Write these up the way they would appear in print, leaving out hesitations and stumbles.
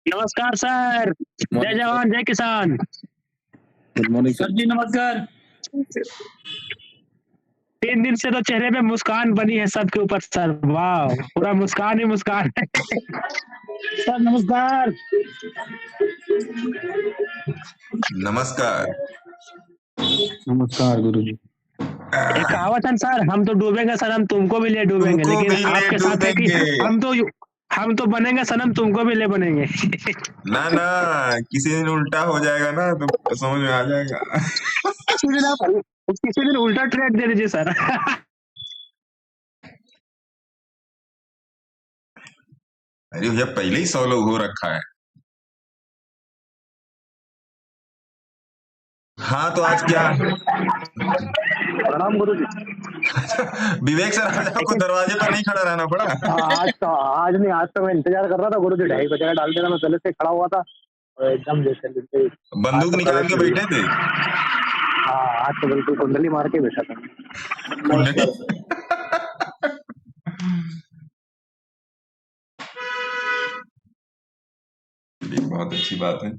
नमस्कार सर। जय जवान जय किसान। गुड मॉर्निंग सर जी नमस्कार। 3 दिन से तो चेहरे पे मुस्कान बनी है सबके ऊपर सर। वाह, पूरा मुस्कान ही मुस्कान है। सर नमस्कार। नमस्कार। नमस्कार गुरुजी। एक कहावत है सर, हम तो डूबेंगे सनम तुमको भी ले डूबेंगे, तुमको लेकिन भी ले आपके साथ है कि डूबेंगे। हम तो बनेंगे सनम तुमको भी ले बनेंगे। ना ना, किसी दिन उल्टा हो जाएगा ना तो समझ में आ जाएगा। किसी दिन उल्टा ट्रेड दे दीजिए सर। अरे भैया, पहले ही 100 लोग हो रखा है। हाँ तो आज क्या? प्रणाम गुरु जी। विवेक सर, आज आपको दरवाजे पर नहीं खड़ा रहना पड़ा? आज नहीं, आज तो मैं इंतजार कर रहा था गुरु जी। 2:30 बजे डाल देना, मैं पहले से खड़ा हुआ था और एकदम जैसे आज बंदूक तो निकाल प्रवेश के मिल बैठे थे? गया। हाँ, आज तो बिल्कुल कुंडली मार के बैठा था। कुंडली। ये बहुत अच्छी बात है।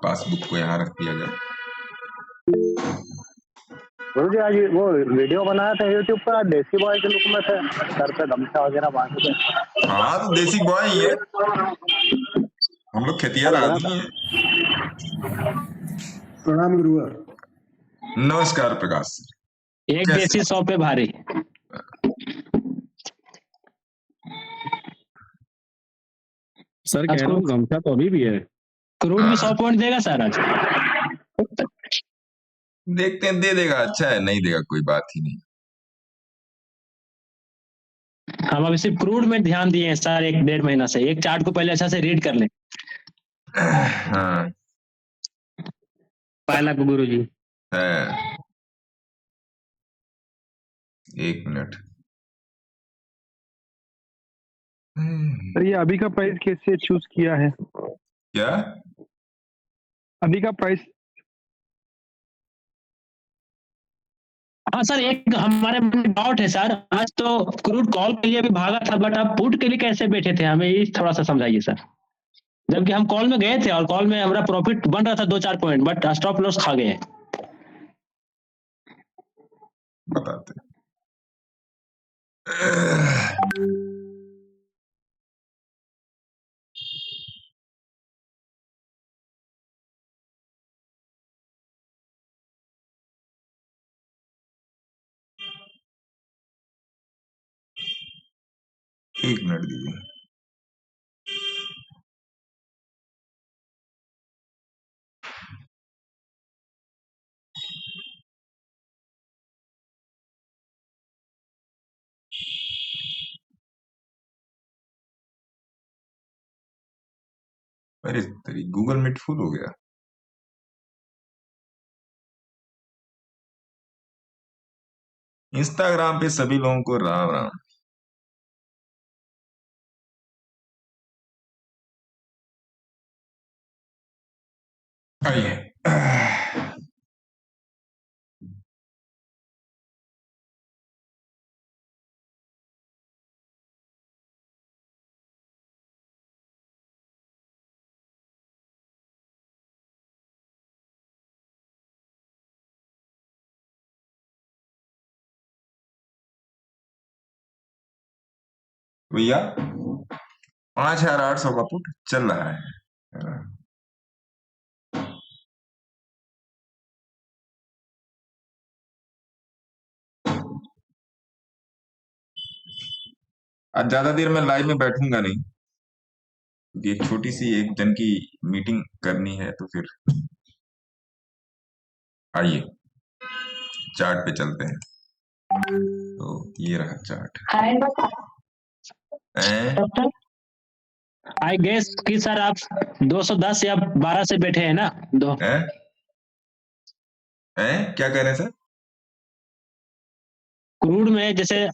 पासबुक को यहाँ रख दिया जाए। गुरु जी, आज वो वीडियो बनाया था यूट्यूब पर, आज देसी बॉय के लुक में थे, सर पे गमछा वगैरह बांध के। हाँ तो देसी बॉय ही है, हम लोग खेतिहर लग रहा आदमी था। है। प्रणाम गुरुवर। नमस्कार प्रकाश। एक कैसे? देसी 100 पे भारी। सर कह रहा हूँ गमछा तो अभी भी है। क्रूड भी 100 पॉइंट देगा सर आज। देखते हैं, दे देगा। अच्छा है, नहीं देगा कोई बात ही नहीं। हम अभी सिर्फ क्रूड में ध्यान दिए हैं सर, 1-1.5 महीना से। एक चार्ट को पहले अच्छा से रीड कर ले। हाँ पहला को गुरु जी है। 1 मिनट। सर, ये अभी का प्राइस कैसे चूज किया है? क्या? अभी का प्राइस? हाँ सर, एक हमारे मन में डाउट है सर। आज तो क्रूड कॉल के लिए भी भागा था, बट आप पुट के लिए कैसे बैठे थे, हमें ये थोड़ा सा समझाइए सर। जबकि हम कॉल में गए थे और कॉल में हमारा प्रॉफिट बन रहा था 2-4 पॉइंट, बट स्टॉप लॉस खा गए। बताते। एक मिनट दीजिए। अरे तेरी गूगल मीट फुल हो गया। इंस्टाग्राम पे सभी लोगों को राम राम। आइए। भैया 5,800 का पुट चल रहा है। आज ज्यादा देर में लाइव में बैठूंगा नहीं, क्योंकि एक छोटी सी एक जन की मीटिंग करनी है। तो फिर आइए चार्ट पे चलते हैं। तो ये रहा चार्ट। आई गेस कि सर आप 210 या 12 से बैठे हैं ना? क्या कह रहे हैं सर? क्रूड में जैसे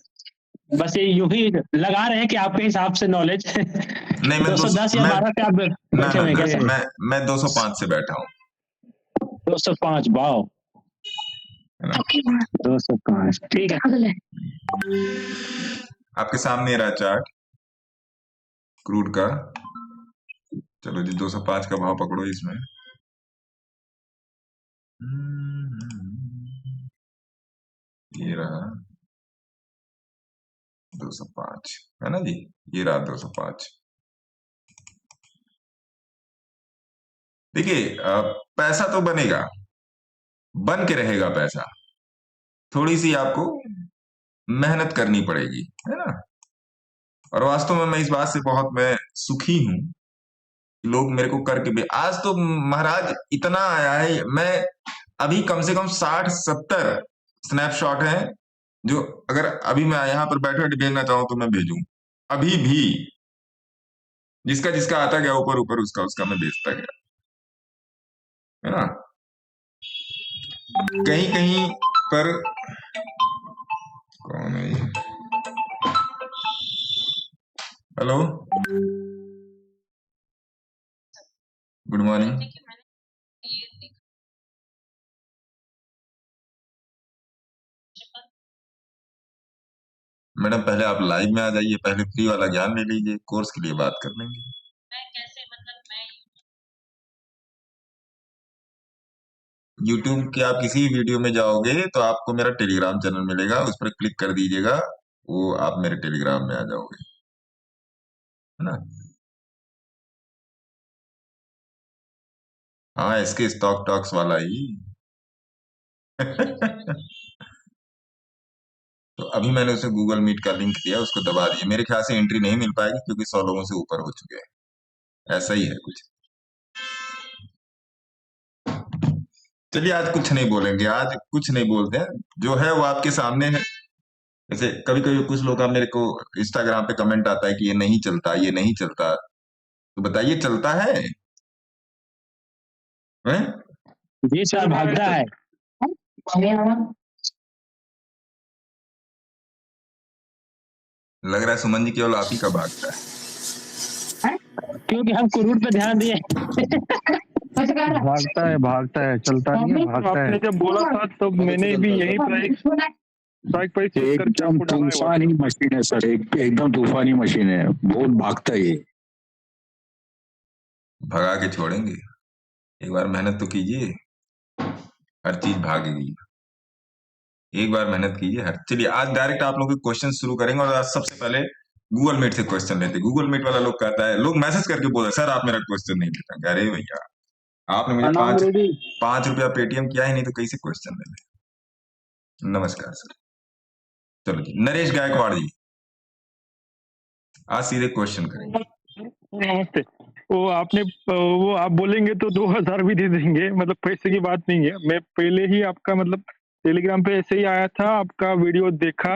बस ये यूं ही लगा रहे हैं कि आपके हिसाब से नॉलेज। नहीं, मैं 210 या 12 पे आप बैठे हुए हैं क्या सर? मैं 205 से बैठा हूँ। 205, वाओ। 205 ठीक है। आपके सामने रहा चार्ट। क्रूड का। चलो जी 205 का भाव पकड़ो इसमें। ये रहा 205, है ना जी, ये रहा 205। देखिए पैसा तो बनेगा, बन के रहेगा पैसा, थोड़ी सी आपको मेहनत करनी पड़ेगी, है ना। और वास्तव में मैं इस बात से बहुत मैं सुखी हूं कि लोग मेरे को करके भी, आज तो महाराज इतना आया है, मैं अभी कम से कम 60-70 स्नैपशॉट हैं जो अगर अभी मैं यहाँ पर बैठे बैठे भेजना चाहूं तो मैं भेजूं अभी भी, जिसका जिसका आता गया ऊपर ऊपर उसका उसका मैं भेजता गया, है ना। कहीं कहीं पर कौन है ये, हेलो गुड मॉर्निंग। मैडम पहले आप लाइव में आ जाइए, पहले फ्री वाला ज्ञान ले लीजिए, कोर्स के लिए बात कर लेंगे। यूट्यूब के आप किसी वीडियो में जाओगे तो आपको मेरा टेलीग्राम चैनल मिलेगा, उस पर क्लिक कर दीजिएगा, वो आप मेरे टेलीग्राम में आ जाओगे, है ना। हाँ इसके स्टॉक टॉक्स वाला ही। तो अभी मैंने उसे गूगल मीट का लिंक दिया, उसको दबा दिया, मेरे ख्याल से एंट्री नहीं मिल पाएगी क्योंकि 100 लोगों से ऊपर हो चुके हैं, ऐसा ही है कुछ। चलिए आज कुछ नहीं बोलेंगे, आज कुछ नहीं बोलते हैं, जो है वो आपके सामने है। जैसे कभी कभी कुछ लोग का मेरे को इंस्टाग्राम पे कमेंट आता है कि ये नहीं चलता, ये नहीं चलता, तो बताइए चलता है, हैं? जी सर, भागता है। लग रहा है सुमन जी केवल आप ही का भागता है, क्योंकि हम क्रूड पे ध्यान दिए। भागता है, चलता नहीं है, भागता है। आपने जब बोला था तो मैंने भी यही स्ट्राइक प्राइस चेक करके एकदम आपको डाला है तूफानी मशीन है सर, एकदम तूफानी मशीन है, बहुत भागता है ये। भगा के छोड़ेंगे, एक बार मेहनत तो कीजिए, हर चीज भागेगी, एक बार मेहनत कीजिए हर। चलिए आज डायरेक्ट आप लोग के क्वेश्चन शुरू करेंगे, और आज सबसे पहले गूगल मीट से क्वेश्चन लेते। गूगल मीट वाला लोग कहता है, लोग मैसेज करके बोल रहे सर आप मेरा क्वेश्चन नहीं लेते। अरे भैया आपने मुझे पांच रुपया पेटीएम किया ही नहीं तो कैसे क्वेश्चन ले लें। नमस्कार सर। चलो जी नरेश गायकवाड़ जी, आज सीधे क्वेश्चन करेंगे। नमस्ते। वो आप बोलेंगे तो 2000 भी दे देंगे, मतलब पैसे की बात नहीं है। मैं पहले ही आपका मतलब टेलीग्राम पे ऐसे ही आया था, आपका वीडियो देखा,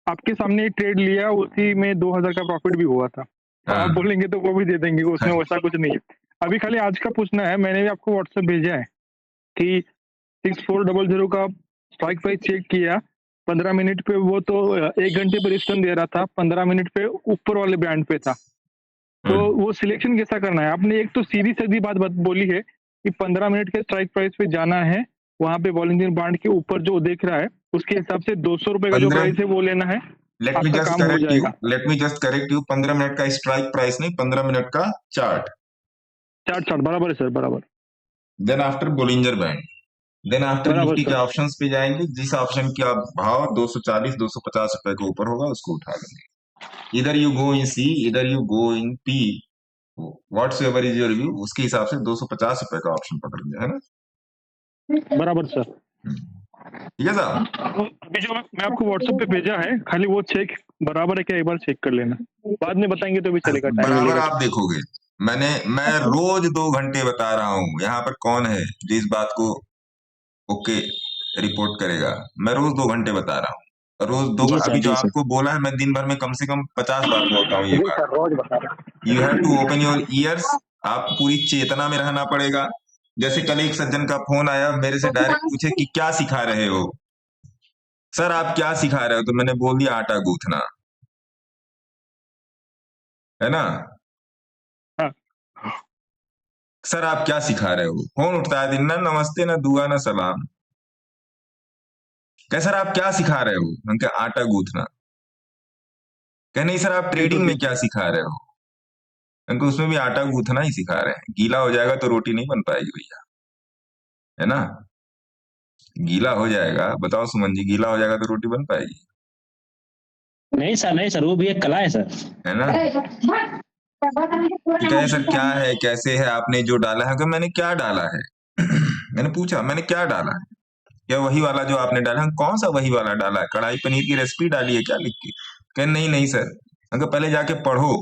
आपके सामने ट्रेड लिया, उसी में 2000 का प्रॉफिट भी हुआ था। तो आप बोलेंगे तो वो भी दे देंगे, उसमें वैसा कुछ नहीं है। अभी खाली आज का पूछना है, मैंने भी आपको व्हाट्सएप भेजा है कि 6400 का स्ट्राइक प्राइस चेक किया 15 मिनट पे, वो तो 1 घंटे पे रिटर्न दे रहा था, 15 मिनट पे ऊपर वाले बैंड पे था। तो वो सिलेक्शन कैसा करना है? आपने एक तो सीधी सीधी बात बोली है कि 15 मिनट के स्ट्राइक प्राइस पे जाना है, वहां पे वॉलंटियर बांड के ऊपर जो देख रहा है उसके हिसाब से 200 रुपए का जो प्राइस है वो लेना है, आपका काम हो जाएगा। Let me just correct you, 15 minute का स्ट्राइक प्राइस नहीं, 15 मिनट का चार्ट बराबर है सर, बराबर। Then after Bollinger band, then after Nifty के ऑप्शंस पे जाएंगे, जिस ऑप्शन का भाव 240-250 रुपए के ऊपर होगा उसको उठा लेंगे। इधर यू गो इन सी, इधर you go in P, whatsoever is your view, उसके हिसाब से 250 रुपए का ऑप्शन पकड़ेंगे, है ना। बराबर सर, ठीक है साहब। अभी जो मैं आपको व्हाट्सएप पे भेजा है, खाली वो चेक बराबर है क्या एक बार चेक कर लेना, बाद में बताएंगे तो भी चलेगा। बराबर आप देखोगे, मैं रोज 2 घंटे बता रहा हूँ, यहाँ पर कौन है जो इस बात को ओके रिपोर्ट करेगा। मैं रोज 2 घंटे बता रहा हूँ, रोज 2। अभी जो आपको बोला है, मैं दिन भर में कम से कम 50 बार बोलता हूँ ये बात। You have to open your ears, आपको पूरी चेतना में रहना पड़ेगा। जैसे कल एक सज्जन का फोन आया, मेरे से डायरेक्ट पूछे कि क्या सिखा रहे हो सर, आप क्या सिखा रहे हो, तो मैंने बोल दिया आटा गूंथना, है ना। सर आप क्या सिखा रहे हो, फोन उठता है दिन, ना नमस्ते ना दुआ ना सलाम, कह सर आप क्या सिखा रहे हो, हम क्या आटा गूंथना। कह नहीं सर आप ट्रेडिंग में क्या सिखा रहे हो, इनको उसमें भी आटा गूंथना ही सिखा रहे हैं। गीला हो जाएगा तो रोटी नहीं बन पाएगी भैया, है ना। गीला हो जाएगा, बताओ सुमन जी, गीला हो जाएगा तो रोटी बन पाएगी? नहीं सर, नहीं सर, वो भी एक कला है सर। है ना। कि कहे सर क्या है, कैसे है, आपने जो डाला है? मैंने क्या डाला है? मैंने पूछा मैंने क्या डाला है? क्या वही वाला जो आपने डाला है? कौन सा वही वाला डाला है? कढ़ाई पनीर की रेसिपी डाली है क्या लिख के? कहे नहीं नहीं सर। पहले जाके पढ़ो,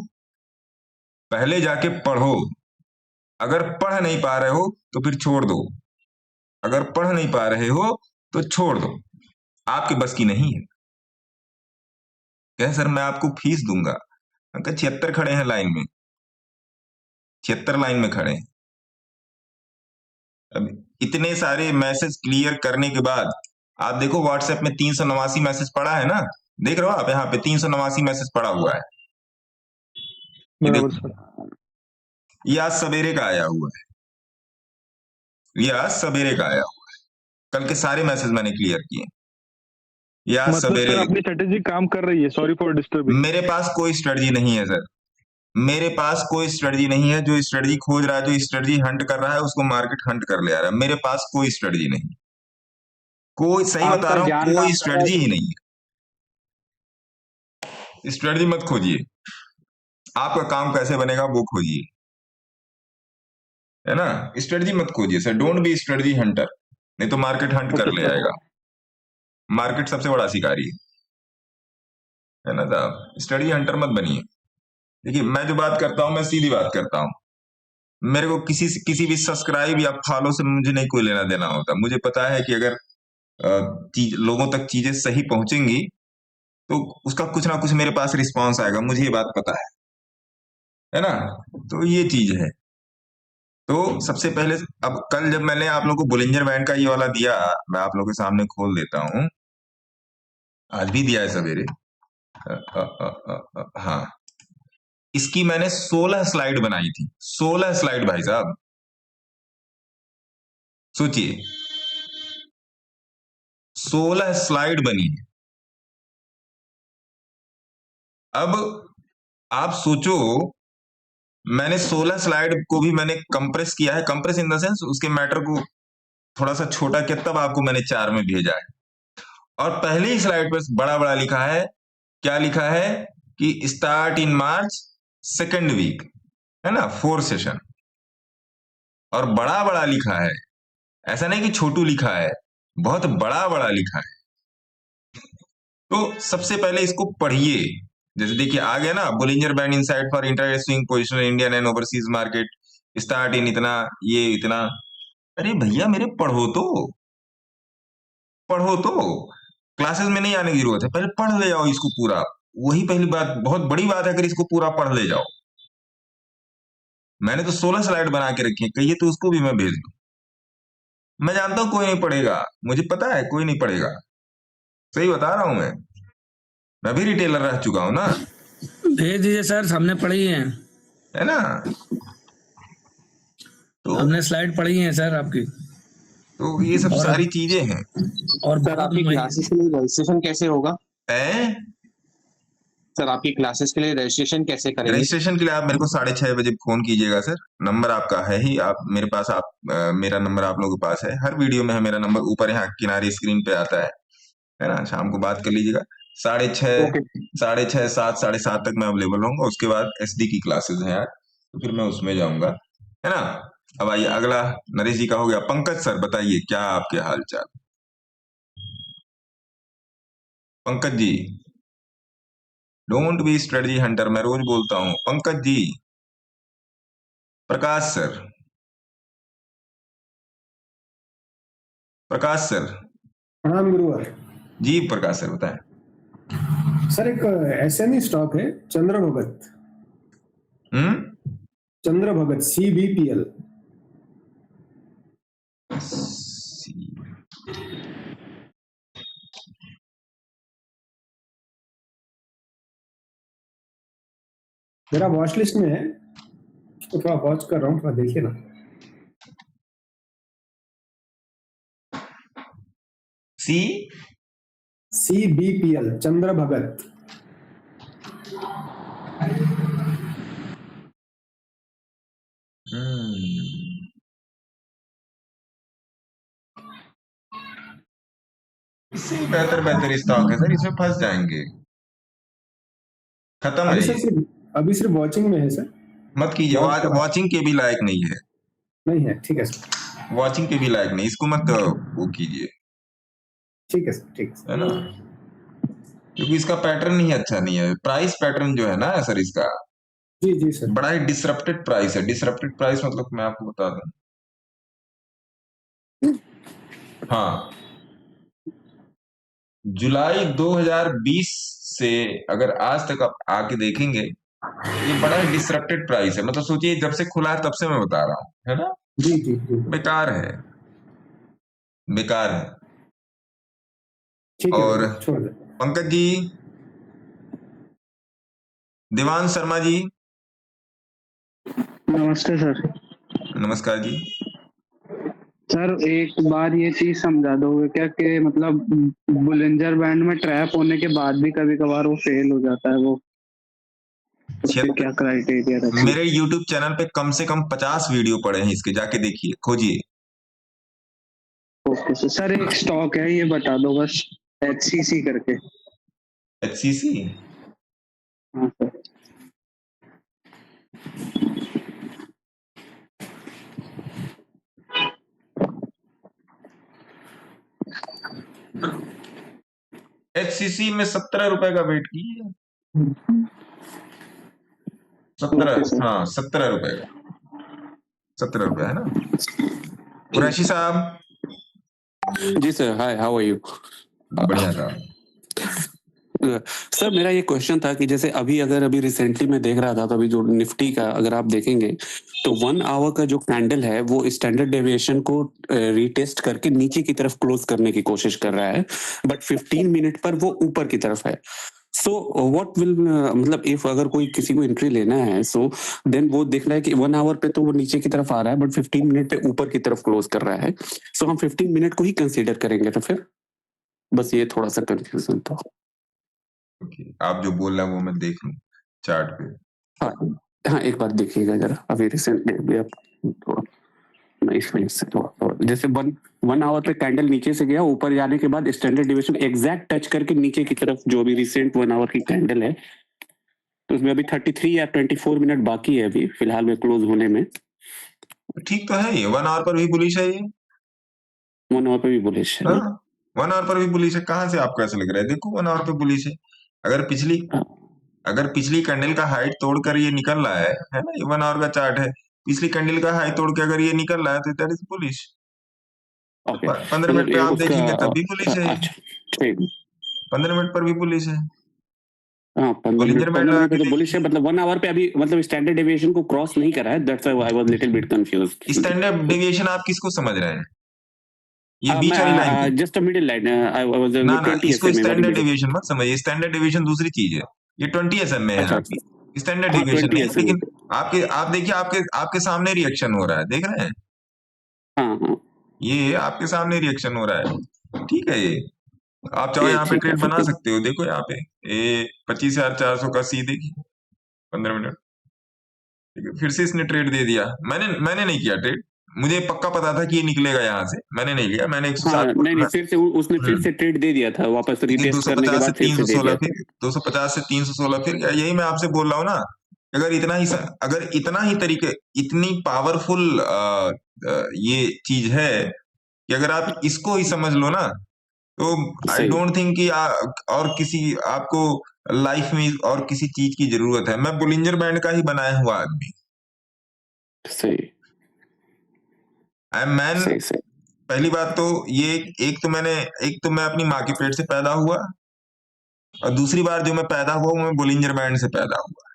पहले जाके पढ़ो। अगर पढ़ नहीं पा रहे हो तो फिर छोड़ दो, अगर पढ़ नहीं पा रहे हो तो छोड़ दो, आपके बस की नहीं है। कहे सर मैं आपको फीस दूंगा। 76 खड़े हैं लाइन में, 76 लाइन में खड़े हैं। अब इतने सारे मैसेज क्लियर करने के बाद आप देखो व्हाट्सएप में 389 मैसेज पड़ा है ना, देख रहे हो आप यहाँ पे 389 मैसेज पड़ा हुआ है। ये बराबर देखो, सर। ये आज सवेरे का आया हुआ है, ये आज सवेरे का आया हुआ है। कल के सारे मैसेज मैंने क्लियर किए, ये आज मतलब सवेरे। सर अपनी स्ट्रेटेजी काम कर रही है। Sorry for disturbing. मेरे पास कोई स्ट्रेटजी नहीं है सर, मेरे पास कोई स्ट्रेटजी नहीं है। जो स्ट्रेटजी खोज रहा है, जो स्ट्रेटजी हंट कर रहा है, उसको मार्केट हंट कर ले आ रहा है। मेरे पास कोई स्ट्रेटजी नहीं, कोई, सही बता रहा हूं, कोई स्ट्रेटजी ही नहीं है। स्ट्रेटजी मत खोजिए, आपका काम कैसे बनेगा वो खोजिए, है ना। स्ट्रेटजी मत खोजिए sir, don't be strategy hunter, नहीं तो मार्केट हंट कर ले आएगा। मार्केट सबसे बड़ा शिकारी है ना साहब। स्ट्रेटजी हंटर मत बनिए। देखिए मैं जो बात करता हूं, मैं सीधी बात करता हूं। मेरे को किसी भी सब्सक्राइब या फॉलो से मुझे नहीं कोई लेना देना होता। मुझे पता है कि अगर लोगों तक चीजें सही पहुंचेंगी तो उसका कुछ ना कुछ मेरे पास रिस्पांस आएगा, मुझे ये बात पता है ना। तो ये चीज है। तो सबसे पहले, अब कल जब मैंने आप लोगों को बुलिंजर बैंड का ये वाला दिया, मैं आप लोगों के सामने खोल देता हूं, आज भी दिया है सवेरे। हाँ, इसकी मैंने 16 स्लाइड बनाई थी, 16 स्लाइड भाई साहब, सोचिए 16 स्लाइड बनी है। अब आप सोचो, मैंने 16 स्लाइड को भी मैंने कंप्रेस किया है, कंप्रेस इन द सेंस उसके मैटर को थोड़ा सा छोटा किया, तब आपको मैंने 4 में भेजा है। और पहली स्लाइड पर बड़ा बड़ा लिखा है, क्या लिखा है कि start in March second week, है ना, 4 सेशन। और बड़ा बड़ा लिखा है, ऐसा नहीं कि छोटू लिखा है, बहुत बड़ा बड़ा लिखा है। तो सबसे पहले इसको पढ़िए। जैसे देखिए आ गया ना, Bollinger band inside for inter swing position Indian and overseas market, start in इतना, ये इतना। अरे भैया मेरे पढ़ो तो, पढ़ो तो, क्लासेस में नहीं आने की जरूरत है, पहले पढ़ ले जाओ इसको पूरा। वही पहली बात, बहुत बड़ी बात है अगर इसको पूरा पढ़ ले जाओ। मैंने तो 16 स्लाइड बना के रखी है, कहिए तो उसको भी मैं भेज दूं। मैं जानता हूं कोई नहीं पढ़ेगा, मुझे पता है कोई नहीं पढ़ेगा, सही बता रहा हूं मैं भी रिटेलर रह चुका हूं ना। भेज दीजिए सर, हमने पढ़ी है ना। तो हमने स्लाइड पढ़ी है सर आपकी। तो ये सब और सारी चीजें हैं। और सर आपकी क्लासेस के लिए रजिस्ट्रेशन कैसे होगा? सर आपकी क्लासेस के लिए रजिस्ट्रेशन कैसे करेंगे? रजिस्ट्रेशन के लिए आप मेरे को 6:30 बजे फोन कीजिएगा सर। नंबर आपका है ही, आप मेरे पास, मेरा नंबर आप लोगों के पास है, हर वीडियो में है मेरा नंबर, ऊपर यहाँ किनारे स्क्रीन पे आता है ना। शाम को बात कर लीजिएगा, 6:30, 7, 7:30 तक मैं अवेलेबल रहूंगा। उसके बाद SD की क्लासेस हैं यार, तो फिर मैं उसमें जाऊंगा, है ना। अब आइए अगला, नरेश जी का हो गया। पंकज सर बताइए क्या आपके हाल चाल? Pankaj ji, don't be strategy Hunter, मैं रोज बोलता हूं। पंकज जी, प्रकाश सर, प्रकाश सर। प्रणाम गुरुवर। जी प्रकाश सर बताएं। सर एक SME स्टॉक है चंद्र भगत, चंद्र भगत CBPL। मेरा वॉच लिस्ट में है, तो थोड़ा वॉच कर रहा हूँ, थोड़ा देखिए ना। CBPL चंद्र भगत। इससे बेहतर बेहतर स्टॉक है सर, इसमें फंस जाएंगे, खत्म है अभी ये। सर अभी सिर्फ वॉचिंग में है सर। मत कीजिए, बहुत वॉचिंग के भी लायक नहीं है, नहीं है, ठीक है सर, वॉचिंग के भी लायक नहीं, इसको मत वो कीजिए, ठीक है सर, ठीक है है सर। ना, क्योंकि इसका पैटर्न ही अच्छा नहीं है, प्राइस पैटर्न जो है ना सर इसका जी जी सर। बड़ा ही डिसरप्टेड प्राइस है। डिसरप्टेड प्राइस मतलब मैं आपको बता दूं, हाँ, जुलाई 2020 से अगर आज तक आप आके देखेंगे, ये बड़ा ही डिसरप्टेड प्राइस है, मतलब सोचिए जब से खुला है तब से मैं बता रहा हूँ, है ना, जी जी जी, बेकार है, बेकार है। ठीक है और भैया, छोड़ दे। पंकज जी, देवांश शर्मा जी, नमस्ते सर। नमस्कार जी। सर एक बार ये चीज समझा दोगे क्या कि मतलब बुलिंजर बैंड में ट्रैप होने के बाद भी कभी कभार वो फेल हो जाता है, वो उसके क्या क्राइटेरिया रहते हैं? मेरे YouTube चैनल पे कम से कम 50 वीडियो पड़े हैं इसके, जाके देखिए, खोजिए। Okay sir. सर एक स्टॉक है, ये बता दो बस, HCC करके। HCC, हाँ सर। HCC में 17 रुपए का वेट कीजिए, ओके 17, सर। हाँ 17 रुपए का, 17 रुपए है ना। कुरैशी साहब, जी sir, hi, how are you? बढ़िया साहब। सर मेरा ये क्वेश्चन था कि जैसे अभी रिसेंटली मैं देख रहा था, तो अभी जो निफ्टी का अगर आप देखेंगे तो 1 आवर का जो कैंडल है वो स्टैंडर्ड डेविएशन को रीटेस्ट करके नीचे की तरफ क्लोज करने की कोशिश कर रहा है, बट 15 मिनट पर वो ऊपर की तरफ है। सो व्हाट विल, मतलब इफ अगर कोई किसी को एंट्री लेना है, सो देन वो देख रहा है कि 1 आवर पे तो वो नीचे की तरफ आ रहा है, बट 15 मिनट पे ऊपर की तरफ क्लोज कर रहा है, सो हम 15 मिनट को ही कंसीडर करेंगे तो फिर? बस ये थोड़ा सा कंफ्यूजन था। ओके, आप जो बोल रहे हैं वो मैं देख लूं चार्ट पे। हाँ हाँ, एक बार देखिएगा जरा, अभी रिसेंटली अभी आप थोड़ा नाइस से थोड़ा जैसे 1 आवर पे कैंडल नीचे से गया, ऊपर जाने के बाद स्टैंडर्ड डिविएशन एग्जैक्ट टच करके नीचे की तरफ जो भी रिसेंट 1 आवर की कैंडल है, तो उसमें अभी 33 या 24 मिनट बाकी है अभी फिलहाल में क्लोज होने में। ठीक तो है, ये 1 आवर पर भी बुलिश है ये, 1 आवर पे भी बुलिश है। हाँ 1 आवर पर भी बुलिश है। कहाँ से आपको ऐसा लग रहा है? देखो 1 आवर पे बुलिश है। अगर पिछली हाँ। अगर पिछली कैंडल का हाइट तोड़कर ये निकल रहा है ना, ये 1 आवर का चार्ट है, पिछली कैंडल का हाई तोड़ के अगर ये निकल रहा है तो that is bullish. Okay, 15 minute मतलब पे ये आप उसका देखेंगे तब भी बुलिश है, अच्छा ठीक, 15 मिनट पर भी बुलिश है। हाँ 15 बोलिंजर मिनट बैंड लगा 15 मिनट के पे तो देखिए, बुलिश है, मतलब 1 आवर पे अभी मतलब स्टैंडर्ड डेविएशन को क्रॉस नहीं करा है, that's why I was little bit confused. Standard deviation आप किसको समझ रहे हैं? ये बीच वाली लाइन को? मैं just a middle line, I was ना 20 इसको एसएम वाली स्टैंडर्ड मिडिल। डेविएशन मत समझिए, स्टैंडर्ड डेविएशन दूसरी चीज है, ये 20 एसएम में है अच्छा आपकी, स्टैंडर्ड हाँ डेविएशन 20 नहीं है। एसएम। लेकिन आप देखिए, आपके सामने रिएक्शन हो रहा है, देख रहे हैं? हाँ हाँ, ये आपके सामने रिएक्शन हो रहा है, ठीक है। ये आप चाहो ये यहाँ पे ठीक है ट्रेड फिर बना तो। सकते हो, देखो यहाँ पे ये 25,400 का सी देखिए, 15 मिनट, ठीक है। फिर से इसने ट्रेड दे दिया, मैंने नहीं किया ट्रेड, मुझे पक्का पता था कि ये निकलेगा यहाँ से, मैंने नहीं लिया, मैंने हाँ 107 नहीं फिर से उसने फिर से ट्रेड दे दिया था वापस, लेकिन रीटेस्ट करने के 250 से बाद फिर से दे 316 दिया फिर था। 250 से 316 फिर गया। यही मैं आपसे बोल रहा हूँ ना, अगर इतना ही तरीके, इतनी पावरफुल ये चीज है कि अगर आप इसको ही समझ लो ना, तो आई सही डोंट थिंक कि और किसी आपको लाइफ में और किसी चीज की जरूरत है। मैं बुलिंजर बैंड का ही बनाया हुआ आदमी, सही आई एम मैन। सही सही। पहली बात तो ये, एक तो मैं अपनी माँ के पेट से पैदा हुआ, और दूसरी बार जो मैं पैदा हुआ वो मैं बुलिंजर बैंड से पैदा हुआ।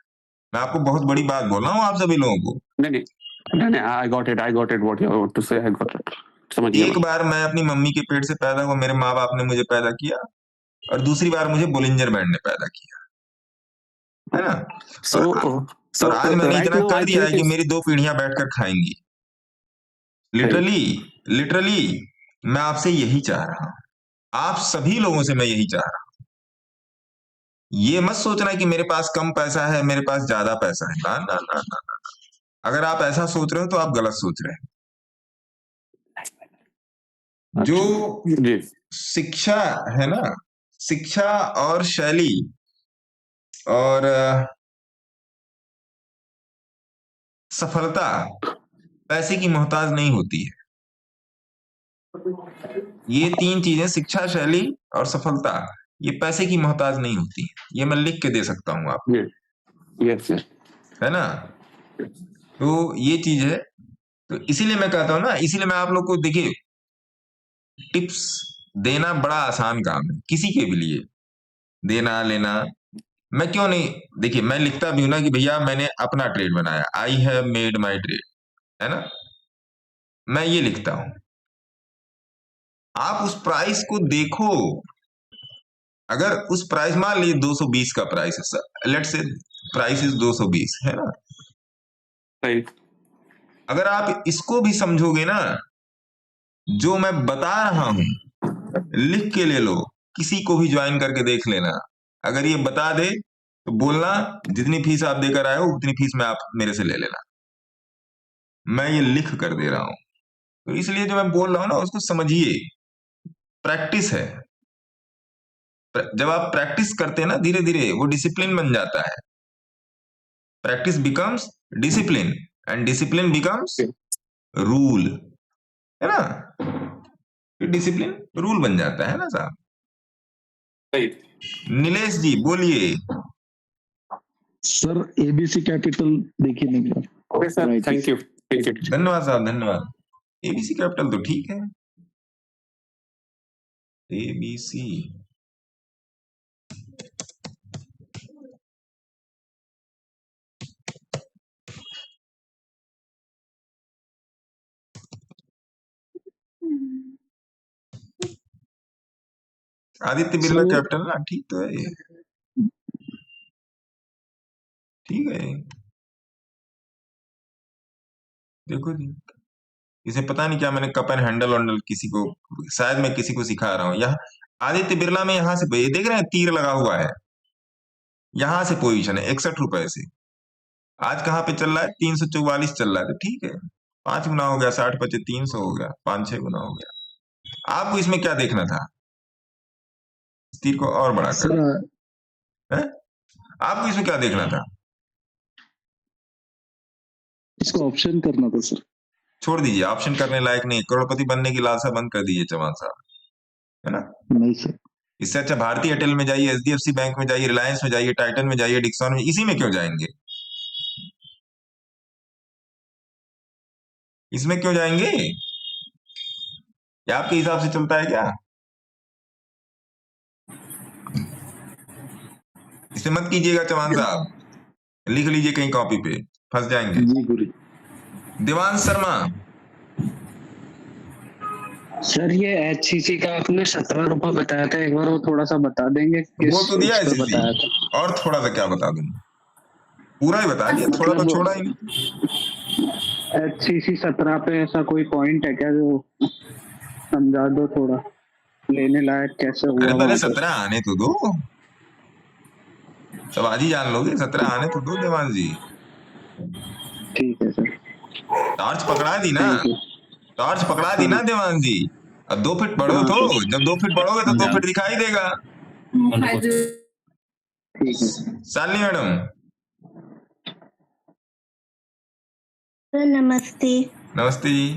मैं आपको बहुत बड़ी बात बोल रहा हूँ आप सभी लोगों को। नहीं I got it what you want to say, I got it, समझ गया एक बार मैं अपनी मम्मी के पेट से पैदा हुआ, मेरे माँ बाप ने मुझे पैदा किया, और दूसरी बार मुझे बुलिंजर बैंड ने पैदा किया, है ना। सो और आज मैंने राइट इतना नाउ कर आई दिया है थिंक कि मेरी 2 पीढ़ियां बैठकर खाएंगी, लिटरली मैं आपसे यही चाह रहा हूं, आप सभी लोगों से मैं यही चाह रहा हूं। ये मत सोचना कि मेरे पास कम पैसा है, मेरे पास ज्यादा पैसा है, ना ना ना ना ना। अगर आप ऐसा सोच रहे हो तो आप गलत सोच रहे हैं। जो जी शिक्षा है ना, शिक्षा और शैली और सफलता पैसे की मोहताज नहीं होती है। ये तीन चीजें, शिक्षा, शैली और सफलता, ये पैसे की मोहताज नहीं होती है। ये मैं लिख के दे सकता हूँ आपको, यस सर। है ना। तो ये चीज है, तो इसीलिए मैं कहता हूँ ना, इसीलिए मैं आप लोग को, देखिए, टिप्स देना बड़ा आसान काम है किसी के भी लिए, देना लेना। मैं क्यों नहीं, देखिए मैं लिखता भी हूं ना कि भैया मैंने अपना ट्रेड बनाया, I have made my trade, है ना, मैं ये लिखता हूं। आप उस प्राइस को देखो, अगर उस प्राइस, मान लीजिए 220 का प्राइस है, लेट्स से प्राइस इज 220, है ना। राइट। अगर आप इसको भी समझोगे ना, जो मैं बता रहा हूं, लिख के ले लो, किसी को भी ज्वाइन करके देख लेना। अगर ये बता दे तो बोलना जितनी फीस आप देकर आए हो उतनी फीस में आप मेरे से ले लेना, मैं ये लिख कर दे रहा हूं। तो इसलिए जो मैं बोल रहा हूं ना, उसको समझिए, प्रैक्टिस है। जब आप प्रैक्टिस करते हैं ना, धीरे धीरे वो डिसिप्लिन बन जाता है। Practice becomes discipline and discipline becomes rule, है ना। डिसिप्लिन रूल बन जाता है ना साहब। राइट। नीलेश जी बोलिए। सर एबीसी कैपिटल देखिए नहीं मिला। Okay sir, thank you. धन्यवाद साहब, धन्यवाद। एबीसी कैपिटल तो ठीक है, एबीसी आदित्य बिरला कैपिटल ना, ठीक तो है ये, ठीक है। देखो जी, इसे पता नहीं क्या मैंने कप एंड हैंडल वैंडल किसी को, शायद मैं किसी को सिखा रहा हूं। यहाँ आदित्य बिरला में यहां से, ये देख रहे हैं तीर लगा हुआ है, यहां से पोजीशन है 61 रुपए से। आज कहां पे चल रहा है? 344 चल रहा है, तो ठीक है, 5 गुना हो गया, 60 पचे 300 हो गया, 5-6 गुना हो गया। आपको इसमें क्या देखना था? इस तीर को और बड़ा कर, है? आपको इसमें क्या देखना था? इसको ऑप्शन करना था सर। छोड़ दीजिए, ऑप्शन करने लायक नहीं, करोड़पति बनने की लालसा बंद कर दीजिए चौहान साहब, है ना। नहीं सर। इससे अच्छा भारतीय एयरटेल में जाइए, एचडीएफसी बैंक में जाइए, रिलायंस में जाइए, टाइटन में जाइए, डिक्सन में, इसी में क्यों जाएंगे? इसमें क्यों जाएंगे? क्या आपके हिसाब से चलता है क्या? इसे मत कीजिएगा चौहान साहब, लिख लीजिए कहीं कॉपी पे, फंस जाएंगे। जी गुरु। देवांश शर्मा सर ये एचसीसी का आपने 17 रुपए बताया था, एक बार वो थोड़ा सा बता देंगे? वो तो दिया किस है, बताया था? और थोड़ा सा क्या बता दूं? पूरा ही बता दिया, थोड़ा तो छोड़ा ही नहीं। एचसीसी 17 पे ऐसा कोई पॉइंट है क्या जो समझा दो थोड़ा, लेने लायक कैसे हुआ? अरे पहले 17 आने तो दो, सब आज ही जान लोगे, 17 आने तो दो देवांश जी। ठीक है सर। टॉर्च पकड़ा दी ना, टॉर्च पकड़ा दी ना देवांश जी। अब 2 फीट बढ़ो तो, जब 2 फीट बढ़ोगे तो 2 फीट दिखाई देगा। ठीक है शालिनी मैडम। सर नमस्ते। नमस्ते जी।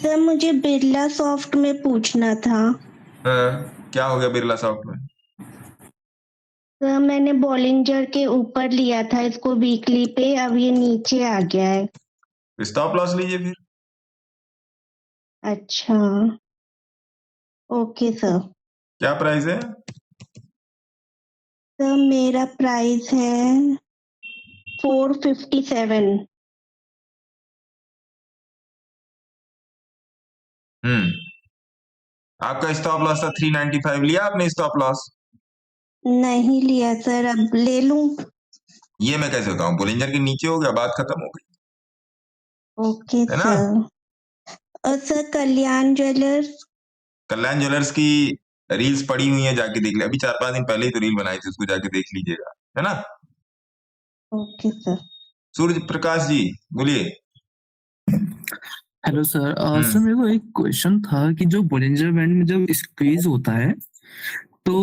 सर मुझे बिरला सॉफ्ट में पूछना था। हाँ, क्या हो गया बिरला सॉफ्ट में? सर मैंने बॉलिंजर के ऊपर लिया था इसको वीकली पे, अब ये नीचे आ गया है। स्टॉप लॉस लीजिए फिर। अच्छा ओके सर। क्या प्राइस है? सर मेरा प्राइस है 457। आपका स्टॉप लॉस था 395, लिया आपने स्टॉप लॉस? नहीं लिया सर, अब ले लूं? ये मैं कैसे बताऊं, बोलिंजर के नीचे हो गया, बात खत्म हो गई, ओके है ना? सर। और सर कल्याण ज्वेलर्स? कल्याण ज्वेलर्स की रील्स पड़ी हुई है, जाके देख ले, अभी 4-5 दिन पहले ही तो रील बनाई थी, उसको जाके देख लीजिएगा, है ना। Okay sir. सूर्य प्रकाश जी बोलिए। हेलो सर, सर मेरे को एक क्वेश्चन था कि जो बोलिंजर बैंड में जब स्क्वीज होता है तो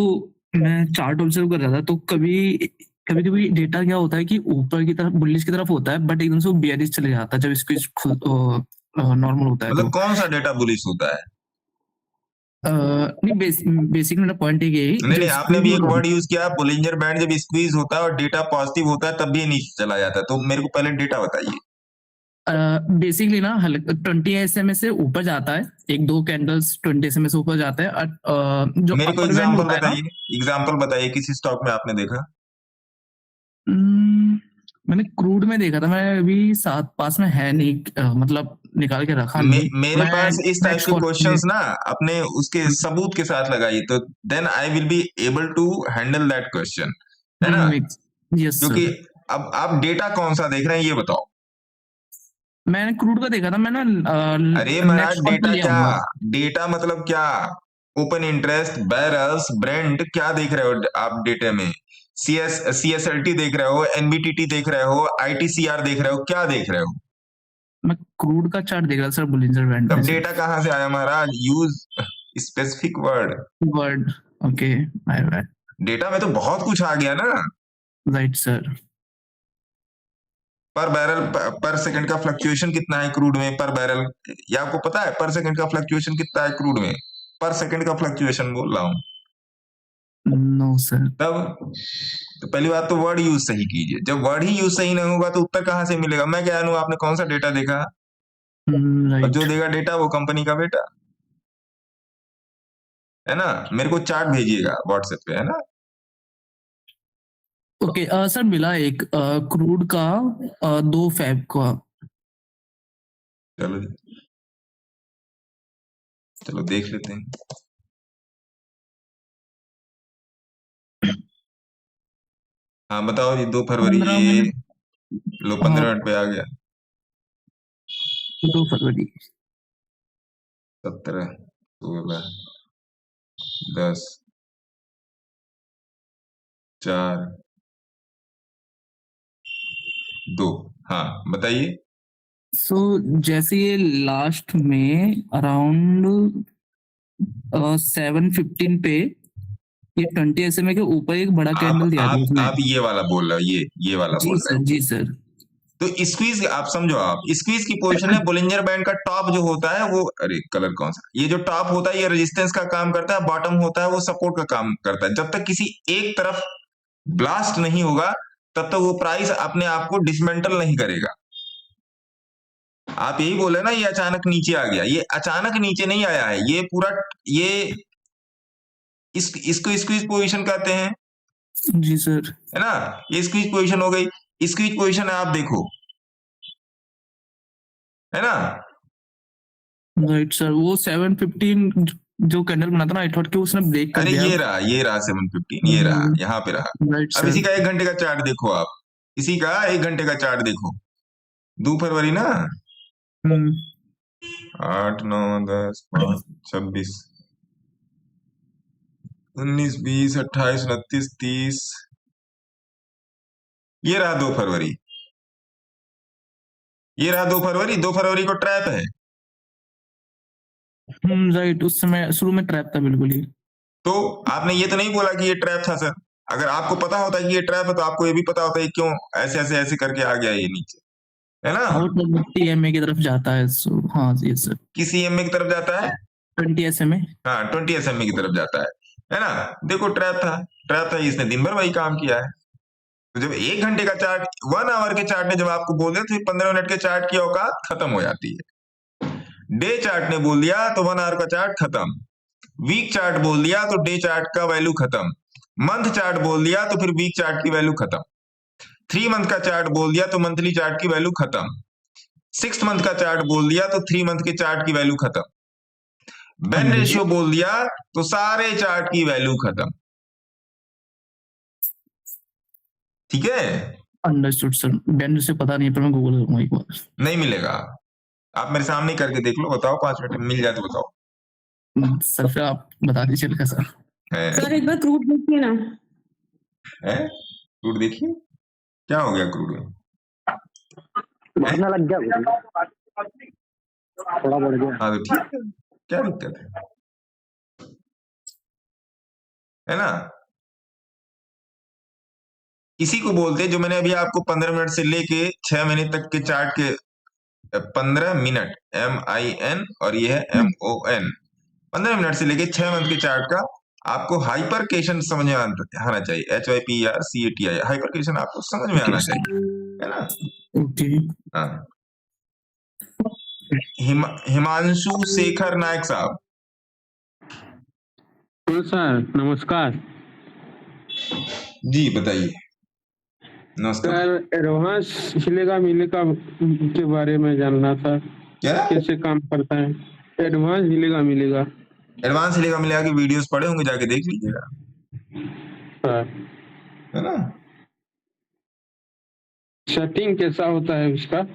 मैं चार्ट ऑब्जर्व कर रहा था, तो कभी कभी डेटा क्या होता है कि ऊपर की तरफ बुलिश की तरफ होता है, बट एकदम से वो बेयरिश चले जाता है जब स्क्वीज नॉर्मल होता है। मतलब तो कौन सा डेटा बुलिश होता है? नहीं, बेसिक मेरा पॉइंट है कि नहीं जो आपने भी स्क्वीज एक होता वर्ड यूज किया, बोलिंजर बैंड जब स्क्वीज होता है और डेटा पॉजिटिव होता है तब भी नीचे चला जाता है, तो मेरे को पहले डेटा बताइए। बेसिकली ना 20 SMA से ऊपर जाता है, एक दो कैंडल्स 20 SMA से ऊपर जाता है। जो मेरे को अपर बैंड एग्जांपल होता है ना, बताइए, एग्जांपल बताइए किसी स्टॉक में आपने देखा। मैंने क्रूड में देखा था, मैं अभी साथ पास में है नहीं, मतलब निकाल के रखा नहीं। मेरे मैं पास इस टाइप नेक्स्ट के कॉल क्वेश्चंस ना अपने उसके सबूत के साथ लगाइए, तो then I will be able to handle that question, है ना? यस क्योंकि सर, अब आप डेटा कौन सा देख रहे हैं ये बताओ। मैंने क्रूड का देखा था, मैं ना अरे महाराज नेक्स्ट कॉल पे डेटा ले क्या, आऊंगा। डेटा मतलब क्या? ओपन इंटरेस्ट, बैरल्स, ब्रेंट, क्या देख रहे हो आप डेटा में? CSLT देख रहे हो, NBTT देख रहे हो, ITCR देख रहे हो, क्या देख रहे हो? मैं क्रूड का चार्ट देख रहा था सर, बुलिंजर बैंड में तब से। डेटा कहाँ से आया महाराज? Use specific word. Word, okay, my bad. Data में तो बहुत कुछ आ गया ना। Right sir. पर बैरल पर सेकंड का फ्लक्चुएशन कितना है क्रूड में पर बैरल? ये आपको पता है पर सेकंड का फ्लक्चुएशन कितना है क्रूड में? पर सेकंड का फ्लक्चुएशन बोल रहा हूं। No sir. तब तो पहली बात तो वर्ड यूज सही कीजिए, जब वर्ड ही यूज सही नहीं होगा तो उत्तर कहां से मिलेगा? मैं क्या जानूं आपने कौन सा डेटा देखा? और जो राइट। देगा डेटा वो कंपनी का बेटा, है ना? मेरे को चार्ट भेजिएगा व्हाट्सएप पे, है ना? ओके सर, मिला एक क्रूड का 2 Feb का। चलो जी, चलो देख लेते हैं। हाँ बताओ जी, 2 फरवरी 15 ये मिनट लो 15 मिनट पे आ गया। 2 फरवरी। 17, 16, 10, 4, 2। हाँ बताइए। सो जैसे ये लास्ट में अराउंड 7:15 पे ये 20 SMA के ऊपर एक बड़ा कैंडल दिया था उसने। आप ये वाला बोल रहे हो, ये वाला जी बोल रहे सर, हो। जी सर। तो स्क्वीज आप समझो, आप स्क्वीज की पोजीशन है, बोलिंजर बैंड का टॉप जो होता है वो, अरे कलर कौन सा, ये जो टॉप होता है ये रेजिस्टेंस का काम करता है, बॉटम होता है वो सपोर्ट का काम करता है। जब तक किसी एक तरफ ब्लास्ट नहीं होगा तब तक वो प्राइस अपने आप को डिसमेंटल नहीं करेगा। आप यही बोले ना ये अचानक नीचे आ गया, ये अचानक नीचे नहीं आया है, ये पूरा ये इसको स्क्वीज पोजीशन कहते हैं, जी सर। है ना? ये स्क्वीज पोजीशन हो गई। स्क्वीज पोजीशन है, आप देखो, है ना? राइट सर, वो 7:15 जो कैंडल बना था ना, आई थॉट कि उसने ब्रेक कर अरे दिया। ये रहा 7:15, ये रहा, यहाँ पे रहा। राइट अब इसी सर। का 1 घंटे का चार्ट देखो आप, इसी का 1 घंटे का चार्ट देखो। 2 फरवरी ना, 8, 9, 10, 5, 26, 19, 20, 28, 29, 30, ये रहा 2 फरवरी, ये रहा 2 फरवरी। 2 फरवरी को ट्रैप है। राइट, उस समय शुरू में ट्रैप था बिल्कुल ही। तो आपने ये तो नहीं बोला कि ये ट्रैप था सर। अगर आपको पता होता कि ये ट्रैप है तो आपको ये भी पता होता है क्यों ऐसे ऐसे ऐसे करके आ गया ये नीचे, है ना? आउट ऑफ TMA की तरफ जाता है, सो हाँ ये सर। किसी EMA की तरफ जाता है, 20 SMA। हाँ 20 SMA की तरफ जाता है ना? देखो ट्रैप था, ट्रैप था, इसने दिन भर वही काम किया है। तो जब 1 घंटे का चार्ट, 1 आवर के चार्ट ने जब आपको बोल दिया तो 15 मिनट के चार्ट की औकात खत्म हो जाती है। डे चार्ट ने बोल दिया तो 1 आवर का चार्ट खत्म, वीक चार्ट बोल दिया तो डे चार्ट का वैल्यू खत्म, मंथ चार्ट बोल दिया तो फिर वीक चार्ट की वैल्यू खत्म, 3 मंथ का चार्ट बोल दिया तो मंथली चार्ट की वैल्यू खत्म, 6 मंथ का चार्ट बोल दिया तो 3 मंथ के चार्ट की वैल्यू खत्म, बेन रेशियो बोल दिया तो सारे चार्ट की वैल्यू खत्म। ठीक है, अंडरस्टूड सर, बेन से पता नहीं, पर मैं गूगल करूंगा एक बार। नहीं मिलेगा, आप मेरे सामने करके देख लो, बताओ 5 मिनट में मिल जाए तो बताओ। सर फिर आप बता दीजिएगा सर। सर एक बार क्रूड देखिए ना। है क्रूड देखिए, क्या हो गया क्रूड में? मरने लग गया। थोड़ा बढ़ गया। हाँ तो ठीक है, क्या दिक्कत है ना? इसी को बोलते हैं जो मैंने अभी आपको 15 मिनट से लेके 6 महीने तक के चार्ट के 15 मिनट MIN और ये है MON 15 मिनट से लेके 6 मंथ के चार्ट का आपको हाइपरकेशन समझ में आना चाहिए। HYPERCATI हाइपरकेशन आपको समझ में आना चाहिए, है ना? ओके। हाँ। हिमांशु शेखर नायक साहब। सर नमस्कार। जी बताइए। नमस्कार। सर एडवांस हिलेगा मिलेगा के बारे में जानना था, क्या कैसे काम करता है? एडवांस हिलेगा मिलेगा। एडवांस हिलेगा मिलेगा की वीडियोस पड़े होंगे, जाके देख लीजिएगा, सर है ना? सेटिंग कैसा होता है उसका?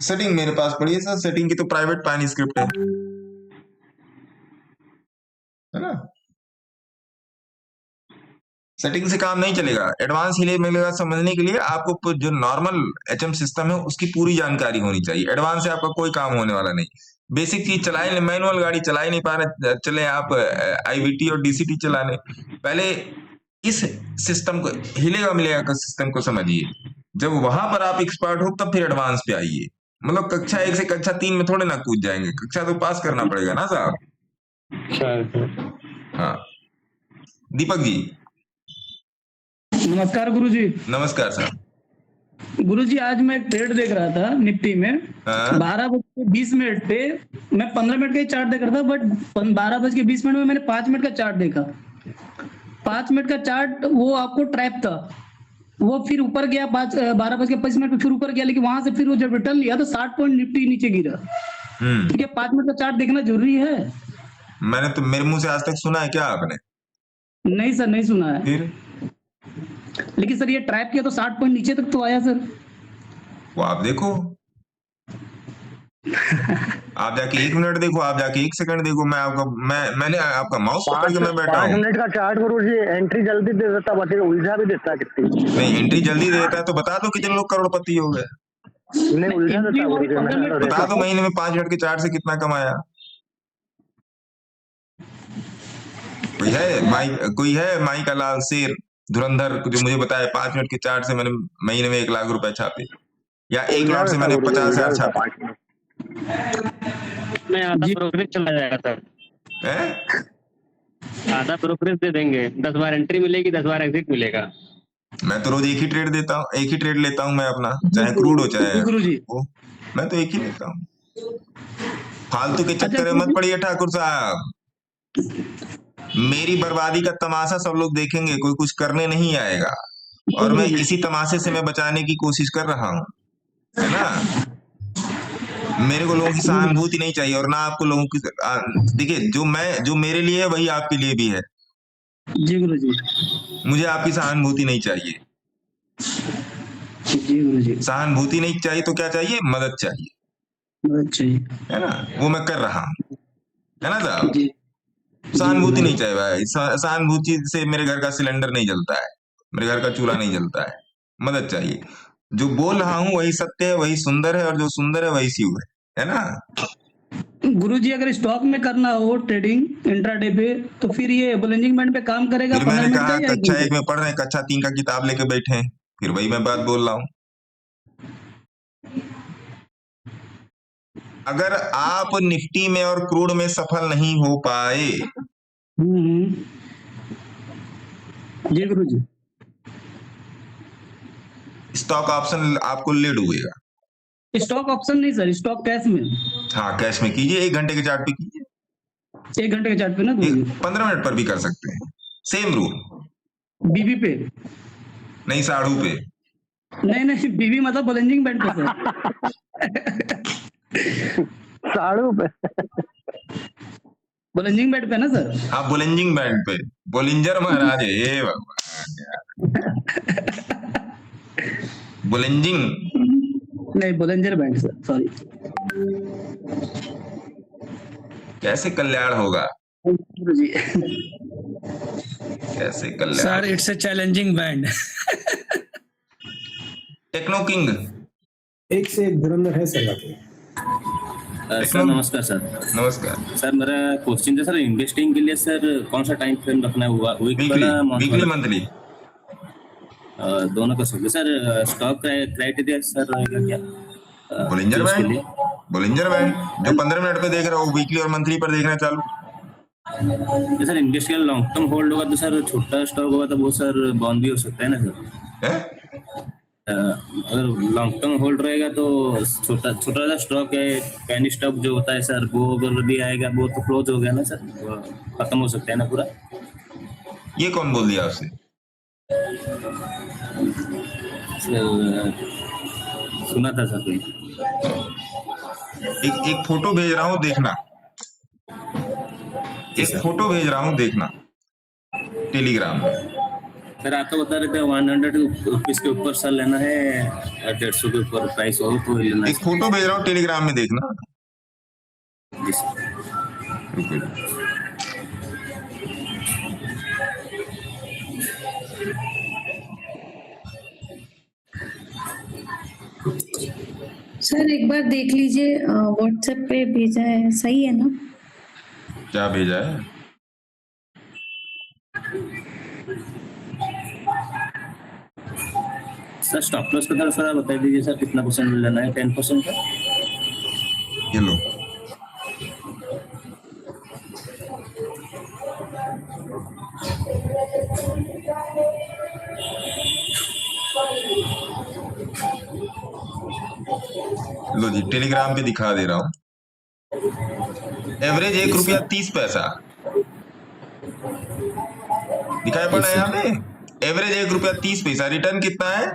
सेटिंग मेरे पास पड़ी है सर, सेटिंग की तो प्राइवेट पाइन स्क्रिप्ट है ना? सेटिंग से काम नहीं चलेगा। एडवांस हिलेगा मिलेगा समझने के लिए आपको जो नॉर्मल HM सिस्टम है उसकी पूरी जानकारी होनी चाहिए। एडवांस से आपका कोई काम होने वाला नहीं। बेसिक चीज चलाए, मैनुअल गाड़ी चला ही नहीं पा रहे, चले आप IVT और DCT चलाने। पहले इस सिस्टम को, हिलेगा मिलेगा का सिस्टम को समझिए। जब वहां पर आप एक्सपर्ट हो तब फिर एडवांस पे आइए। मतलब कक्षा 1 से कक्षा 3 में थोड़े ना कूद जाएंगे, कक्षा तो पास करना पड़ेगा ना साहब। हाँ दीपक जी। नमस्कार गुरुजी। नमस्कार सर। गुरुजी आज मैं एक ट्रेड देख रहा था निफ्टी में। 12:20 पे मैं 15 मिनट का ही चार्ट देख रहा था, बट 12:20 में मैंने 5 मिनट का चार्ट देखा। 5 मिनट का चार्ट वो आपको ट्रैप था, वो फिर ऊपर गया 12:25 पे फिर ऊपर गया, लेकिन वहां से फिर वो जब रिटर्न लिया तो 60 पॉइंट निफ्टी नीचे गिरा। ठीक है, 5 मिनट का चार्ट देखना जरूरी है। मैंने तो मेरे मुंह से आज तक सुना है क्या आपने? नहीं सर, नहीं सुना है। फिर लेकिन सर ये ट्रैप किया तो 60 पॉइंट नीचे तक तो आया सर। वो आप देखो, आप जाके 1 मिनट देखो, आप जाके 1 सेकंड देखो। मैंने आपका माउस पकड़ के मैं बैठा हूँ। 5 मिनट का चार्ट गुरुजी एंट्री जल्दी दे देता, बट उलझा भी देता कितनी। नहीं एंट्री जल्दी देता है तो बता दो कितने लोग करोड़पति हो गए। नहीं उलझा देता। बता दो महीने में 5 मिनट के चार्ट से कितना कमाया। कोई है माई का लाल शेर धुरंधर जो मुझे बताए 5 मिनट के चार्ट से मैंने महीने में 1 लाख रुपए छापे, या 1 लाख से मैंने 50,000 छापे। मैं आधा ब्रोकरेज चला जाएगा सर, आधा ब्रोकरेज दे देंगे। 10 बार एंट्री मिलेगी, 10 बार एग्जिट मिलेगा। मैं तो रोज एक ही ट्रेड देता हूँ, एक ही ट्रेड लेता हूँ मैं अपना, चाहे क्रूड हो चाहे वो, मैं तो एक ही लेता हूँ। फालतू के चक्कर में मत पड़िए ठाकुर साहब। मेरी बर्बादी का तमाशा सब लोग देखेंगे, कोई कुछ करने नहीं आएगा, और मैं इसी तमाशे से मैं बचाने की कोशिश कर रहा हूँ, है ना? मेरे को लोगों की सहानुभूति नहीं चाहिए, और ना आपको लोगों की। देखिए जो मेरे लिए है वही आपके लिए भी है। जी गुरुजी। मुझे आपकी सहानुभूति नहीं चाहिए। जी गुरुजी। सहानुभूति नहीं चाहिए तो क्या चाहिए? मदद चाहिए, मदद चाहिए, है ना? वो मैं कर रहा हूँ, है ना साहब? सहानुभूति नहीं चाहिए भाई। सहानुभूति से मेरे घर का सिलेंडर नहीं जलता है, मेरे घर का चूल्हा नहीं जलता है। मदद चाहिए। जो बोल रहा हूँ वही सत्य है, वही सुंदर है, और जो सुंदर है वही शिव है ना? गुरुजी अगर स्टॉक में करना हो ट्रेडिंग इंट्राडे पे, तो फिर ये बुलिंजिंग बैंड पे काम करेगा? फिर मैंने कहा कक्षा 1 में पढ़ रहे हैं, कक्षा 3 का किताब लेके बैठे हैं, फिर वही मैं बात बोल रहा हूँ। अगर आप निफ्टी में और क्रूड में सफल नहीं हो पाए, जी गुरुजी, स्टॉक ऑप्शन आपको ले डूबेगा। स्टॉक ऑप्शन नहीं सर, स्टॉक कैश में। हाँ कैश में कीजिए, 1 घंटे के चार्ट पे कीजिए। 1 घंटे के चार्ट पे ना? 15 मिनट पर भी कर सकते हैं, सेम रूल। बीबी पे नहीं, साड़ू पे। नहीं बीबी मतलब बुलिंजिंग बैंड पे सर। साड़ू पे, बुलिंजिंग बैंड पे ना सर? हाँ बुलिंजिंग बैंड पे, बुलिंजर महाराज हे भगवान। बुलिंजिंग नहीं, बुलिंजर बैंड सर, सॉरी। कैसे कल्याण होगा? जी कैसे कल्याण sir? It's a challenging band. Techno king एक से एक धुरंधर है सर। सर नमस्कार सर। नमस्कार सर मेरा क्वेश्चन था सर, इन्वेस्टिंग के लिए सर कौन सा टाइम फ्रेम रखना होगा, वीकली मंथली दोनों कर सकते सर। स्टॉक क्राइटेरिया सर रहेगा क्या बोलिंजर उसके बैंड, लिए? बोलिंजर बैंड जो 15 मिनट पे देख रहे हो वीकली और मंथली पर देखना चालू। Sir investing long term hold होगा तो सर छोटा स्टॉक होगा तो वो सर बॉन्ड भी हो सकता है ना सर? अगर लॉन्ग टर्म होल्ड रहेगा तो छोटा सा स्टॉक है, पेनी स्टॉक जो होता है सर, वो अगर भी आएगा वो तो क्लोज हो गया ना सर, खत्म हो सकता है ना पूरा। ये कौन बोल दिया आपसे? सुना था सर कोई। एक फोटो भेज रहा हूँ देखना, एक फोटो भेज रहा हूँ देखना टेलीग्राम में। सर आप तो बता रहे थे 100 रुपीज के ऊपर सर लेना है, 150 के ऊपर प्राइस हो तो लेना है। एक फोटो भेज रहा हूँ टेलीग्राम में देखना। जी सर। सर एक बार देख लीजिए, व्हाट्सएप पे भेजा है, सही है ना? क्या भेजा है? सर स्टॉप लॉस का सर बता दीजिए सर, कितना परसेंट लेना है? 10% का। ये लो लो जी, टेलीग्राम पे दिखा दे रहा हूँ। एवरेज 1 रुपया 30 पैसा दिखाई पड़ा है यहाँ पे। एवरेज 1 रुपया 30 पैसा। रिटर्न कितना है?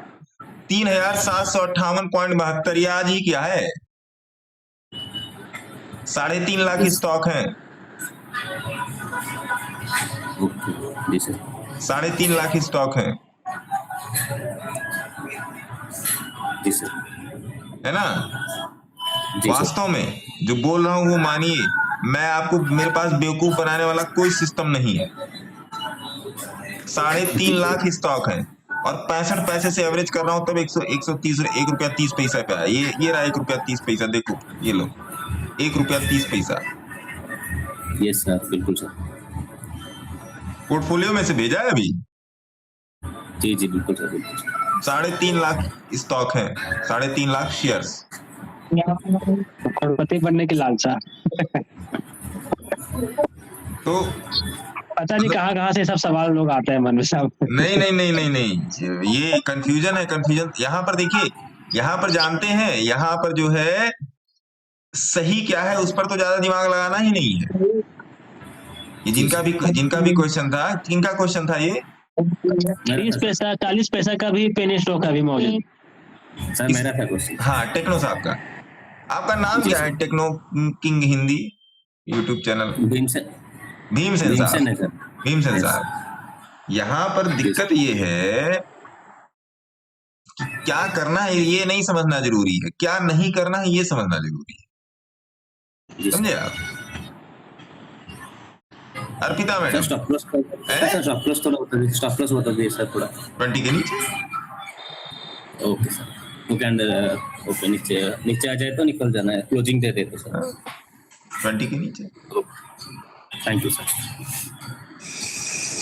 3758.72। ये आज ही क्या है? 3.5 लाख स्टॉक है। 3.5 लाख स्टॉक है है ना? वास्तव में जो बोल रहा हूं वो मानिए, मैं आपको, मेरे पास बेवकूफ बनाने वाला कोई सिस्टम नहीं है। 3.5 लाख स्टॉक है और 65 पैसे से एवरेज कर रहा हूं, तब 130 1 रुपया 30 पैसा पे आया। ये रहा 1 रुपया 30 पैसा, देखो ये लो 1 रुपया 30 पैसा। यस सर, बिल्कुल सर। पोर्टफोलियो में से भेजा है अभी। जी जी बिल्कुल सर, बिल्कुल। 3.5 लाख स्टॉक है, 3.5 लाख शेयर्स। करोड़पति बनने की लालसा। तो पता नहीं कहाँ से सब सवाल लोग आते हैं मन में सब। नहीं नहीं नहीं नहीं नहीं, ये कंफ्यूजन है, कंफ्यूजन। यहाँ पर देखिए, यहाँ पर जानते हैं, यहाँ पर जो है सही क्या है उस पर तो ज्यादा दिमाग लगाना ही नहीं है। ये जिनका भी क्वेश्चन था, किनका क्वेश्चन था ये? 30 पैसा 40 पैसा का भी पेनी स्टॉक का भी मौजूद। सर मेरा था क्वेश्चन। हाँ, टेक्नो साहब का। आपका नाम क्या है? Techno King Hindi YouTube channel. Bhimsen साहब। भीमसेन साहब, यहाँ पर दिक्कत ये है कि क्या करना है ये नहीं समझना जरूरी है, क्या नहीं करना है ये समझना जरूरी है। समझे आप? अर्पिता मैडम, स्टॉप लॉस बता दीजिए सर थोड़ा। 20 के नीचे। ओके सर, ओके नीचे आ जाए तो निकल जाना है, क्लोजिंग दे देते सर। 20 के नीचे। Thank you sir.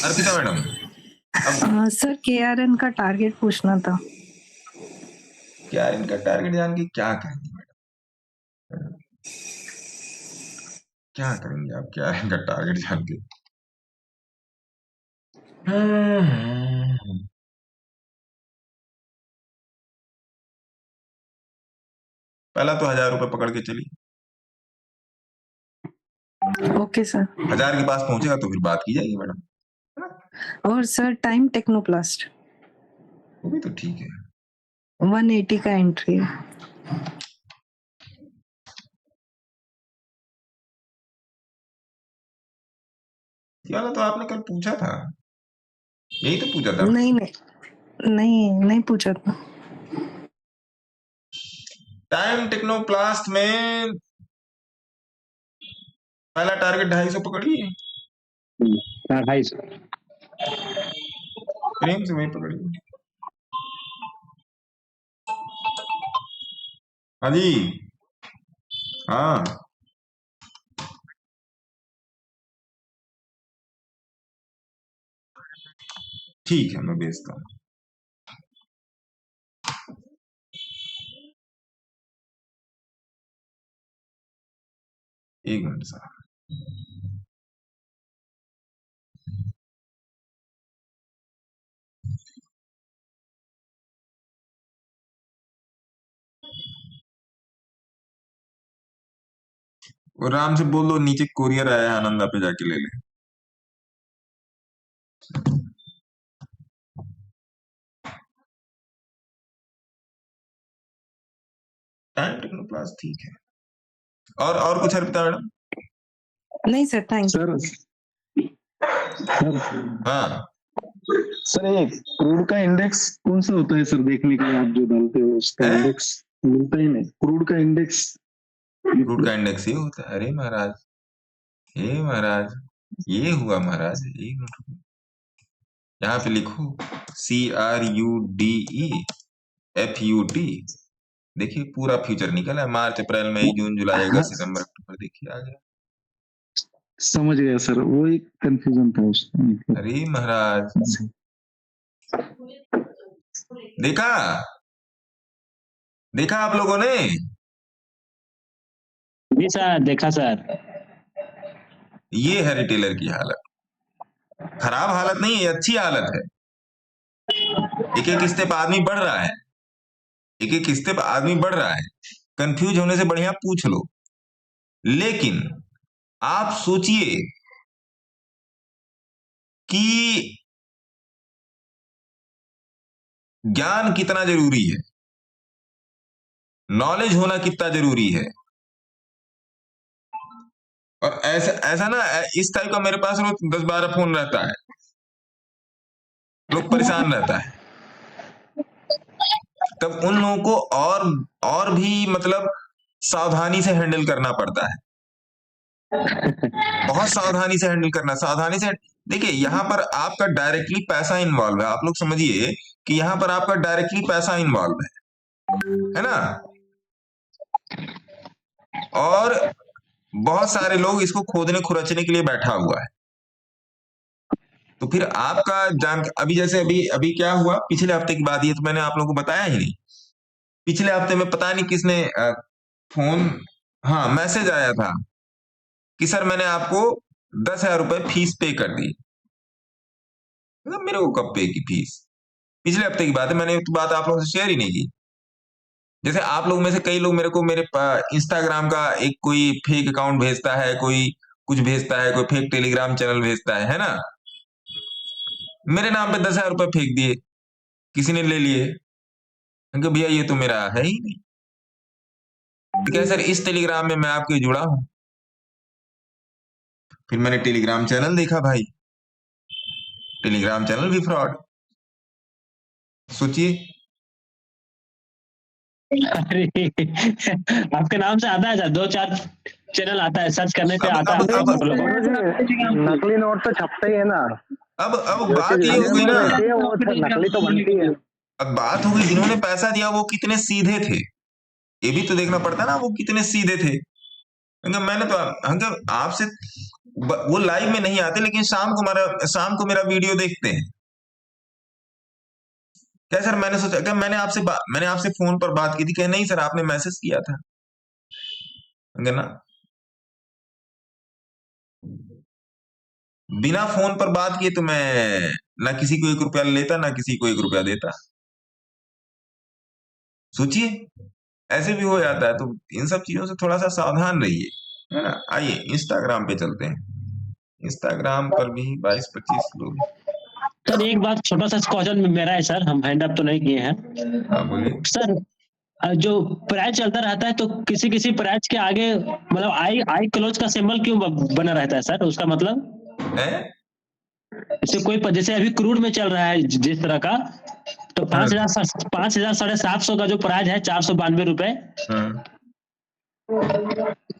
Arpita madam, sir KRN का टारगेट पूछना था। KRN का टारगेट जान के क्या करेंगे मैडम? क्या करेंगे आप KRN का टारगेट जान के? पहला तो 1000 रुपए पकड़ के चलिए। Okay sir. 1000 के पास पहुंचेगा तो फिर बात की जाएगी मैडम। और सर टाइम टेक्नोप्लास्ट वो भी तो ठीक है। 180 का एंट्री है। ये वाला तो आपने कल पूछा था, यही तो पूछा था। नहीं पूछा था। टाइम टेक्नोप्लास्ट में पहला टारगेट 250 पकड़िए। 250 प्रेम से वही पकड़िए। हाँ जी, हाँ ठीक है, मैं भेजता हूँ। एक मिनट सर। और राम से बोल दो नीचे कोरियर आया है, आनंदा पे जाके ले ले। टाइम टेक्नो क्लास ठीक है। और कुछ अर्पिता मैडम? नहीं सर, थैंक सर हाँ सर ये क्रूड का इंडेक्स कौन सा होता है सर, देखने के लिए आप जो डालते हो उसका इंडेक्स मिलता ही नहीं। क्रूड का इंडेक्स ये होता है। अरे महाराज, हे महाराज, ये हुआ महाराज। एक मिनट रुको, यहाँ पे लिखो CRUDEFUT। देखिए पूरा फ्यूचर निकला है, मार्च, अप्रैल, मई, जून, जुलाई, अगस्त, सितंबर, अक्टूबर। देखिए आ गया। समझ गया सर, वो एक कंफ्यूजन था उसका। अरे महाराज, देखा आप लोगों ने? जी सर, देखा सर। ये है रिटेलर की हालत। खराब हालत नहीं है, अच्छी हालत है। एक एक किस्ते पर आदमी बढ़ रहा है, एक एक किस्ते पर आदमी बढ़ रहा है। कंफ्यूज होने से बढ़िया पूछ लो। लेकिन आप सोचिए कि ज्ञान कितना जरूरी है, नॉलेज होना कितना जरूरी है। और ऐसा ना, इस टाइप का मेरे पास रोज 10-12 फोन रहता है, लोग परेशान रहता है। तब उन लोगों को और भी मतलब सावधानी से हैंडल करना पड़ता है। बहुत सावधानी से हैंडल करना, सावधानी से। देखिए यहाँ पर आपका डायरेक्टली पैसा इन्वॉल्व है। आप लोग समझिए कि यहाँ पर आपका डायरेक्टली पैसा इन्वॉल्व है ना। और बहुत सारे लोग इसको खोदने खुरचने के लिए बैठा हुआ है। तो फिर आपका अभी जैसे अभी क्या हुआ, पिछले हफ्ते की बात, ये तो मैंने आप लोगों को बताया ही नहीं। पिछले हफ्ते में पता नहीं किसने मैसेज आया था कि सर मैंने आपको 10,000 रुपए फीस पे कर दी। मतलब मेरे को कब पे की फीस? पिछले हफ्ते की बात है, मैंने तो बात आप लोगों से शेयर ही नहीं की। जैसे आप लोग में से कई लोग मेरे को मेरे इंस्टाग्राम का एक कोई फेक अकाउंट भेजता है, कोई कुछ भेजता है, कोई फेक टेलीग्राम चैनल भेजता है ना। मेरे नाम पे 10,000 रुपए फेंक दिए, किसी ने ले लिए। भैया ये तो मेरा है ही नहीं। क्या सर इस टेलीग्राम में मैं आपके जुड़ा हूं। फिर मैंने टेलीग्राम चैनल देखा, भाई टेलीग्राम चैनल भी फ्रॉड। सोचिए। अरे आपके नाम से आता है सर, 2-4 चैनल आता है, सर्च करने पे आता है। नकली नोट तो छपता ही है ना। अब बात ये हो गई ना, नकली तो बनती है। अब बात हो गई, जिन्होंने पैसा दिया वो कितने सीधे थे, ये भी तो देखना पड़ता ना, वो कितने सीधे थे। मैंने तो आपसे, वो लाइव में नहीं आते लेकिन शाम को मेरा वीडियो देखते हैं। क्या सर मैंने सोचा, क्या मैंने आपसे फोन पर बात की थी? क्या नहीं सर आपने मैसेज किया था ना। बिना फोन पर बात किए तो मैं ना किसी को 1 रुपया लेता, ना किसी को 1 रुपया देता। सोचिए, ऐसे भी हो जाता है। तो इन सब चीजों से थोड़ा सा सावधान रहिए, है ना। आइए इंस्टाग्राम पे चलते हैं। इंस्टाग्राम पर भी 22-25 लोग। सर एक बात, छोटा सा क्वेश्चन मेरा है सर, हम हैंड अप तो नहीं किए हैं। हाँ बोलिए सर। जो प्राइस चलता रहता है तो किसी प्राइस के आगे मतलब आई क्लोज का सिंबल क्यों बना रहता है सर? उसका मतलब है जैसे अभी क्रूड में चल रहा है जिस तरह का, तो 5,750 का जो प्राइस है 492 रुपए,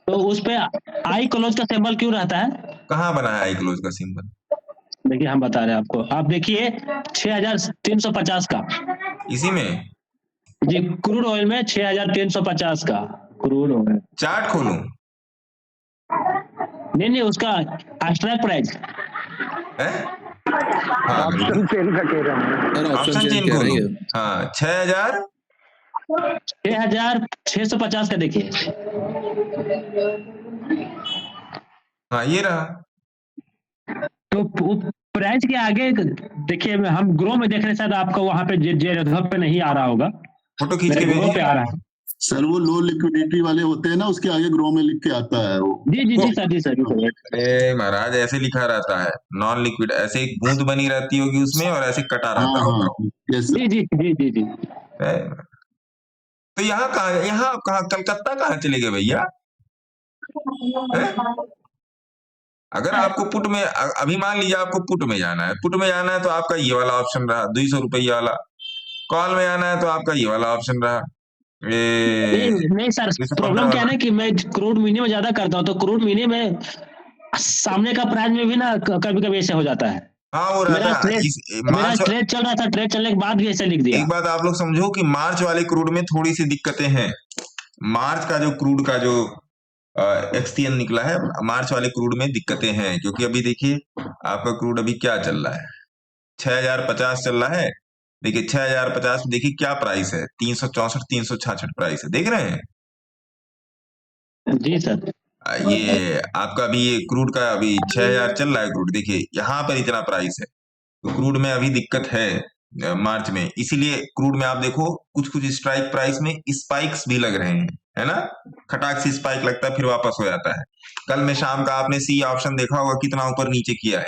तो उस पे आई क्लोज का सिंबल क्यों रहता है? कहाँ बना है आई क्लोज का सिंबल? देखिए हम बता रहे हैं आपको, आप देखिए 6,350 का इसी में जी, क्रूड ऑयल में 6,350 का क्रूड होगा। चार्ट खोलूं? नहीं उसका स्ट्राइक प्राइस है। हाँ ऑप्शन चेन का कह रहा हूँ। ऑप्शन चेन खोलूं? हाँ 6,650 का देखिए। हाँ ये रहा। तो प्राइस के आगे देखिए, हम ग्रो में देख रहे हैं, शायद आपको वहां पे जगह पे नहीं आ रहा होगा, फोटो खींच के ग्रो पे आ रहा है। सर वो लो लिक्विडिटी वाले होते हैं ना, उसके आगे ग्रो में लिख के आता है वो। जी सर। अरे महाराज ऐसे लिखा रहता है नॉन लिक्विड, ऐसे एक बूंद बनी रहती होगी उसमें और ऐसे कटा रहता होगा। जी। तो यहाँ कहाँ कलकत्ता कहाँ चले गए भैया? अगर आपको पुट में, अभी मान लीजिए आपको पुट में जाना है, तो आपका ये वाला ऑप्शन रहा 200 रुपये वाला। कॉल में आना है तो आपका ये वाला ऑप्शन रहा। नहीं सर, प्रॉब्लम क्या है ना कि मैं क्रूड मिनी में ज्यादा करता हूँ, तो क्रूड मिनी में सामने का प्राइस में भी ना कभी ऐसे हो जाता है। हाँ वो रहता है। मेरा ट्रेड चल रहा था, ट्रेड चलने के बाद भी ऐसे लिख दिया। एक बात आप लोग समझो कि मार्च वाले क्रूड में थोड़ी सी दिक्कतें हैं। मार्च का जो क्रूड का जो एक्सटीएन निकला है, मार्च वाले क्रूड में दिक्कतें हैं, क्योंकि अभी देखिए आपका क्रूड अभी क्या चल रहा है, 6,050 चल रहा है। देखिए 6,050 में देखिए क्या प्राइस है, 364 366 प्राइस है, देख रहे हैं? जी सर। ये आपका अभी ये क्रूड का अभी 6,000 चल रहा है क्रूड, देखिए यहाँ पर इतना प्राइस है। तो क्रूड में अभी दिक्कत है मार्च में, इसीलिए क्रूड में आप देखो कुछ स्ट्राइक प्राइस में स्पाइक्स भी लग रहे हैं, है ना? खटाक से स्पाइक लगता है फिर वापस हो जाता है। कल में शाम का आपने सी ऑप्शन देखा होगा कितना ऊपर नीचे किया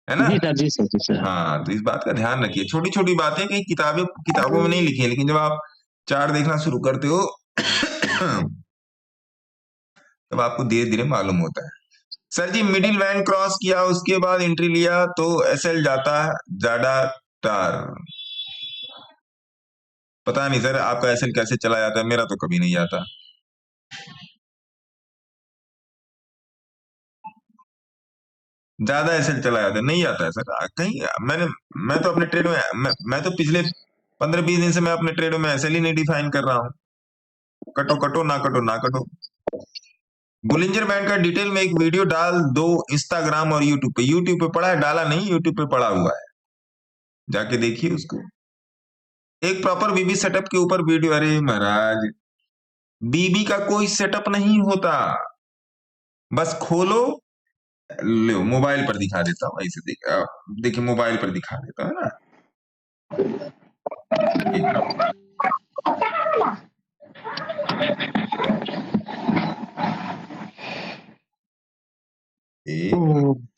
है ना? जी सर। हाँ तो इस बात का ध्यान रखिए, छोटी छोटी बातें कहीं किताबों में नहीं लिखी है, लेकिन जब आप चार्ट देखना शुरू करते हो तब आपको धीरे धीरे मालूम होता है। सर जी मिडिल बैंड क्रॉस किया, उसके बाद एंट्री लिया तो एसएल जाता है ज्यादातर। पता नहीं सर आपका एसएल कैसे चला जाता है, मेरा तो कभी नहीं जाता। ज्यादा एसएल चला जाता है, नहीं जाता है सर कहीं। मैं तो अपने ट्रेड में मैं तो पिछले 15-20 दिन से मैं अपने ट्रेड में एसएल ही नहीं डिफाइन कर रहा हूँ। कटो ना कटो। बुलिंजर बैंड का डिटेल में एक वीडियो डाल दो इंस्टाग्राम और यूट्यूब पे पड़ा है, डाला नहीं, यूट्यूब पे पड़ा हुआ है, जाके देखिए उसको। एक प्रॉपर बीबी सेटअप के ऊपर वीडियो। अरे महाराज बीबी का कोई सेटअप नहीं होता, बस खोलो लो, मोबाइल पर दिखा देता हूँ ऐसे, देखिए मोबाइल पर दिखा देता है ना।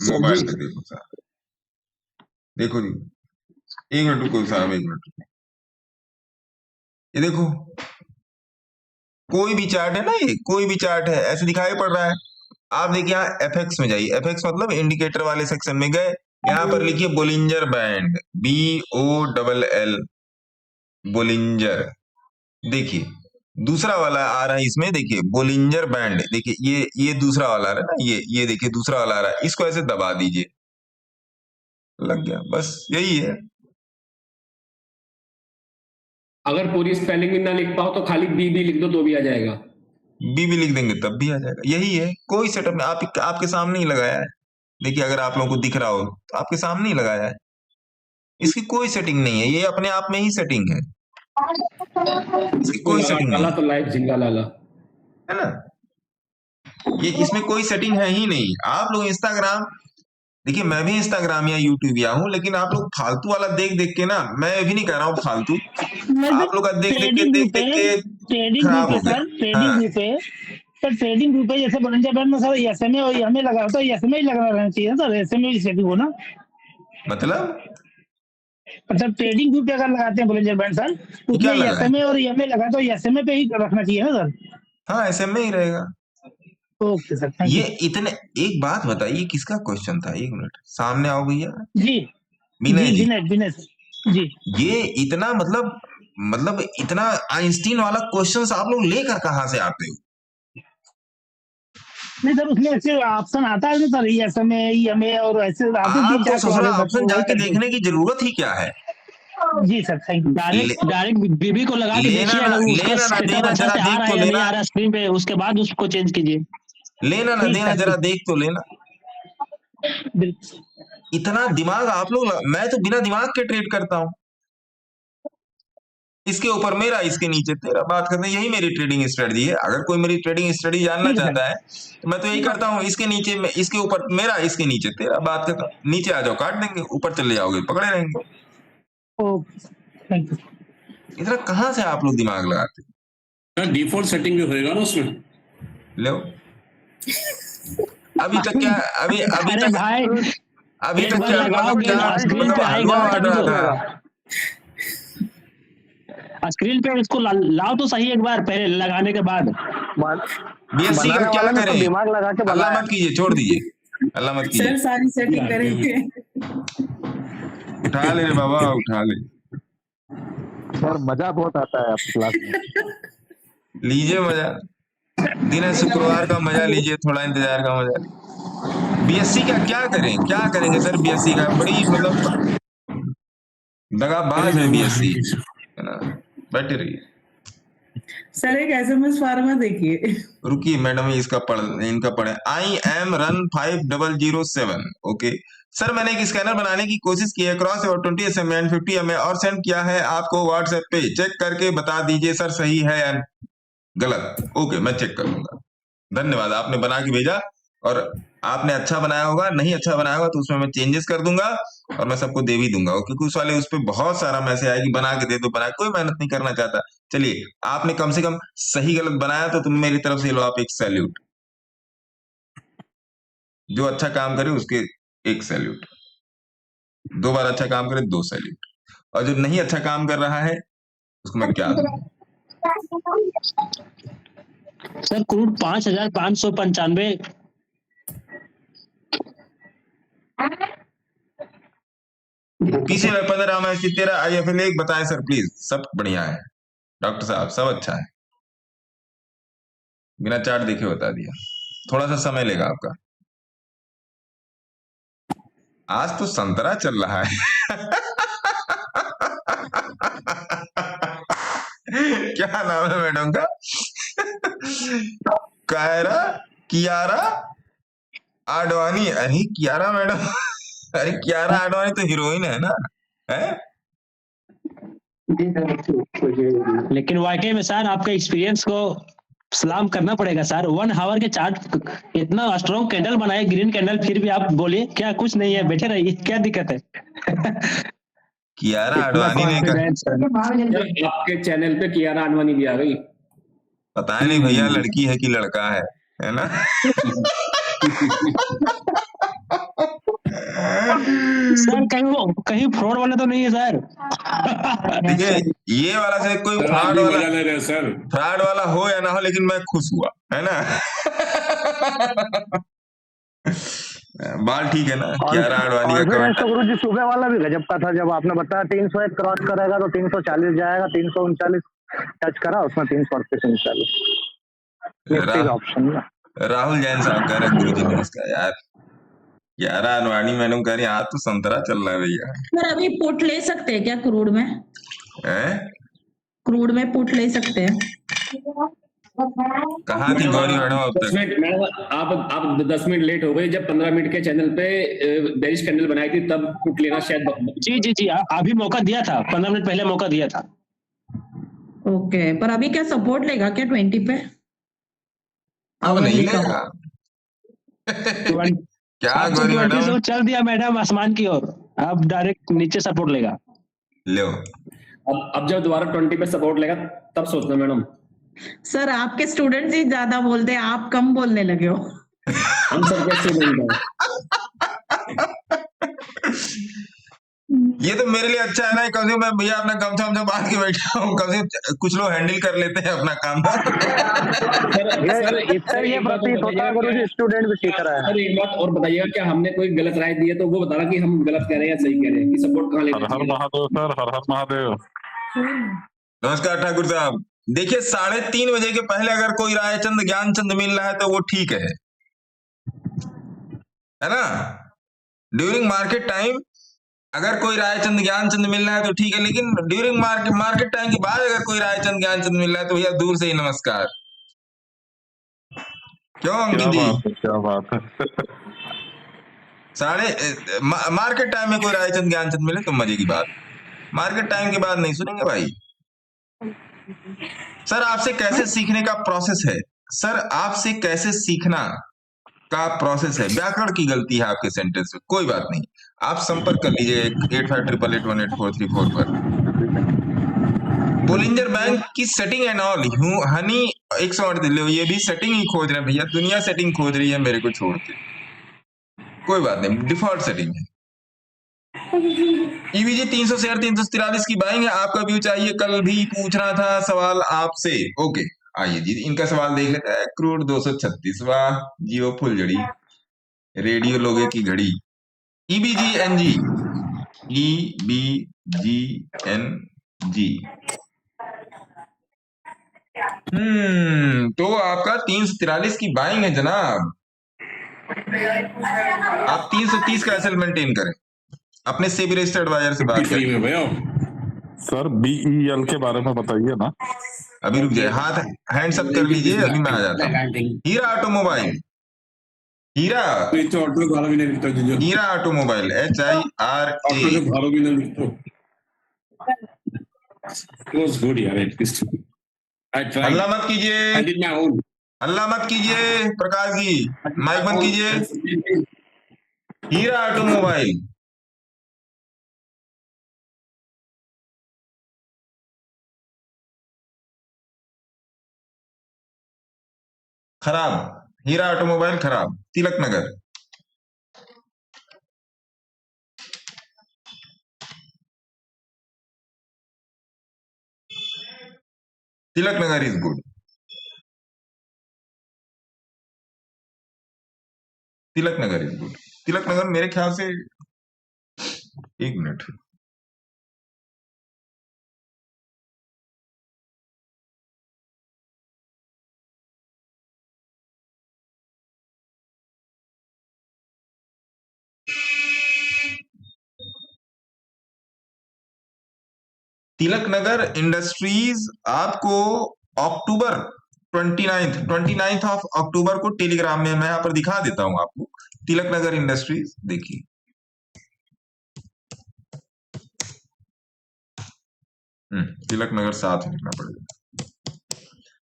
मोबाइल पे देखो साहब, देखो जी, 1 मिनट रुको साहब, 1 मिनट रुको। ये देखो कोई भी चार्ट है ना, ये कोई भी चार्ट है ऐसे दिखाई पड़ रहा है। आप देखिए यहाँ एफएक्स में जाइए, एफएक्स मतलब इंडिकेटर वाले सेक्शन में गए, यहाँ पर लिखिए बोलिंजर बैंड, BOLL बोलिंजर। देखिए दूसरा वाला आ रहा है इसमें, देखिए बोलिंजर बैंड, देखिए ये दूसरा वाला आ रहा है ना, ये देखिए दूसरा वाला आ रहा है, इसको ऐसे दबा दीजिए, लग गया, बस यही है। अगर पूरी स्पेलिंग भी ना लिख पाओ तो खाली बीबी लिख दो तो भी आ जाएगा। बीबी लिख देंगे तब भी आ जाएगा, यही है। कोई सेटअप में आपके सामने ही लगाया है। देखिए अगर आप लोगों को दिख रहा हो तो आपके सामने ही लगाया है, इसकी कोई सेटिंग नहीं है, ये अपने आप में ही सेटिंग है, इसकी कोई सेटिंग नहीं तो लाइव झिंगा लाला है ना, ये इसमें कोई सेटिंग है ही नहीं। आप लोग इंस्टाग्राम देखिए, मैं भी इंस्टाग्राम या यूट्यूब या हूँ, लेकिन आप लोग फालतू वाला देख के ना, मैं भी नहीं कह रहा हूँ फालतू, आप लोग का देख के खराब हो गया। सर ट्रेडिंग ग्रुप है, जैसे बोलिंजर बैंड में सर एसएमए और एमए लगा होता है, एसएमए ही लगा रहना चाहिए सर, एसएमए ही सेटिंग हो ना। मतलब ट्रेडिंग ग्रुप पे अगर लगाते हैं बोलिंजर बैंड सर, उसमें एसएमए और एमए लगा तो एसएमए पे ही रखना चाहिए ना सर। हाँ एसएमए ही रहेगा। ओके सर, ये इतने, एक बात बताइए किसका क्वेश्चन था, 1 मिनट सामने आओ भैया जी। विनय जी। ये इतना मतलब इतना आइंस्टीन वाला क्वेश्चन आप लोग लेकर कहाँ से आते हो? नहीं सर उसमें ऐसे ऑप्शन आता है ना सर, एसएमए एमए और ऐसे आपको ऑप्शन जाके देखने की जरूरत ही क्या है? जी सर थैंक यू। डायरेक्ट बीबी को लगा के देखिए, अगर उसका सेटअप अच्छा से आ रहा है या नहीं आ रहा स्क्रीन पे, उसके बाद उसको चेंज कीजिए। लेना ना देना जरा देख तो लेना। इतना दिमाग आप लोग, मैं तो बिना दिमाग के ट्रेड करता हूं। इसके ऊपर मेरा, इसके नीचे तेरा, बात करते हैं, यही मेरी ट्रेडिंग स्ट्रेटजी है। अगर कोई मेरी ट्रेडिंग स्ट्रेटजी जानना चाहता है तो मैं तो यही करता हूँ, इसके नीचे में, इसके ऊपर मेरा, इसके नीचे तेरा, बात करता हूँ। नीचे आ जाओ काट देंगे, ऊपर चले जाओगे पकड़े रहेंगे। इतना कहां से आप लोग दिमाग लगाते? डिफॉल्ट सेटिंग भी होएगा ना उसमें। लो अभी तक क्या, अभी तक क्या हलवा बांट रहा था। स्क्रीन पे इसको लाओ तो सही एक बार, पहले लगाने के बाद। बीएससी का क्या करें? दिमाग लगा के अल्लाह मत कीजिए, छोड़ दीजिए, अल्लाह मत कीजिए। सर सारी सेटिंग करेंगे। उठा ले बाबा, उठा ले। सर मजा बहुत आता है आपकी क्लास में। लीजिए मजा, दिन है शुक्रवार का, मजा लीजिए, थोड़ा इंतजार का मजा। बीएससी का क्या करें, क्या करेंगे सर? बीएससी का बड़ी मतलब दगाबाज है बीएससी, है ना। बैठे रहिए सर, एक एसएमएस फार्मा देखिए। रुकिए मैडम, इनका पढ़े। IM run5007। ओके सर, मैंने एक स्कैनर बनाने की कोशिश की है, क्रॉस 20 mm एंड 50 mm और सेंड किया है आपको व्हाट्सएप पे। चेक करके बता दीजिए सर सही है या गलत। ओके मैं चेक कर लूंगा, धन्यवाद। आपने बना के भेजा और आपने अच्छा बनाया होगा, नहीं अच्छा बनाया होगा तो उसमें मैं चेंजेस कर दूंगा और मैं सबको दे भी दूंगा। ओके, कुछ वाले उस पर बहुत सारा मैसेज आया कि बना के दे दो, बना, कोई मेहनत नहीं करना चाहता। चलिए, आपने कम से कम सही गलत बनाया तो तुम मेरी तरफ से लो आप एक सैल्यूट। जो अच्छा काम करे उसके एक सैल्यूट, 2 बार अच्छा काम करे 2 सैल्यूट, और जो नहीं अच्छा काम कर रहा है उसको मैं क्या दूं? Sir crude 5595। किसी में 15 में 13 IFL 1 बताएं सर प्लीज। सब बढ़िया है डॉक्टर साहब, सब अच्छा है, बिना चार्ट देखे बता दिया। थोड़ा सा समय लेगा आपका। आज तो संतरा चल रहा है। क्या नाम है मैडम का? कायरा कियारा आडवाणी। अरे कियारा मैडम, अरे कियारा आडवाणी तो हीरोइन है ना, है? लेकिन वाकई में सर आपके एक्सपीरियंस को सलाम करना पड़ेगा सर। 1 आवर के चार्ट, इतना स्ट्रॉन्ग कैंडल बनाए, ग्रीन कैंडल, फिर भी आप बोलिए क्या कुछ नहीं है, बैठे रहिए, क्या दिक्कत है? कियारा आडवाणी ने आपके चैनल पे कियारा आडवाणी भी आ गई। पता नहीं भैया लड़की है कि लड़का है ना? सर कहीं फ्रॉड वाला तो नहीं है सर? देखिए ये वाला से कोई फ्रॉड वाला हो या ना हो, लेकिन मैं खुश हुआ, है ना। बाल ठीक है ना? कियारा आडवाणी का कमेंट। तो गुरुजी सुबह वाला भी गजब का था, जब आपने बताया 301 क्रॉस करेगा तो 340 जाएगा, 339 टच करा उसमें 339 ऑप्शन ना। राहुल जैन साहब कह रहे गुरुजी नमस्कार। यार कियारा आडवाणी मैडम कह रही आज तो संतरा चल रहा है भैया। सर अभी पुट ले सकते हैं क्या क्रूड में? क्रूड में पुट ले सकते हैं? कहाँ थी गौरी मैडम अब तक? 10 मिनट मैडम, आप 10 मिनट लेट हो गए। जब 15 मिनट के चैनल पे बेरिश कैंडल बनाई थी तब पुट लेना शायद। जी अभी मौका दिया था, 15 मिनट पहले मौका दिया था। ओके, पर अभी क्या सपोर्ट लेगा क्या 20 पे? अब नहीं लेगा। क्या गौरी मैडम? चल दिया मैडम आसमान की ओर, अब डायरेक्ट नीचे सपोर्ट लेगा। लो अब जब दोबारा 20 पे सपोर्ट लेगा तब सोचना मैडम। सर आपके स्टूडेंट्स ही ज्यादा बोलते हैं, आप कम बोलने लगे हो। हम सब कैसे बोलते हैं? ये तो मेरे लिए अच्छा है ना, कम से कम मैं भैया अपना गमछा हमछा बांध के बैठा हूँ, कम से कम कुछ लोग हैंडल कर लेते हैं अपना काम। ये प्रतीत होता है गुरुजी स्टूडेंट भी सीख रहा है। सर एक बात और बताइएगा, क्या हमने कोई गलत राय दी है तो वो बताना कि हम गलत कह रहे हैं या सही कह रहे हैं, कि सपोर्ट कहाँ लेना चाहिए? हर महादेव सर, हर हर महादेव। नमस्कार ठाकुर साहब। देखिए 3:30 बजे के पहले अगर कोई रायचंद ज्ञानचंद मिल रहा है तो वो ठीक है ना? ड्यूरिंग मार्केट टाइम अगर कोई रायचंद ज्ञानचंद मिल रहा है तो ठीक है, लेकिन ड्यूरिंग मार्केट टाइम के बाद अगर कोई रायचंद ज्ञानचंद मिल रहा है तो भैया दूर से ही नमस्कार। क्यों अंकित जी? क्या बात है। मार्केट टाइम में कोई रायचंद ज्ञानचंद मिले तो मजे की बात, मार्केट टाइम के बाद नहीं सुनेंगे भाई। सर आपसे कैसे सीखने का प्रोसेस है? सर आपसे कैसे सीखना का प्रोसेस है? व्याकरण की गलती है आपके सेंटेंस में, कोई बात नहीं, आप संपर्क कर लीजिए 8588188434 पर। बोलिंजर बैंक की सेटिंग एंड ऑल हनी 108 ये भी सेटिंग ही खोज रहे हैं भैया, दुनिया सेटिंग खोज रही है मेरे को छोड़ के, कोई बात नहीं, डिफॉल्ट सेटिंग है। ईवीजी 300 शेयर 343 की बाइंग है, आपका व्यू चाहिए, कल भी पूछना था सवाल आपसे। ओके आइए जी इनका सवाल देख लेते हैं। क्रूड 236, वाह जियो फुल जड़ी, रेडियो लोगे की घड़ी। ईबीजी एनजी, ईबीजी एनजी, तो आपका 343 की बाइंग है जनाब। आप 330 का एसएल मेंटेन करें, अपने सेबी रजिस्टर्ड एडवाइजर से बात करें। सर बीईएल के बारे में बताइए ना। अभी रुक जाए, हाथ हैंड्स अप कर लीजिए, अभी मैं आ जाता हूँ। हीरा ऑटोमोबाइल, हीरा ऑटोमोबाइल HIRA। हल्ला मत कीजिए, हल्ला मत कीजिए प्रकाश जी, माइक बंद कीजिए। हीरा ऑटोमोबाइल, खराब, हीरा ऑटोमोबाइल खराब, Tilak Nagar. Tilak Nagar is good, Tilak Nagar is good. Tilak Nagar मेरे ख्याल से, एक मिनट, तिलक नगर इंडस्ट्रीज आपको अक्टूबर 29 ऑफ अक्टूबर को टेलीग्राम में मैं यहाँ पर दिखा देता हूं आपको। तिलक नगर इंडस्ट्रीज देखिए, तिलक नगर साथ में लिखना पड़ेगा।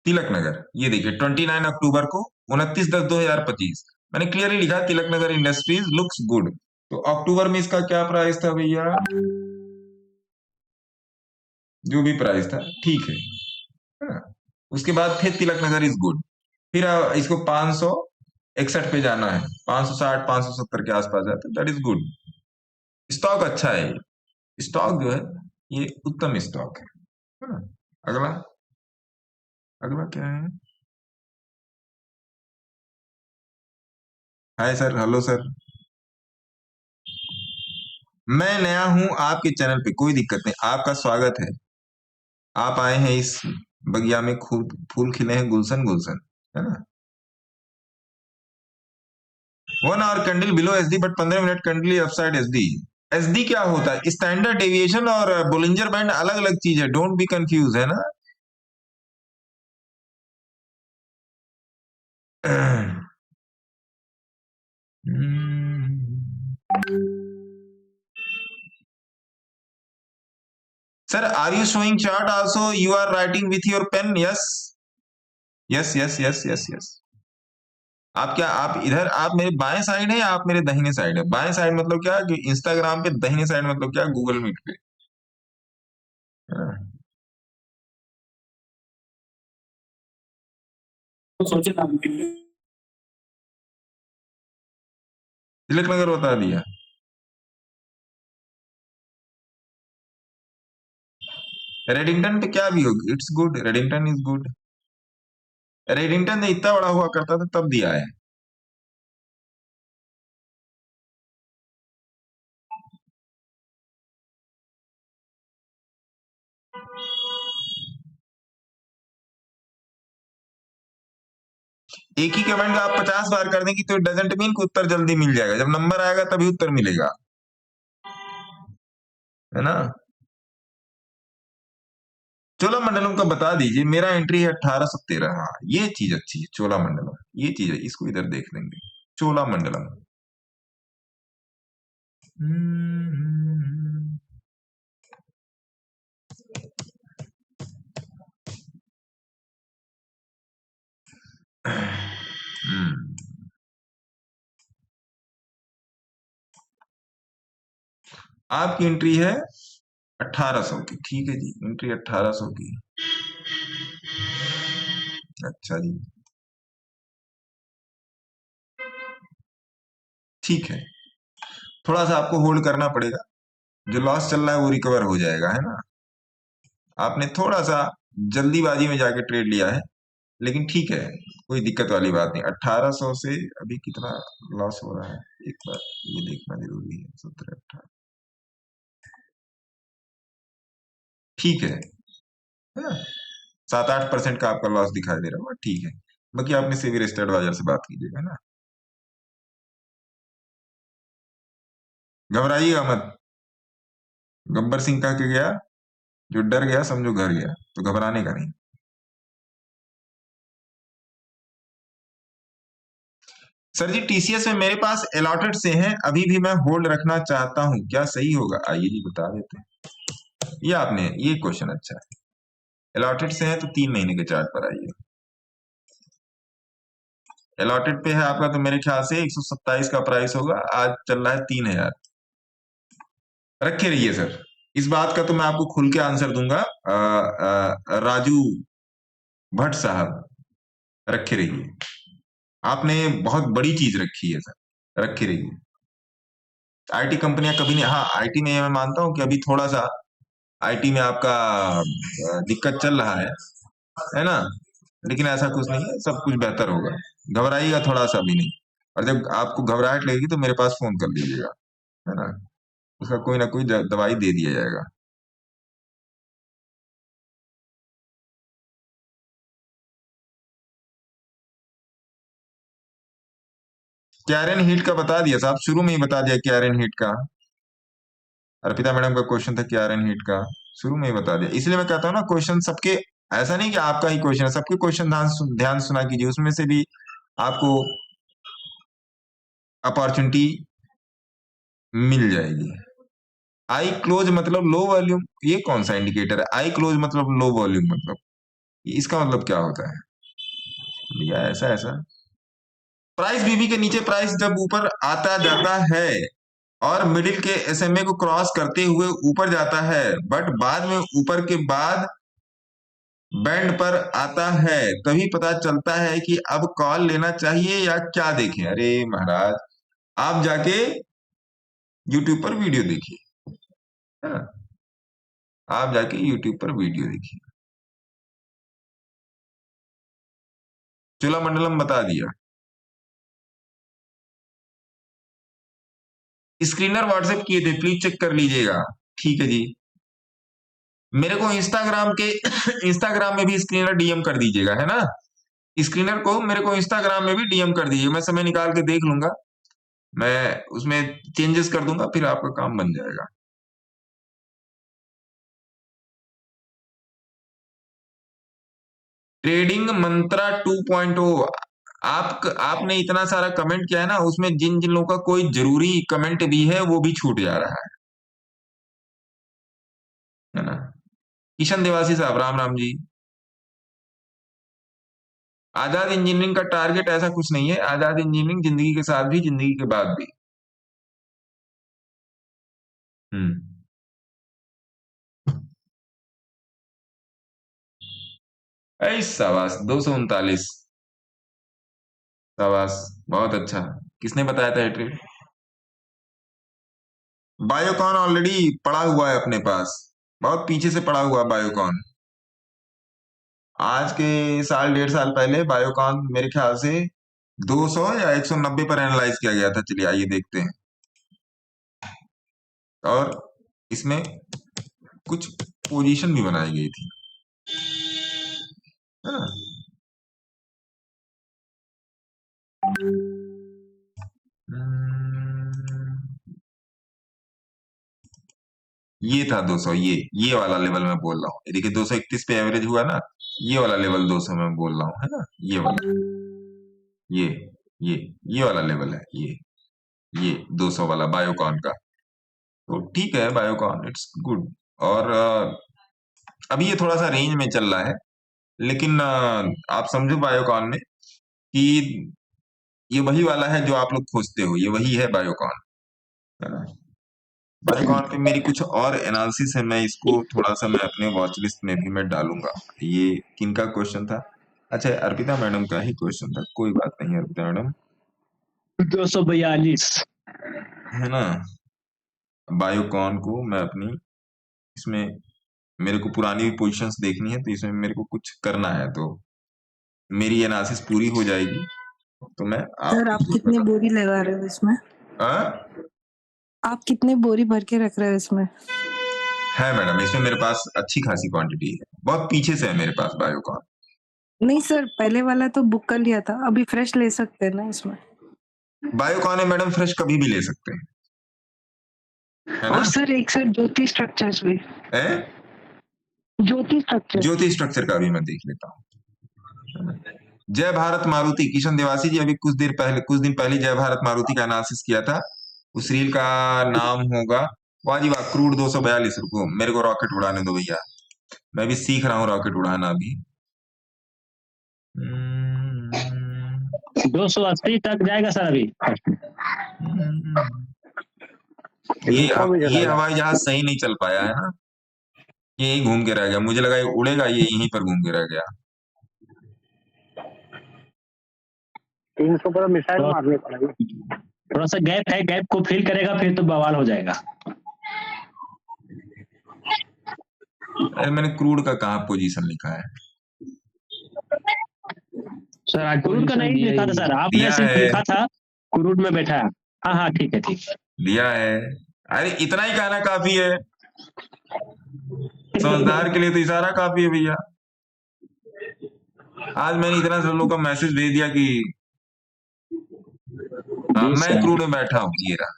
तिलक नगर ये देखिए 29 अक्टूबर को 29/10/2025 मैंने क्लियरली लिखा Tilak Nagar industries looks good. तो अक्टूबर में इसका क्या प्राइस था भैया? जो भी प्राइस था ठीक है ना? उसके बाद फिर तिलक नगर इज गुड, फिर इसको 561 पे जाना है, 560 570 के आसपास है, तो दैट इज गुड। स्टॉक अच्छा है, स्टॉक जो है ये उत्तम स्टॉक है ना? अगला, अगला क्या है? हाय सर, हेलो सर, मैं नया हूं आपके चैनल पे, कोई दिक्कत नहीं, आपका स्वागत है। आप आए हैं इस बगिया में, खूब फूल खिले हैं, गुलशन गुलशन, है ना? 1 hour candle below SD but 15 minute candle upside SD. SD क्या होता है? स्टैंडर्ड डेविएशन और बोलिंजर बैंड अलग अलग चीज है, डोंट बी कंफ्यूज, है ना? Sir are you showing chart also? You are writing with your pen? Yes yes yes yes yes yes. आप क्या, आप इधर, आप मेरे बाएं साइड है या आप मेरे दाहिने साइड है? बाएं साइड मतलब क्या कि इंस्टाग्राम पे, दाहिने साइड मतलब क्या गूगल मीट पे। तिलक नगर बता दिया। रेडिंगटन पे क्या भी होगी, it's good, Redington is good. Redington ने इतना बड़ा हुआ करता था तब दिया है। एक ही कमेंट आप 50 बार कर देंगे तो डजंट मीन कि उत्तर जल्दी मिल जाएगा, जब नंबर आएगा तभी उत्तर मिलेगा। है ना। चोलामंडलम का बता दीजिए, मेरा एंट्री है 1813। हाँ ये चीज अच्छी है, चोलामंडलम ये चीज है, इसको इधर देख लेंगे। चोलामंडलम आपकी एंट्री है 1800 की, ठीक है जी, एंट्री 1800 की। अच्छा जी, ठीक है, थोड़ा सा आपको होल्ड करना पड़ेगा, जो लॉस चल रहा है वो रिकवर हो जाएगा, है ना। आपने थोड़ा सा जल्दीबाजी में जाके ट्रेड लिया है, लेकिन ठीक है, कोई दिक्कत वाली बात नहीं। 1800 से अभी कितना लॉस हो रहा है एक बार ये देखना जरूरी है। 17 18 ठीक है ना, 7-8% का आपका लॉस दिखाई दे रहा होगा, ठीक है। बाकी आपने सेबी रजिस्टर्ड एडवाइजर से बात कीजिएगा ना, घबराइएगा मत। गब्बर सिंह कह के गया, जो डर गया समझो घर गया, तो घबराने का नहीं। सर जी टीसीएस में मेरे पास अलॉटेड से हैं, अभी भी मैं होल्ड रखना चाहता हूं, क्या सही होगा? आइए जी बता देते हैं। ये आपने ये क्वेश्चन अच्छा है, अलॉटेड से है तो 3 महीने के चार्ट पर आइए। अलॉटेड पे है आपका तो मेरे ख्याल से 127 का प्राइस होगा, आज चल रहा है 3000। रखे रहिए सर, इस बात का तो मैं आपको खुल के आंसर दूंगा। राजू भट्ट साहब, रखे रहिए, आपने बहुत बड़ी चीज रखी है सर, रखे रहिए। आईटी कंपनियां कभी नहीं, हाँ आईटी में मैं मानता हूं कि अभी थोड़ा सा आईटी में आपका दिक्कत चल रहा है ना, लेकिन ऐसा कुछ नहीं है, सब कुछ बेहतर होगा, घबराइएगा थोड़ा सा भी नहीं। और जब आपको घबराहट लगेगी तो मेरे पास फोन कर लीजिएगा, है ना, उसका कोई ना कोई दवाई दे दिया जाएगा। कैरन हीट का बता दिया साहब, शुरू में ही बता दिया कैरन हीट का। अर्पिता मैडम का क्वेश्चन था कैरन हीट का, शुरू में ही बता दिया। इसलिए मैं कहता हूँ ना, क्वेश्चन सबके, ऐसा नहीं कि आपका ही क्वेश्चन है, सबके क्वेश्चन ध्यान सुना कीजिए, उसमें से भी आपको अपॉर्चुनिटी मिल जाएगी। आई क्लोज मतलब लो वॉल्यूम, ये कौन सा इंडिकेटर है? आई क्लोज मतलब लो वॉल्यूम, मतलब इसका मतलब क्या होता है भैया? ऐसा ऐसा प्राइस बीबी के नीचे प्राइस जब ऊपर आता जाता है और मिडिल के एसएमए को क्रॉस करते हुए ऊपर जाता है, बट बाद में ऊपर के बाद बैंड पर आता है, तभी पता चलता है कि अब कॉल लेना चाहिए या क्या देखें। अरे महाराज, आप जाके यूट्यूब पर वीडियो देखिए, है ना, आप जाके यूट्यूब पर वीडियो देखिए। चोलामंडलम बता दिया, स्क्रीनर व्हाट्सएप किए थे, प्लीज चेक कर लीजिएगा, ठीक है जी। मेरे को इंस्टाग्राम के इंस्टाग्राम में भी स्क्रीनर डीएम कर दीजिएगा, है ना, स्क्रीनर को मेरे को इंस्टाग्राम में भी डीएम कर दीजिए, मैं समय निकाल के देख लूंगा, मैं उसमें चेंजेस कर दूंगा, फिर आपका काम बन जाएगा। ट्रेडिंग मंत्रा 2.0, आपने इतना सारा कमेंट किया है ना, उसमें जिन जिन लोगों का कोई जरूरी कमेंट भी है वो भी छूट जा रहा है ना। किशन देवासी साहब राम राम जी। आजाद इंजीनियरिंग का टारगेट ऐसा कुछ नहीं है, आजाद इंजीनियरिंग जिंदगी के साथ भी जिंदगी के बाद भी। शाबाश 239, शाबाश, बहुत अच्छा। किसने बताया था ट्रेड? बायोकॉन ऑलरेडी पड़ा हुआ है अपने पास, बहुत पीछे से पड़ा हुआ बायोकॉन। आज के साल 1.5 साल पहले बायोकॉन मेरे ख्याल से 200 या 190 पर एनालाइज किया गया था। चलिए आइए देखते हैं, और इसमें कुछ पोजीशन भी बनाई गई थी, है ना। ये था 200, ये वाला लेवल मैं बोल रहा हूँ। ये देखिए 231 पे एवरेज हुआ ना, ये वाला लेवल 200 मैं बोल रहा हूँ, है ना, ये वाला, ये ये वाला लेवल है, ये 200 वाला बायोकॉन का। तो ठीक है, बायोकॉन इट्स गुड। और अभी ये थोड़ा सा रेंज में चल रहा है, लेकिन आप समझो बायोकॉन में कि ये वही वाला है जो आप लोग खोजते हो, ये वही है बायोकॉन, है ना। बायोकॉन पे मेरी कुछ और एनालिसिस है, मैं इसको थोड़ा सा मैं अपने वॉच लिस्ट में भी मैं डालूंगा। ये किनका क्वेश्चन था? अच्छा, अर्पिता मैडम का ही क्वेश्चन था, कोई बात नहीं अर्पिता मैडम। 242 है ना। बायोकॉन को मैं अपनी इसमें, मेरे को पुरानी पोजीशंस देखनी है, तो इसमें मेरे को कुछ करना है, तो मेरी एनालिसिस पूरी हो जाएगी तो मैं सर आप कितनी बोरी लगा रहे हो इसमें? आप कितने बोरी भर के रख रहे हो इसमें? है मैडम, इसमें मेरे पास अच्छी खासी क्वांटिटी है, बहुत पीछे से है मेरे पास बायोकॉन। नहीं सर, पहले वाला तो बुक कर लिया था, अभी फ्रेश ले सकते हैं ना इसमें? बायोकॉन है मैडम, फ्रेश कभी भी ले सकते हैं, है ना? और सर एक सर ज्योति स्ट्रक्चर्स भी है, ज्योति स्ट्रक्चर का भी मैं देख लेता हूँ। जय भारत मारुति, किशन देवासी जी अभी कुछ दिन पहले जय भारत मारुति का एनालिसिस किया था, उस रील का नाम होगा, वाह जी वाह, क्रूड 242। रुको, मेरे को रॉकेट उड़ाने दो भैया, मैं भी सीख रहा हूँ रॉकेट उड़ाना अभी। 280 तक जाएगा सर अभी। ये हवाई जहाज सही नहीं चल पाया है ना, ये यहीं घूम के रह गया, मुझे लगा ये उड़ेगा, ये यहीं पर घूम के रह गया। 300 पर मिसाइल मारनी पड़ेगी। थोड़ा सा गैप है, गैप को फिल करेगा फिर तो बवाल हो जाएगा। अरे मैंने क्रूड का कहाँ पोजीशन लिखा है सर? आज क्रूड का नहीं लिखा था सर, आपने सिर्फ लिखा था क्रूड में बैठा है। हाँ हाँ ठीक है, ठीक दिया है। अरे इतना ही कहना काफी है, समझदार के लिए तो इशारा काफी है भैया। आज मैंने इतना सब लोग का मैसेज भेज दिया कि मैं क्रूड में बैठा हूँ, ये रहा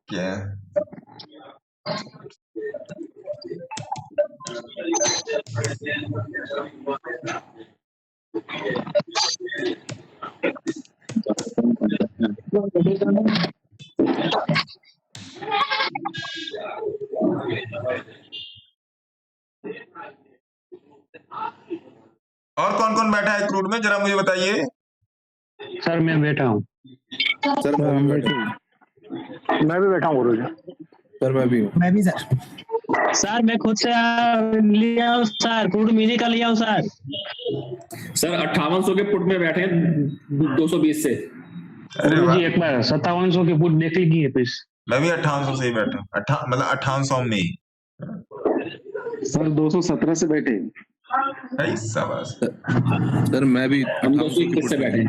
क्या। और कौन कौन बैठा है क्रूड में, जरा मुझे बताइए। सर मैं बैठा हूँ। सर मैं भी बैठा हूँ गुरुजी। सर मैं भी सर मैं खुद से लिया हूँ सर, क्रूड मिनी का लिया हूँ सर। सर 5800 के पुट में बैठे हैं 220 से। जी एक बार 5700 के पुट देख लीजिए प्लीज। मैं भी 5800 से ही बैठा हूँ, मतलब 5800 में ही। सर 217 से बैठे। शाबाश। सर मैं भी 221 से बैठे।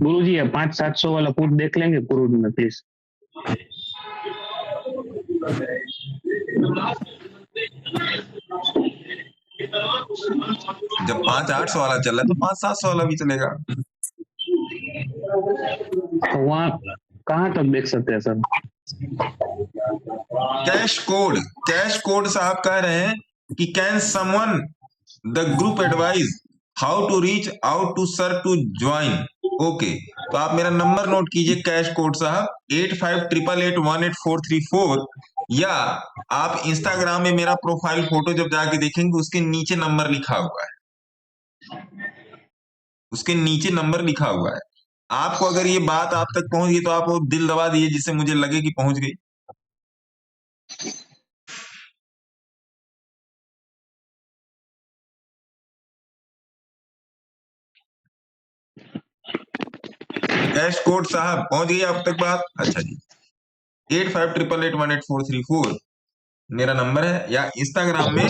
गुरुजी 500-700 वाला पुट देख लेंगे क्रूड में प्लीज। जब 5-800 वाला चल रहा है तो 5-700 वाला भी चलेगा। तो वहाँ कहाँ तक देख सकते हैं सर? कैश कोड साहब कह रहे हैं कि can someone the group advise how to reach out to sir to join. Okay, तो आप मेरा नंबर नोट कीजिए कैश कोड साहब 8588818434, या आप इंस्टाग्राम में मेरा प्रोफाइल फोटो जब जाके देखेंगे उसके नीचे नंबर लिखा हुआ है, उसके नीचे नंबर लिखा हुआ है। आपको अगर ये बात आप तक पहुंच गई तो आप वो दिल दबा दीजिए जिससे मुझे लगे कि पहुंच गई। कैश कोड साहब पहुंच गई आप तक बात? अच्छा जी, 8588818434 मेरा नंबर है, या इंस्टाग्राम में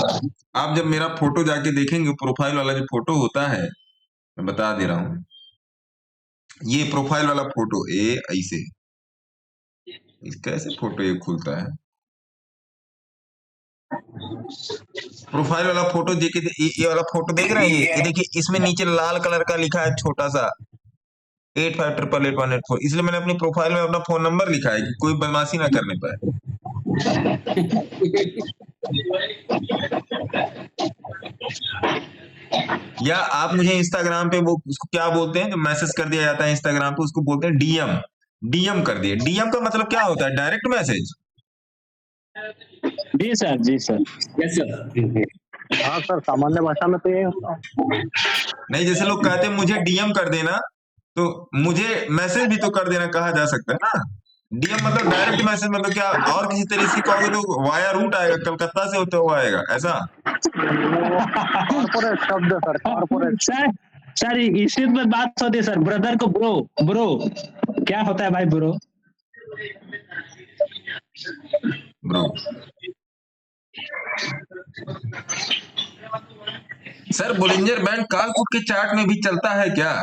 आप जब मेरा फोटो जाके देखेंगे, प्रोफाइल वाला जो फोटो होता है, मैं बता दे रहा हूं, ये प्रोफाइल वाला फोटो ऐसे इसका ऐसे फोटो ये खुलता है, प्रोफाइल वाला फोटो देखिए, ये वाला फोटो देख रहे हैं, ये देखिए इसमें नीचे लाल कलर का लिखा है छोटा सा, 85888184, इसलिए मैंने अपनी प्रोफाइल में अपना फोन नंबर लिखा है कि कोई बदमाशी ना करने पाए। या आप मुझे इंस्टाग्राम पे वो उसको क्या बोलते हैं जो मैसेज कर दिया जाता है इंस्टाग्राम पे, उसको बोलते हैं डीएम। डीएम कर दिए। डीएम का मतलब क्या होता है? Direct message. जी सर, जी सर। Yes sir. हाँ सर, सामान्य भाषा में तो ये होता है। नहीं, जैसे लोग कहते हैं मुझे डीएम कर देना, तो मुझे मैसेज भी तो कर देना कहा जा सकता है ना। डीएम मतलब डायरेक्ट मैसेज, मतलब क्या और किसी तरीके से कहोगे तो वाया रूट आएगा, कलकत्ता से होते हुआ आएगा, ऐसा। कॉर्पोरेट शब्द सर, कॉर्पोरेट। सर इसी में बात होती है सर, ब्रदर को ब्रो। ब्रो क्या होता है भाई? Bro bro sir, Bollinger band call put के चार्ट में भी चलता है क्या?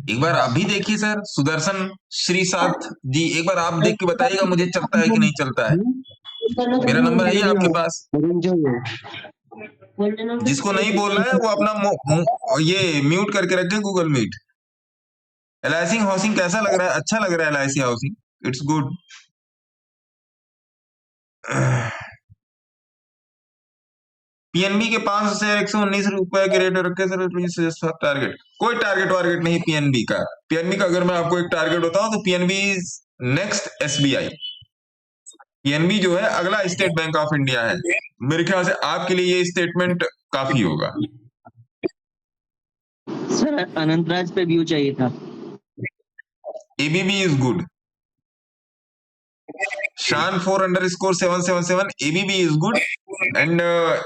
एक बार आप भी देखिए सर, सुदर्शन श्रीसाथ जी, एक बार आप देख के बताइएगा मुझे चलता है कि नहीं चलता है। मेरा नंबर है ही आपके पास। जिसको नहीं बोलना है वो अपना ये म्यूट करके रखें गूगल मीट। LIC हाउसिंग कैसा लग रहा है? अच्छा लग रहा है LIC housing, it's good. PNB के 500 से 119 रुपए के रेट रखे सर। टारगेट कोई टारगेट वारगेट नहीं पीएनबी का। पीएनबी का अगर मैं आपको एक टारगेट बताऊं तो पीएनबी नेक्स्ट SBI। पीएनबी जो है अगला स्टेट बैंक ऑफ इंडिया है। मेरे ख्याल से आपके लिए ये स्टेटमेंट काफी होगा। सर अनंतराज पे व्यू चाहिए था। ABB is good. शान 4_777 एबीबी इज गुड। एंड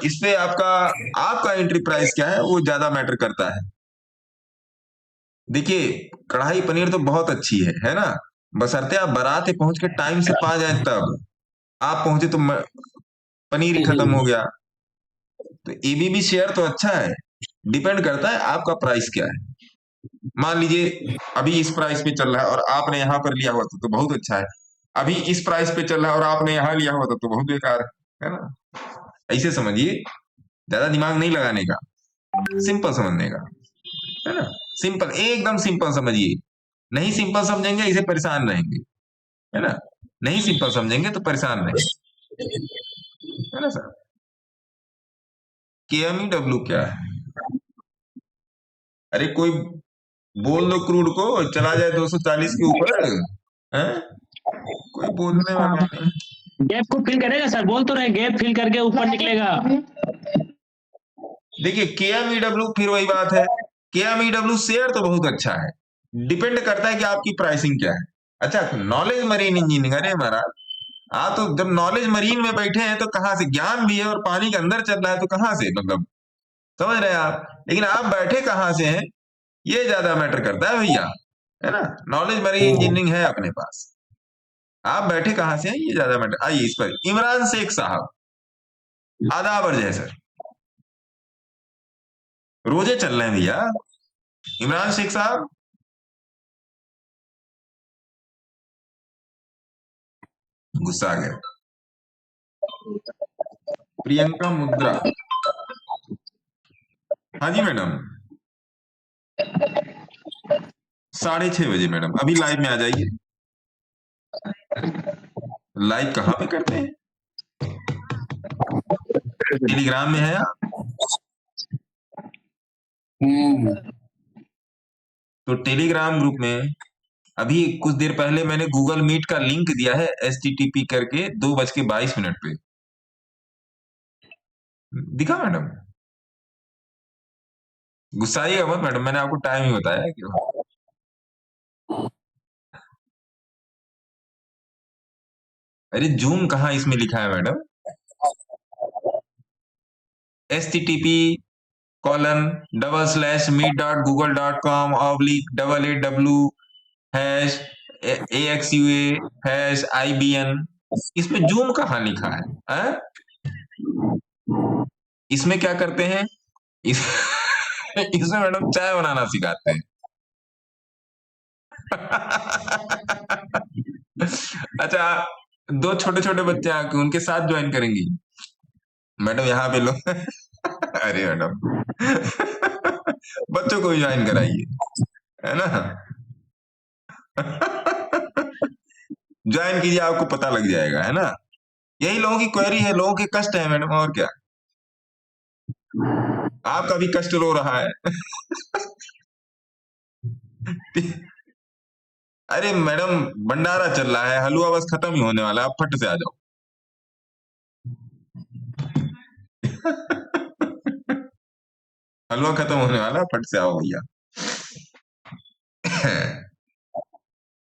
इस पे आपका एंट्री प्राइस क्या है वो ज्यादा मैटर करता है। देखिए, कढ़ाई पनीर तो बहुत अच्छी है ना, बशर्ते आप बारात पहुंच के टाइम से पा जाए। तब आप पहुंचे तो पनीर ही खत्म हो गया। तो एबीबी शेयर तो अच्छा है, डिपेंड करता है आपका प्राइस क्या है। मान लीजिए अभी इस प्राइस पे चल रहा है और आपने यहाँ पर लिया हुआ तो बहुत अच्छा है। अभी इस प्राइस पे चल रहा है और आपने यहाँ लिया हुआ तो बहुत बेकार है ना। ऐसे समझिए, ज्यादा दिमाग नहीं लगाने का, सिंपल समझने का, है ना। सिंपल, एकदम सिंपल समझिए। नहीं सिंपल समझेंगे इसे परेशान रहेंगे, है ना। नहीं सिंपल समझेंगे तो परेशान रहेंगे, है ना सर। KMEW क्या है? अरे कोई बोल दो क्रूड को चला जाए 240 के ऊपर, है कोई बोलने वाला नहीं। गैप को फिल करेगा सर, बोल तो रहे गैप फिल करके ऊपर निकलेगा। देखिए KMEW फिर वही बात है, KMEW शेयर तो बहुत अच्छा है, डिपेंड करता है कि आपकी प्राइसिंग क्या है। अच्छा, नॉलेज मरीन इंजीनियरिंग, अरे महाराज आप तो जब नॉलेज मरीन में बैठे हैं तो कहाँ से ज्ञान भी है और पानी के अंदर चल रहा है तो कहाँ से, मतलब समझ रहे हैं आप। लेकिन आप बैठे कहाँ से हैं ये ज्यादा मैटर करता है भैया, है ना। नॉलेज मरीन इंजीनियरिंग है अपने पास, आप बैठे कहाँ से हैं ये ज्यादा मैटर। आइए इस पर इमरान शेख साहब, आदाब अर्ज है सर। रोजे चल रहे हैं भैया। इमरान शेख साहब, गुस्सा आ गया। प्रियंका मुद्रा, हाँ जी मैडम, 6:30 बजे मैडम, अभी लाइव में आ जाइए। लाइव कहाँ पे करते हैं? टेलीग्राम में है आप? तो टेलीग्राम ग्रुप में अभी कुछ देर पहले मैंने गूगल मीट का लिंक दिया है HTTP करके 2:22 पे। दिखा मैडम? गुस्साइएगा मत मैडम, मैंने आपको टाइम ही बताया है क्यों। अरे जूम कहाँ इसमें लिखा है मैडम? http://meet.google.com/www/AXUA/IBN, इसमें जूम कहाँ लिखा है? इसमें क्या करते हैं? इसमें मैडम चाय बनाना सिखाते हैं। अच्छा, 2 छोटे छोटे बच्चे आके उनके साथ ज्वाइन करेंगी मैडम, यहाँ पे लो। अरे मैडम बच्चों को भी ज्वाइन कराइए, है ना। ज्वाइन कीजिए, आपको पता लग जाएगा, है ना। यही लोगों की क्वेरी है, लोगों के कष्ट है मैडम, और क्या। आपका भी कष्ट रो रहा है। अरे मैडम, भंडारा चल रहा है, हलवा बस खत्म ही होने वाला है, आप फट से आ जाओ। हलवा खत्म होने वाला है, फट से आओ भैया।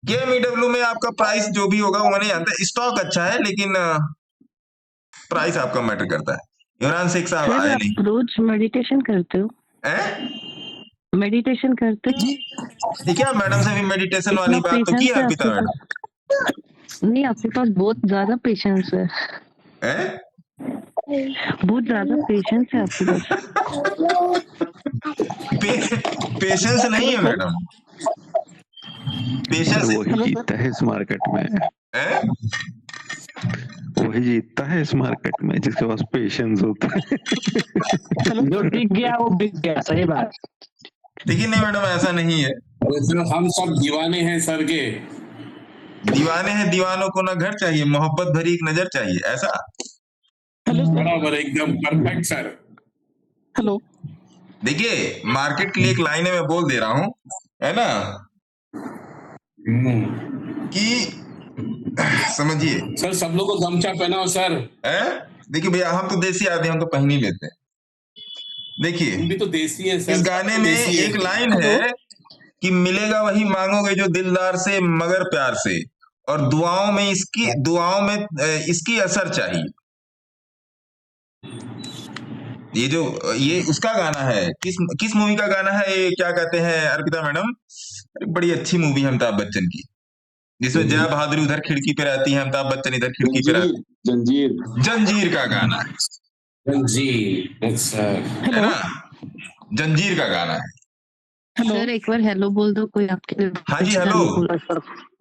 KMEW में आपका प्राइस जो भी होगा वो नहीं जानता, स्टॉक अच्छा है लेकिन प्राइस आपका मैटर करता है। इमरान शेख साहब आए नहीं। रोज मेडिटेशन करते हो? मेडिटेशन करते हो? ठीक है, मैडम से भी मेडिटेशन वाली बात तो की है अर्पिता मैडम। नहीं, आपके पास बहुत ज्यादा पेशेंस है। बहुत ज्यादा पेशेंस है आपके पास। पेशेंस नहीं है मैडम, पेशेंस वही जीतता है इस मार्केट में। वही जीतता है इस मार्केट में जिसके पास पेशेंस होता है। जो टिक गया वो बिक गया, सही बात। देखिए नहीं मैडम, ऐसा नहीं है। हम सब दीवाने हैं सर के। दीवाने हैं, दीवानों को ना घर चाहिए, मोहब्बत भरी एक नजर चाहिए, ऐसा। बराबर, एकदम परफेक्ट सर। हेलो, देखिए मार्केट के लिए एक लाइन है, मैं बोल दे रहा हूँ, है ना, कि समझिए सर, सब लोग को गमछा पहनाओ सर। देखिए भैया, हम तो देसी आदमी, हम तो पहन ही लेते हैं। देखिए भी तो देसी है सर। इस गाने में एक लाइन है कि मिलेगा वही मांगोगे जो दिलदार से मगर प्यार से, और दुआओं में इसकी असर चाहिए। ये उसका गाना है, किस मूवी का गाना है ये, क्या कहते हैं अर्पिता मैडम? बड़ी अच्छी मूवी है अमिताभ बच्चन की, जिसमें जया बहादुरी उधर खिड़की पे रहती है, अमिताभ बच्चन इधर खिड़की पे रहते हैं। जंजीर का गाना है। जंजीर, है ना, जंजीर का गाना है। सर एक बार हेलो बोल दो, कोई आपके लिए। हाँ जी, हेलो।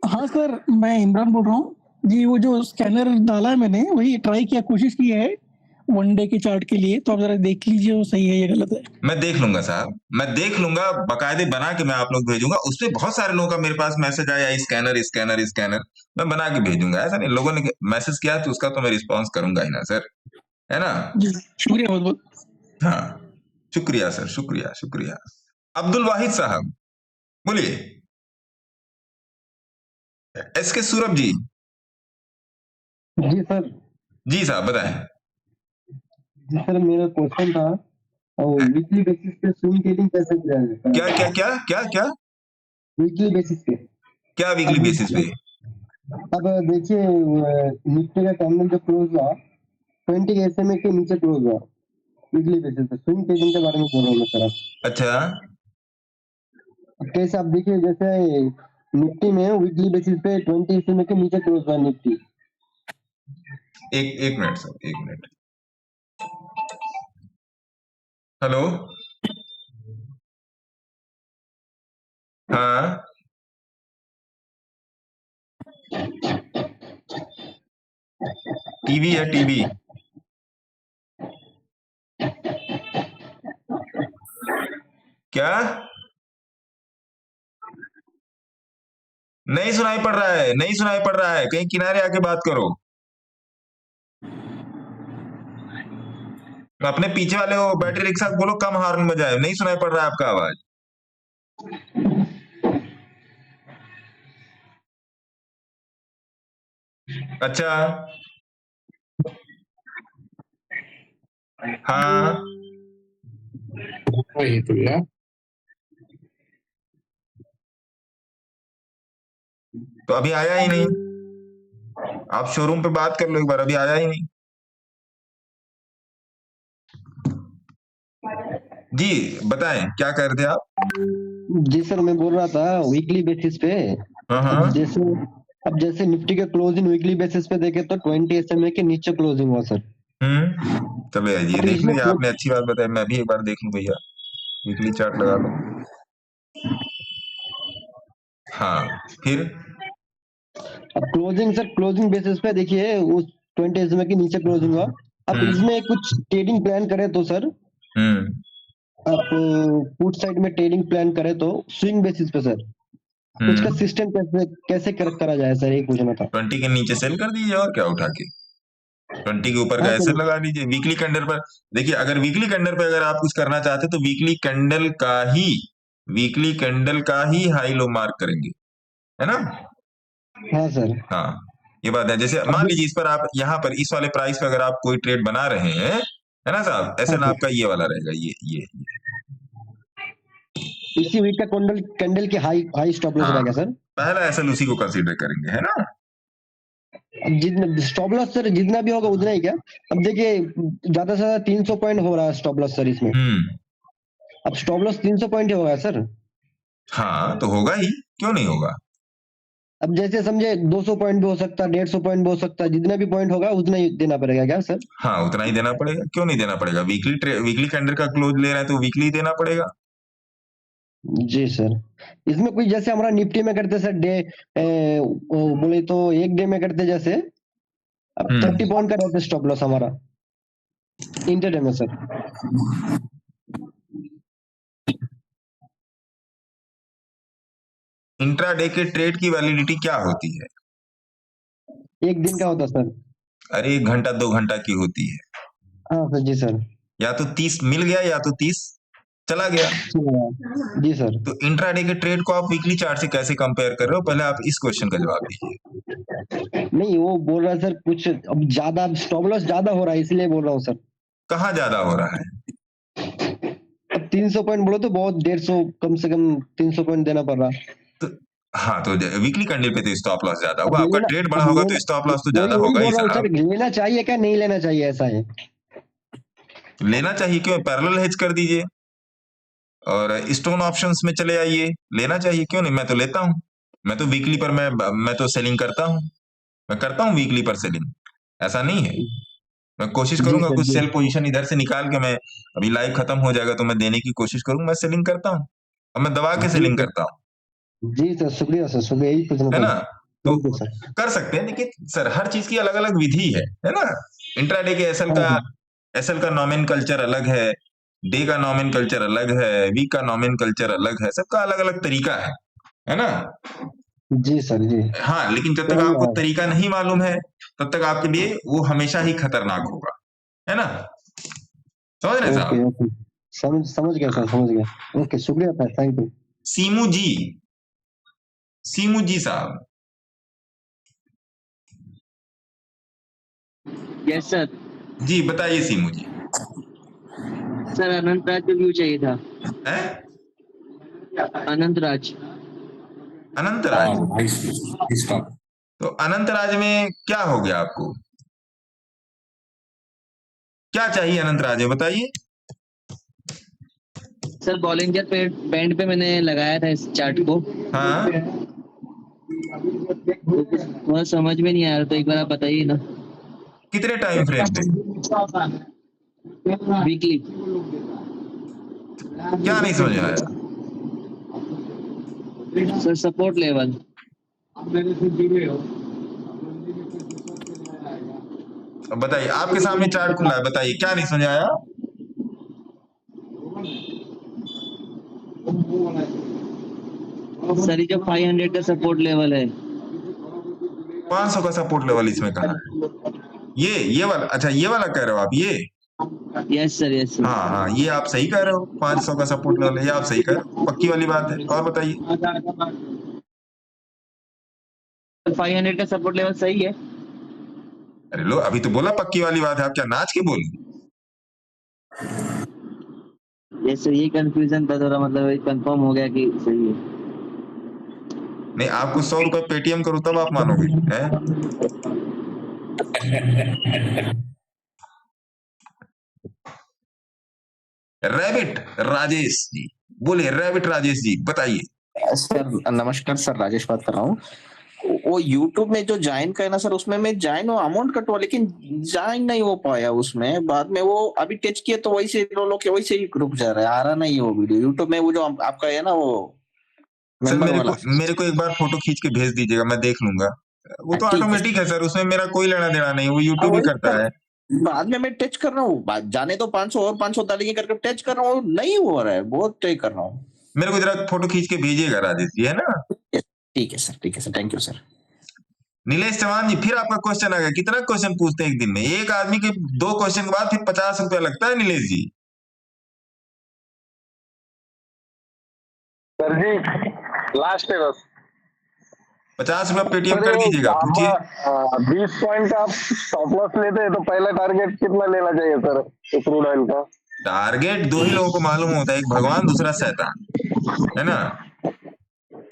हाँ सर, मैं इमरान बोल रहा हूँ जी। वो जो स्कैनर डाला है मैंने, वही ट्राई किया, कोशिश की है वन डे के चार्ट के लिए, तो आप जरा देख लीजिए वो सही है या गलत है। मैं देख लूंगा साहब, मैं देख लूंगा, बाकायदे बना के मैं आप लोग भेजूंगा। उसपे बहुत सारे लोगों का मेरे पास मैसेज आया, स्कैनर स्कैनर स्कैनर, मैं बना के भेजूंगा। ऐसा नहीं, लोगों ने मैसेज किया तो उसका तो मैं रिस्पॉन्स करूंगा ही ना सर, है ना। शुक्रिया बहुत बहुत। हाँ शुक्रिया सर, शुक्रिया शुक्रिया। अब्दुल वाहिद साहब बोलिए। SK सूरभ जी। जी सर। जी साहब बताएं। जी सर, मेरा क्वेश्चन था, और वीकली बेसिस पे स्विंग ट्रेडिंग कैसे किया जाए? क्या क्या क्या क्या क्या वीकली बेसिस पे? क्या वीकली बेसिस पे? अब देखिए, निफ्टी का कैंडल जो क्लोज हुआ 20 SMA के नीचे क्लोज हुआ वीकली बेसिस पे। स्विंग ट्रेडिंग के बारे में बोल रहा हूँ मैं सर। अच्छा, कैसे आप देखिए, जैसे निफ्टी में वीकली बेसिस पे 20 SMA के नीचे क्लोज हुआ निफ्टी। एक मिनट सर, एक मिनट। हेलो, हाँ टीवी है, टीवी। क्या नहीं सुनाई पड़ रहा है? नहीं सुनाई पड़ रहा है, कहीं किनारे आके बात करो। अपने पीछे वाले वो बैटरी रिक्शा बोलो कम हॉर्न बजाए, नहीं सुनाई पड़ रहा है आपका आवाज। अच्छा, हाँ वही तो यार। तो अभी आया ही नहीं। आप शोरूम पे बात कर लो एक बार, अभी आया ही नहीं। जी बताएं, क्या कर रहे थे आप? जी सर, मैं बोल रहा था वीकली बेसिस पे। हाँ। अब जैसे निफ्टी के क्लोजिंग वीकली बेसिस पे देखे तो 20 SMA के नीचे क्लोजिंग हुआ सर। चलो यार, ये देख लीजिए, आपने अच्छी बात बताई, मैं भी एक बार देख लूं भैया, वीकली चार्ट लगा लो। हाँ फिर अब क्लोजिंग सर, क्लोजिंग बेसिस पे देखिए उस 20 SMA के नीचे क्लोजिंग हुआ। अब इसमें कुछ ट्रेडिंग प्लान करे तो सर, आप पुट साइड में ट्रेडिंग प्लान करे तो स्विंग बेसिस पे सर, उसका सिस्टम कैसे कैसे करा जाए सर, एक पूछना था। 20 के नीचे सेल कर दीजिए और क्या उठा के 20 के ऊपर का हाँ ऐसे सर। लगा लीजिए। वीकली कैंडल पर देखिए, अगर वीकली कैंडल पे अगर आप कुछ करना चाहते हैं तो वीकली कैंडल का ही हाई लो मार्क करेंगे, है ना। हाँ सर। हाँ, ये बात है। जैसे मान लीजिए इस पर आप यहाँ पर इस वाले प्राइस पे अगर आप कोई ट्रेड बना रहे हैं, है ना साहब, एसएल हाँ आपका ये वाला रहेगा, ये इसी वीक का कैंडल के हाई स्टॉप लॉस हाँ, रहेगा सर। पहला एसएल उसी को कंसीडर करेंगे, है ना। अब जितना स्टॉप लॉस सर जितना भी होगा उतना ही क्या। अब देखिए ज्यादा से ज्यादा 300 पॉइंट हो रहा है स्टॉप लॉस सर इसमें। अब स्टॉप लॉस 300 पॉइंट ही होगा सर। हाँ तो होगा ही, क्यों नहीं होगा। अब जैसे समझे 200 पॉइंट भी हो सकता है, 150 पॉइंट भी हो सकता है, जितना भी पॉइंट होगा उतना ही देना पड़ेगा क्या सर। हाँ उतना ही देना पड़ेगा, क्यों नहीं देना पड़ेगा। वीकली कैंडल का क्लोज ले रहे हैं तो वीकली देना पड़ेगा। जी सर। इसमें कोई जैसे हमारा निफ्टी में करते सर डे बोले तो एक डे में करते जैसे, अब 30 पॉइंट का रहता स्टॉप लॉस हमारा इंटरडे में सर। इंट्राडे के ट्रेड की वैलिडिटी क्या होती है। एक दिन का होता सर। अरे 1 घंटा 2 घंटा की होती है। हाँ सर। जी सर। या तो 30 मिल गया या तो 30 चला गया। जी सर। तो इंट्राडे के ट्रेड को आप वीकली चार्ट से कैसे कंपेयर कर रहे हो, पहले आप इस क्वेश्चन का जवाब दीजिए। नहीं वो बोल रहा है सर कुछ अब ज्यादा स्टॉप लॉस ज्यादा हो रहा है इसलिए बोल रहा हूँ सर। कहाँ ज्यादा हो रहा है। अब 300 पॉइंट बोलो तो बहुत 150 कम से कम 300 पॉइंट देना पड़ रहा। तो हाँ तो वीकली कैंडल पे तो स्टॉप लॉस ज्यादा होगा, आपका ट्रेड बड़ा होगा तो स्टॉप लॉस तो ज्यादा होगा ही सर। लेना चाहिए क्या नहीं लेना चाहिए ऐसा है। लेना चाहिए, क्यों, पैरेलल हेज कर दीजिए और स्टोन ऑप्शंस में चले आइए। लेना चाहिए, क्यों नहीं, मैं तो लेता हूँ। मैं तो वीकली पर मैं तो सेलिंग करता हूँ, मैं करता हूँ वीकली पर सेलिंग, ऐसा नहीं है। मैं कोशिश करूंगा कुछ सेल पोजीशन इधर से निकाल के, मैं अभी लाइव खत्म हो जाएगा तो मैं देने की कोशिश करूंगा, मैं सेलिंग करता हूँ और मैं दबा के सेलिंग करता हूँ। जी सर शुक्रिया सर, शुक्रिया, यही पूछना है ना। तो सर कर सकते हैं, लेकिन सर हर चीज की अलग अलग विधि है ना। इंट्राडे के एसएल का नॉमिन कल्चर अलग है, डे का नॉमिन कल्चर अलग है, वीक का नॉमिन कल्चर अलग है, सबका अलग अलग तरीका है ना। जी सर जी। हाँ, लेकिन जब तक आपको तरीका नहीं मालूम है तब तक आपके लिए वो हमेशा ही खतरनाक होगा, है ना। समझ रहे साहब। समझ गया सर, समझ गया। ओके शुक्रिया सर, थैंक यू। सीमू जी साहब। Yes sir. जी बताइए सीमू जी। सर अनंत राज पे व्यू चाहिए था। है? अनंत राज। तो अनंत राज में क्या हो गया आपको, क्या चाहिए अनंत राज में बताइए। सर बॉलिंजर पे बैंड पे मैंने लगाया था इस चार्ट को। हाँ वह समझ में नहीं आ रहा, तो एक बार आप बताइए ना। कितने टाइम फ्रेम पे। वीकली। क्या नहीं समझ आया सर। Support level. बताइए, आपके सामने चार्ट खुला है, बताइए क्या नहीं समझ आया। सर जो 500 का सपोर्ट लेवल है। 500 का सपोर्ट लेवल इसमें कहाँ है। ये वाला, अच्छा ये वाला कह रहे हो आप। ये यस सर, यस सर। हाँ हाँ, ये आप सही कह रहे हो, 500 का सपोर्ट लेवल है, ये आप सही कह रहे हो, पक्की वाली बात है। और बताइए। 500 का सपोर्ट लेवल सही है। अरे लो, अभी तो बोला पक्की वाली बात है, आप क्या नाच के बोली। यस सर, ये कंफ्यूजन था थोड़ा, मतलब कंफर्म हो गया कि सही है। नहीं, आपको 100 रुपए पेटीएम करूं तब आप मानोगे है? रैबिट राजेश जी बोले, रैबिट राजेश जी बताइए। सर नमस्कार सर, राजेश बात कर रहा हूँ। वो YouTube में जो ज्वाइन का है ना सर, उसमें मैं ज्वाइन अमाउंट कटवा, लेकिन ज्वाइन नहीं हो पाया उसमें। बाद में वो अभी टच किया तो वही से लो के वैसे ही रुक जा रहा है, आ रहा नहीं वो वीडियो YouTube में। वो जो आपका है ना वो सर, मेरे को एक बार फोटो खींच के भेज दीजिएगा, मैं देख लूंगा। वो तो ऑटोमेटिक है सर, उसमें मेरा कोई लेना देना नहीं, वो यूट्यूब ही करता है। बाद में मैं टच कर रहा हूँ, जाने तो 500 और 500 डालेंगे करके टच कर रहा हूँ, नहीं हो रहा है, बहुत ट्राई कर रहा हूँ। मेरे को जरा फोटो खींच के भेजिएगा राजेश जी, है ना। ठीक है सर, ठीक है sir, thank you sir. Nilesh Chauhan ji, फिर आपका क्वेश्चन आ गया। कितना क्वेश्चन पूछते हैं एक दिन में? एक आदमी के 2 क्वेश्चन के बाद फिर 50 रुपया लगता है नीलेश जी। सर जी लास्ट है बस। 50 रुपया पेटीएम कर दीजिएगा, पूछिए। 20 पॉइंट का आप स्टॉप लॉस लेते हैं तो पहला टारगेट कितना लेना चाहिए सर क्रूड ऑयल का? टारगेट 2 ही लोगों को मालूम होता है, एक भगवान, दूसरा शैतान, है ना।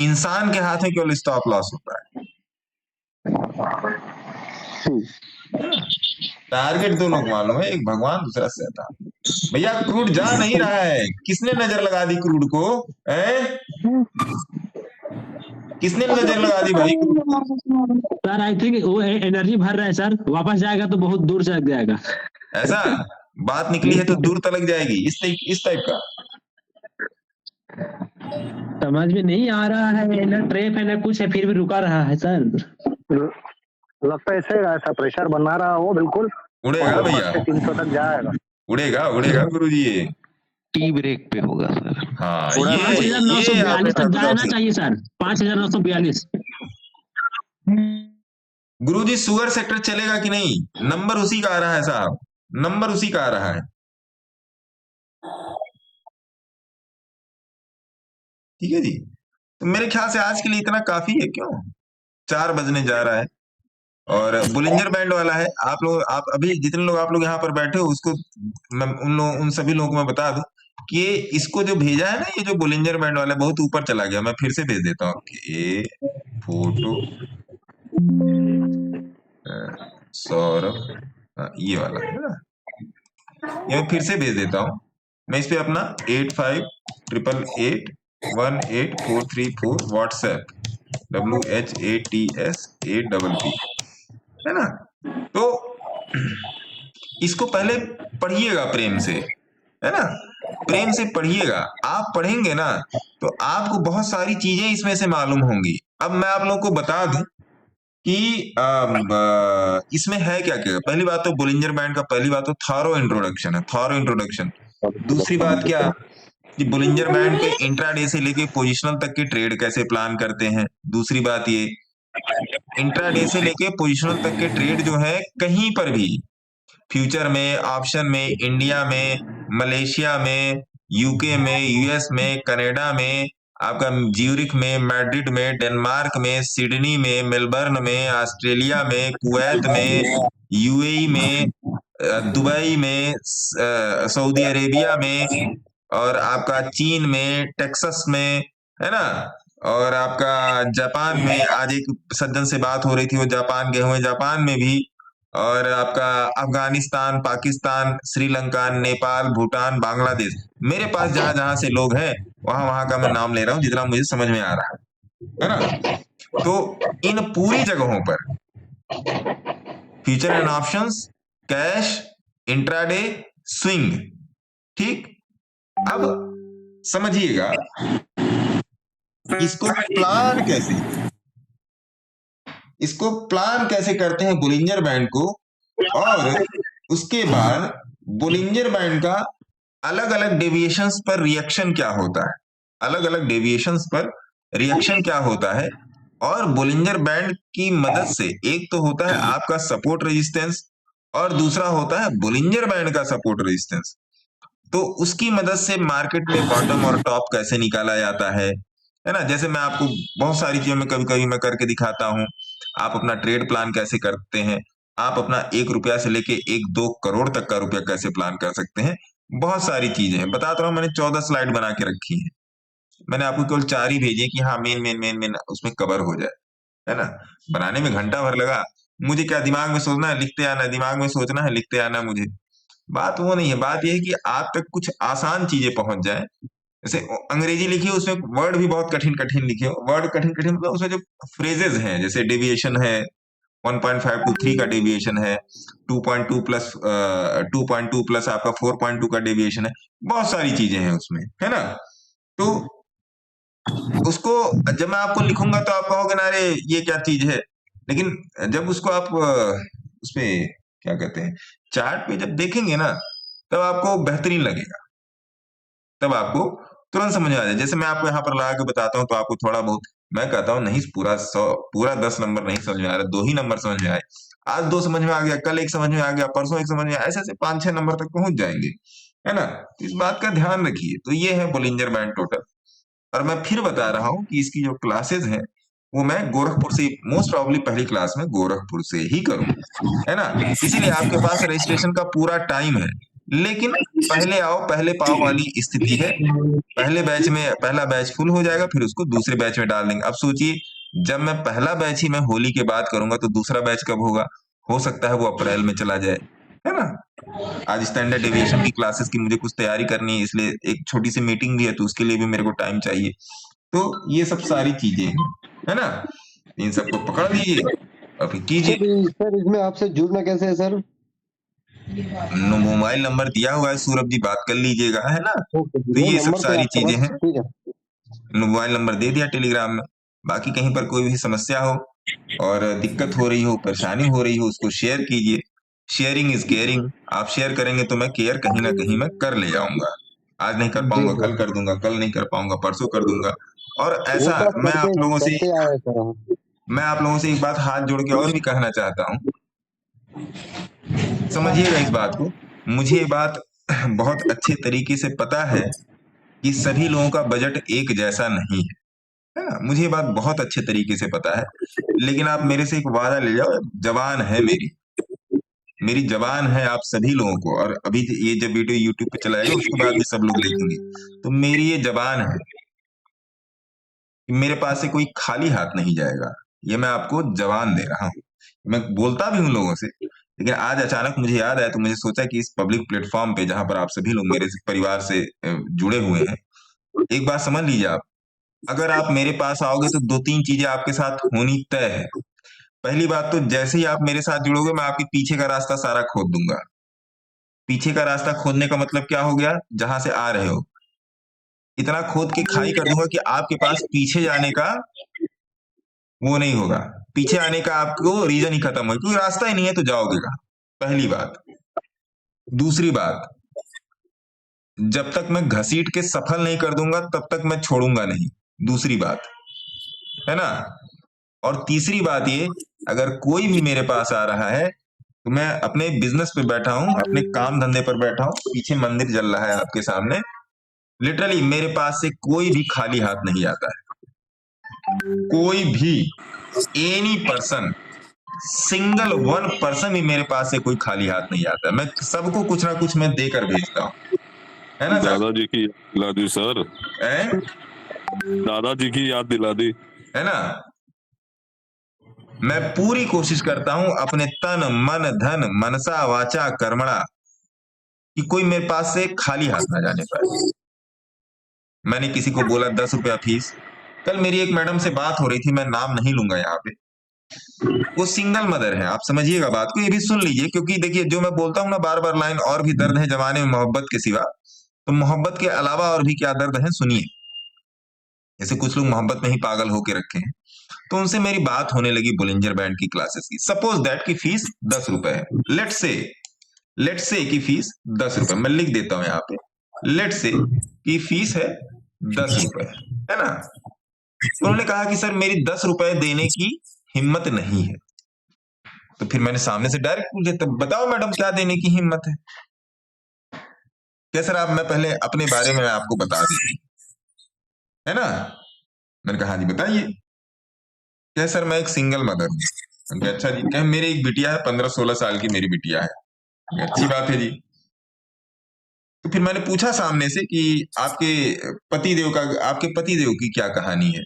इंसान के हाथ में केवल स्टॉप लॉस होता है। टारगेट 2 लोग मालूम है, एक भगवान, दूसरा शैतान। भैया क्रूड जा नहीं रहा है, किसने नजर लगा दी क्रूड को? किसने नजर लगा दी भाई? सर आई थिंक वो एनर्जी भर रहा है सर, वापस जाएगा तो बहुत दूर चल जाएगा। ऐसा बात निकली है तो दूर तक जाएगी, इस टाइप का। समझ में नहीं आ रहा है, ना ट्रेप है ना कुछ है, फिर भी रुका रहा है सर। लगता है ऐसा प्रेशर बना रहा हो, बिल्कुल उड़ेगा भैया, 300 तक जाएगा। उड़ेगा गुरुजी, ये टी ब्रेक पे होगा सर। हाँ, 5942 तक जाना चाहिए सर, 5942। गुरुजी शुगर सेक्टर चलेगा कि नहीं? नंबर उसी का आ रहा है साहब, नंबर उसी का आ रहा है। ठीक है जी, तो मेरे ख्याल से आज के लिए इतना काफी है। क्यों 4 बजने जा रहा है और बुलिंजर बैंड वाला है। आप अभी जितने लोग आप लोग यहाँ पर बैठे हो, उसको मैं उन सभी लोगों को मैं बता दूं कि इसको जो भेजा है ना, ये जो बुलिंजर बैंड वाला बहुत ऊपर चला गया। मैं फिर से भेज देता हूँ ये फोटो, सौरभ, ये वाला है ना, ये मैं फिर से भेज देता हूँ। मैं इस पे अपना 8588818434 व्हाट्सएप WHATS8PP है ना। तो इसको पहले पढ़िएगा प्रेम से, है ना, प्रेम से पढ़िएगा। आप पढ़ेंगे ना तो आपको बहुत सारी चीजें इसमें से मालूम होंगी। अब मैं आप लोगों को बता दूं कि इसमें है क्या क्या। पहली बात तो बुलिंजर बैंड का, पहली बात तो थॉरो इंट्रोडक्शन है, थॉरो इंट्रोडक्शन। दूसरी बात क्या कि बुलिंजर बैंड के इंट्राडे से लेके पोजिशनल तक के ट्रेड कैसे प्लान करते हैं। दूसरी बात ये, इंट्राडे से लेके पोजिशनल तक के ट्रेड जो है कहीं पर भी, फ्यूचर में, ऑप्शन में, इंडिया में, मलेशिया में, यूके में, यूएस में, कनाडा में, आपका ज्यूरिख में, मैड्रिड में, डेनमार्क में, सिडनी में, मेलबर्न में, ऑस्ट्रेलिया में, कुवैत में, यूएई में, दुबई में, सऊदी अरेबिया में, और आपका चीन में, टेक्सास में, है ना, और आपका जापान में। आज एक सज्जन से बात हो रही थी, वो जापान गए हुए, जापान में भी, और आपका अफगानिस्तान, पाकिस्तान, श्रीलंका, नेपाल, भूटान, बांग्लादेश। मेरे पास जहां जहां से लोग हैं वहां वहां का मैं नाम ले रहा हूं जितना मुझे समझ में आ रहा है ना। तो इन पूरी जगहों पर future and options, cash, intraday, swing, ठीक। अब समझिएगा इसको प्लान कैसे करते हैं बुलिंजर बैंड को, और उसके बाद बुलिंजर बैंड का अलग अलग डेविएशंस पर रिएक्शन क्या होता है, अलग अलग डेविएशंस पर रिएक्शन क्या होता है। और बुलिंजर बैंड की मदद से एक तो होता है आपका सपोर्ट रेजिस्टेंस, और दूसरा होता है बुलिंजर बैंड का सपोर्ट रेजिस्टेंस। तो उसकी मदद से मार्केट में बॉटम और टॉप कैसे निकाला जाता है ना। जैसे मैं आपको बहुत सारी चीजों में कभी कभी मैं करके दिखाता हूं। आप अपना ट्रेड प्लान कैसे करते हैं, आप अपना 1 रुपया से लेके 1-2 करोड़ तक का रुपया कैसे प्लान कर सकते हैं, बहुत सारी चीजें हैं। बताता रहा हूं, मैंने 14 स्लाइड बना के रखी है। मैंने आपको केवल 4 ही भेजी कि हाँ मेन उसमें कवर हो जाए, है ना। बनाने में घंटा भर लगा। मुझे क्या दिमाग में सोचना है, लिखते आना, दिमाग में सोचना है, लिखते आना। मुझे बात वो नहीं है, बात यह है कि आप तक कुछ आसान चीजें पहुंच जाए। जैसे अंग्रेजी लिखी है, उसमें वर्ड भी बहुत कठिन कठिन लिखे हो। वर्ड कठिन मतलब उसमें जो फ्रेजेस हैं, जैसे डेविएशन है, 1.5 to 3 का डेविएशन है, 2.2 प्लस आपका 4.2 का डेविएशन है, बहुत सारी चीजें हैं उसमें, है ना। तो उसको जब मैं आपको लिखूंगा तो आप कहोगे ना अरे ये क्या चीज है, लेकिन जब उसको आप उसमें क्या कहते हैं, चार्ट पे जब देखेंगे ना, तब आपको बेहतरीन लगेगा, तब आपको तुरंत समझ आ जाए। जैसे मैं आपको यहाँ पर लगा के बताता हूँ तो आपको थोड़ा बहुत मैं कहता हूँ नहीं, पूरा 10 नंबर नहीं समझ में आ रहा, 2 ही नंबर समझ में आए, आज 2 समझ में आ गया, कल 1 समझ में आ गया, परसों 1 समझ में, ऐसे ऐसे 5-6 नंबर तक पहुंच जाएंगे, है ना। तो इस बात का ध्यान रखिए। तो ये है बोलिंजर बैंड टोटल। और मैं फिर बता रहा हूँ कि इसकी जो क्लासेस हैं वो मैं गोरखपुर से, मोस्ट प्रॉब्ली पहली क्लास में गोरखपुर से ही करूँ, है ना। इसीलिए आपके पास रजिस्ट्रेशन का पूरा टाइम है, लेकिन पहले आओ पहले पाओ वाली स्थिति है। पहले बैच में पहला बैच फुल हो जाएगा, फिर उसको दूसरे बैच में डाल देंगे। अब सोचिए, जब मैं पहला बैच ही मैं होली के बाद करूंगा तो दूसरा बैच कब होगा? हो सकता है वो अप्रैल में चला जाए, है ना। आज स्टैंडर्ड डेविएशन की क्लासेस की मुझे कुछ तैयारी करनी है, इसलिए एक छोटी सी मीटिंग भी है, तो उसके लिए भी मेरे को टाइम चाहिए। तो ये सब सारी चीजें हैं, है ना। इन सबको पकड़ लीजिए और फिर कीजिए। सर इसमें आपसे जुड़ना कैसे है सर? मोबाइल नंबर दिया हुआ है, सूरज जी, बात कर लीजिएगा, है ना। तो ये सब सारी चीजें हैं। मोबाइल नंबर दे दिया टेलीग्राम में। बाकी कहीं पर कोई भी समस्या हो और दिक्कत हो रही हो, परेशानी हो रही हो, उसको शेयर कीजिए। Sharing is caring. आप शेयर करेंगे तो मैं केयर कहीं ना कहीं मैं कर ले जाऊंगा। आज नहीं कर पाऊंगा कल कर दूंगा, कल नहीं कर पाऊंगा परसों कर दूंगा। और ऐसा मैं आप लोगों से एक बात हाथ जोड़ के और भी कहना चाहता हूँ, समझिएगा इस बात को। मुझे ये बात बहुत अच्छे तरीके से पता है कि सभी लोगों का बजट एक जैसा नहीं है ना। मुझे ये बात बहुत अच्छे तरीके से पता है, लेकिन आप मेरे से एक वादा ले जाओ, जबान है मेरी जबान है आप सभी लोगों को। और अभी ये जब वीडियो यूट्यूब पे चलाएगा उसके बाद भी सब लोग देखेंगे, तो मेरी ये जबान है कि मेरे पास से कोई खाली हाथ नहीं जाएगा। ये मैं आपको जबान दे रहा हूँ। मैं बोलता भी हूँ लोगों से, लेकिन आज अचानक मुझे याद आया तो मुझे सोचा कि इस पब्लिक प्लेटफॉर्म पे जहां पर आप सभी लोग मेरे परिवार से जुड़े हुए हैं, एक बात समझ लीजिए आप, अगर आप मेरे पास आओगे तो 2-3 चीजें आपके साथ होनी तय है। पहली बात तो जैसे ही आप मेरे साथ जुड़ोगे मैं आपके पीछे का रास्ता सारा खोद दूंगा। पीछे का रास्ता खोदने का मतलब क्या हो गया? जहां से आ रहे हो इतना खोद के खाई कर दूंगा कि आपके पास पीछे जाने का वो नहीं होगा, पीछे आने का आपको रीजन ही खत्म हो, क्योंकि रास्ता ही नहीं है तो जाओगे कहां? पहली बात। दूसरी बात, जब तक मैं घसीट के सफल नहीं कर दूंगा तब तक मैं छोड़ूंगा नहीं, दूसरी बात, है ना। और तीसरी बात ये, अगर कोई भी मेरे पास आ रहा है तो मैं अपने बिजनेस पे बैठा हूं, अपने काम धंधे पर बैठा हूं, पीछे मंदिर जल रहा है आपके सामने, लिटरली मेरे पास से कोई भी खाली हाथ नहीं आता है। कोई भी एनी पर्सन, सिंगल 1 पर्सन भी मेरे पास से कोई खाली हाथ नहीं आता। मैं सबको कुछ ना कुछ मैं देकर भेजता हूँ, है ना। दादाजी की याद दिला दी सर, दादाजी की याद दिला दी, है ना। मैं पूरी कोशिश करता हूं अपने तन मन धन मनसा वाचा कर्मणा कि कोई मेरे पास से खाली हाथ ना जाने पाए। मैंने किसी को बोला 10 रुपया फीस। कल मेरी एक मैडम से बात हो रही थी, मैं नाम नहीं लूंगा यहाँ पे, वो सिंगल मदर है। आप समझिएगा बात को, ये भी सुन लीजिए, क्योंकि देखिए जो मैं बोलता हूँ ना बार बार लाइन, और भी दर्द है जमाने में मोहब्बत के सिवा, तो मोहब्बत के अलावा और भी क्या दर्द है सुनिए। जैसे कुछ लोग मोहब्बत में ही पागल होके रखे हैं, तो उनसे मेरी बात होने लगी बोलिंजर बैंड की क्लासेस की। सपोज दैट की फीस 10 रुपए है, लेट से की फीस 10 रुपए, मैं लिख देता हूं यहाँ पे, लेट से की फीस है 10 रुपए, है ना। उन्होंने कहा कि सर मेरी 10 रुपए देने की हिम्मत नहीं है। तो फिर मैंने सामने से डायरेक्ट पूछ लिया, बताओ मैडम क्या देने की हिम्मत है? क्या सर आप, मैं पहले अपने बारे में आपको बता देती, है ना। मैंने कहा हाँ जी बताइए। क्या सर मैं एक सिंगल मदर हूँ। अच्छा जी। क्या मेरी एक बिटिया है, 15-16 साल की मेरी बिटिया है। अच्छी बात है जी। तो फिर मैंने पूछा सामने से कि आपके पतिदेव की क्या कहानी है?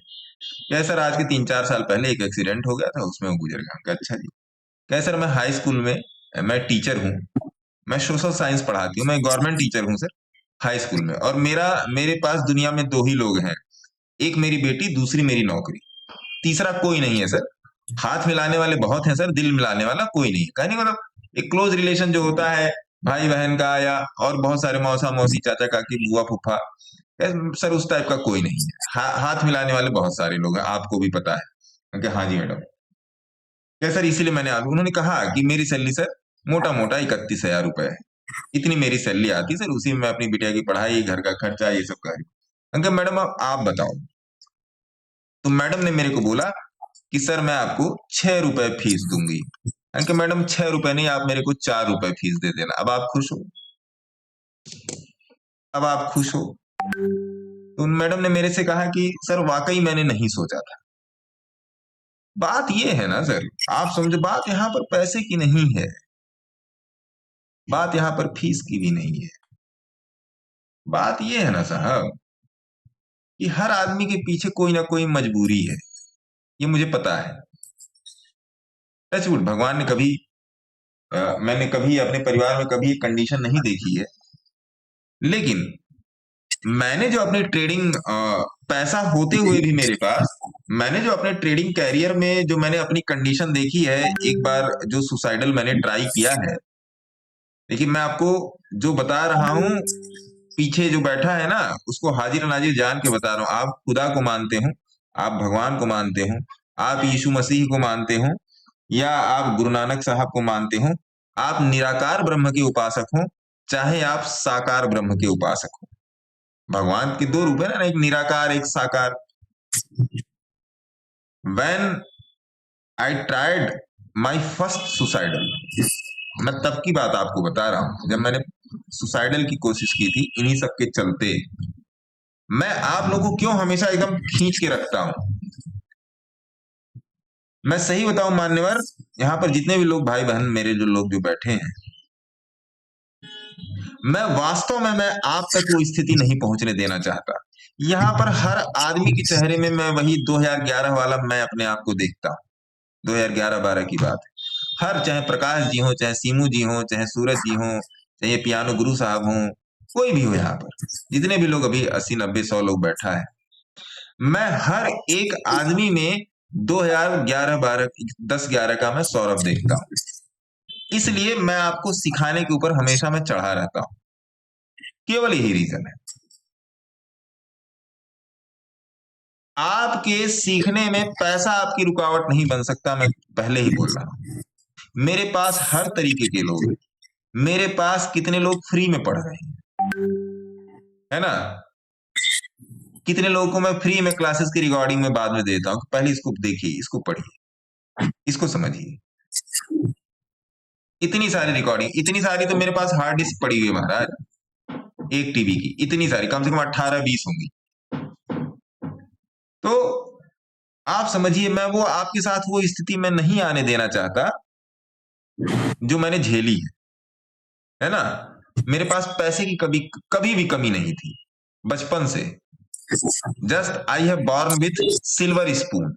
क्या सर आज के 3-4 साल पहले एक एक्सीडेंट हो गया था, उसमें वो गुजर गया। अच्छा जी। क्या सर मैं हाई स्कूल में मैं टीचर हूँ, मैं सोशल साइंस पढ़ाती हूँ, मैं गवर्नमेंट टीचर हूँ सर हाई स्कूल में, और मेरे पास दुनिया में 2 ही लोग हैं, एक मेरी बेटी, दूसरी मेरी नौकरी, तीसरा कोई नहीं है सर। हाथ मिलाने वाले बहुत हैं सर, दिल मिलाने वाला कोई नहीं है। कहने का मतलब एक क्लोज रिलेशन जो होता है भाई बहन का, या और बहुत सारे मौसा मौसी चाचा काकी बुआ फूफा, सर उस टाइप का कोई नहीं है। हाथ मिलाने वाले बहुत सारे लोग हैं, आपको भी पता है। हाँ जी मैडम। क्या सर इसीलिए मैंने उन्होंने कहा कि मेरी सैलरी सर मोटा मोटा 31,000 रुपए है, इतनी मेरी सैलरी आती सर, उसी में मैं अपनी बिटिया की पढ़ाई, घर का खर्चा, ये सब कर रही हूँ। मैडम आप बताओ तो मैडम ने मेरे को बोला कि सर मैं आपको 6 रुपए फीस दूंगी। कि मैडम 6 रुपए नहीं, आप मेरे को 4 रुपए फीस दे देना। अब आप खुश हो? अब आप खुश हो? तो मैडम ने मेरे से कहा कि सर वाकई मैंने नहीं सोचा था। बात ये है ना सर, आप समझो, बात यहां पर पैसे की नहीं है, बात यहां पर फीस की भी नहीं है। बात ये है ना साहब कि हर आदमी के पीछे कोई ना कोई मजबूरी है, ये मुझे पता है। टचवुड, भगवान ने कभी मैंने कभी अपने परिवार में कभी एक कंडीशन नहीं देखी है, लेकिन मैंने जो अपने ट्रेडिंग पैसा होते हुए भी मेरे पास, मैंने जो अपने ट्रेडिंग कैरियर में जो मैंने अपनी कंडीशन देखी है, एक बार जो सुसाइडल मैंने ट्राई किया है। देखिए मैं आपको जो बता रहा हूं, पीछे जो बैठा है ना, उसको हाजिर नाजिर जान के बता रहा हूं। आप खुदा को मानते हो, आप भगवान को मानते हो, आप यीशु मसीह को मानते हो, या आप गुरु नानक साहब को मानते हो, आप निराकार ब्रह्म के उपासक हो, चाहे आप साकार ब्रह्म के उपासक हो। भगवान के 2 रूप है ना, एक निराकार एक साकार। When I tried my first suicidal, मैं तब की बात आपको बता रहा हूं जब मैंने सुसाइडल की कोशिश की थी। इन्हीं सब के चलते मैं आप लोगों को क्यों हमेशा एकदम खींच के रखता हूं। मैं सही बताऊं मान्यवर, यहां पर जितने भी लोग भाई बहन मेरे जो लोग जो बैठे हैं, मैं वास्तव में मैं आप तक वो स्थिति नहीं पहुंचने देना चाहता। यहां पर हर आदमी के चेहरे में मैं वही 2011 वाला मैं अपने आप को देखता हूं। 2011-12 की बात है। हर, चाहे प्रकाश जी हो, चाहे सीमू जी हो, चाहे सूरज जी हो, चाहे ये पियानो गुरु साहब हो, कोई भी हो, यहाँ पर जितने भी लोग अभी 80, 90, 100 लोग बैठा है, मैं हर एक आदमी में 2011-12, 10-11 का मैं सौरभ देखता हूं। इसलिए मैं आपको सिखाने के ऊपर हमेशा मैं चढ़ा रहता हूं, केवल यही रीजन है। आपके सीखने में पैसा आपकी रुकावट नहीं बन सकता, मैं पहले ही बोल रहा हूं। मेरे पास हर तरीके के लोग हैं। मेरे पास कितने लोग फ्री में पढ़ रहे हैं, है ना? कितने लोगों को मैं फ्री में क्लासेस की रिकॉर्डिंग में बाद में देता हूं, पहले इसको देखिए, इसको पढ़िए, इसको समझिए। इतनी सारी रिकॉर्डिंग, इतनी सारी तो मेरे पास हार्ड डिस्क पड़ी हुई है महाराज, 1 टीबी की, इतनी सारी, कम से कम 18-20 होंगी। तो आप समझिए, मैं वो आपके साथ वो स्थिति में नहीं आने देना चाहता जो मैंने झेली है ना? मेरे पास पैसे की कभी भी कमी नहीं थी बचपन से। Just I have born with silver spoon,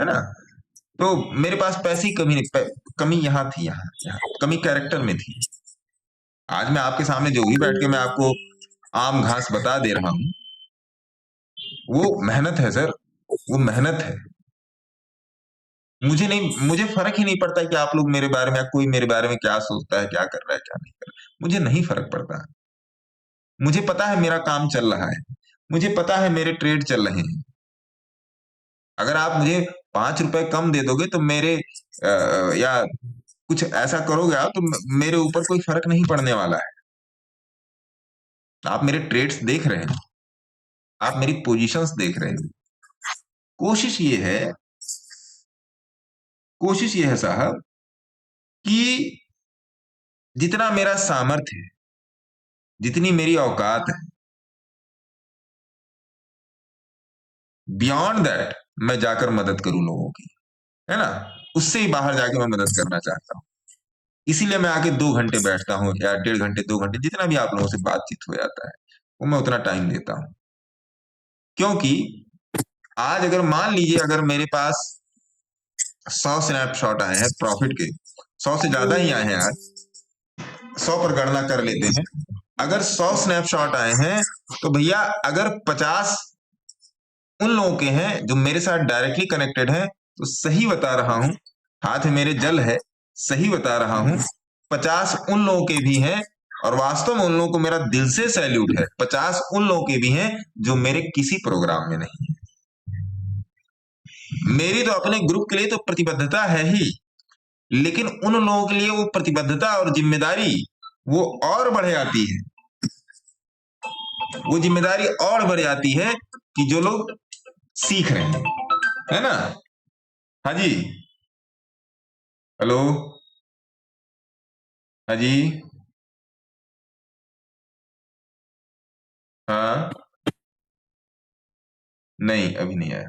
है ना? तो मेरे पास पैसे की कमी नहीं, कमी यहाँ थी, यहाँ कमी कैरेक्टर में थी। आज मैं आपके सामने जो भी बैठ के मैं आपको आम घास बता दे रहा हूं, वो मेहनत है सर, वो मेहनत है। मुझे फर्क ही नहीं पड़ता कि आप लोग मेरे बारे में, कोई मेरे बारे में क्या सोचता है, क्या कर रहा है, क्या नहीं कर रहा है, मुझे नहीं फर्क पड़ता। मुझे पता है मेरा काम चल रहा है, मुझे पता है मेरे ट्रेड चल रहे हैं। अगर आप मुझे 5 रुपए कम दे दोगे तो मेरे या कुछ ऐसा करोगे आप, तो मेरे ऊपर कोई फर्क नहीं पड़ने वाला है। आप मेरे ट्रेड्स देख रहे हैं, आप मेरी पोजीशंस देख रहे हैं। कोशिश ये है साहब कि जितना मेरा सामर्थ्य है, जितनी मेरी औकात है, बियॉन्ड दैट मैं जाकर मदद करूं लोगों की, है ना? उससे ही बाहर जाके मैं मदद करना चाहता हूं। इसीलिए मैं आके 2 घंटे बैठता हूं, या 1.5 घंटे, 2 घंटे, जितना भी आप लोगों से बातचीत हो जाता है, वो मैं उतना टाइम देता हूं। क्योंकि आज अगर मान लीजिए, अगर मेरे पास 100 स्नैपशॉट आए हैं प्रॉफिट के, 100 से ज्यादा ही आए हैं आज, 100 पर गणना कर लेते हैं। अगर 100 स्नैपशॉट आए हैं तो भैया, अगर 50 उन लोगों के हैं जो मेरे साथ डायरेक्टली कनेक्टेड हैं, तो सही बता रहा हूं, हाथ मेरे जल है, सही बता रहा हूं, 50 उन लोगों के भी हैं, और वास्तव में उन लोगों को मेरा दिल से सैल्यूट है। 50 उन लोगों के भी हैं जो मेरे किसी प्रोग्राम में नहीं है। मेरी तो अपने ग्रुप के लिए तो प्रतिबद्धता है ही, लेकिन उन लोगों के लिए वो प्रतिबद्धता और जिम्मेदारी वो और बढ़ जाती है। वो जिम्मेदारी और बढ़ जाती है कि जो लोग सीख रहे हैं, है ना? हाँ जी, हेलो, हाँ जी, हाँ, नहीं अभी नहीं आया।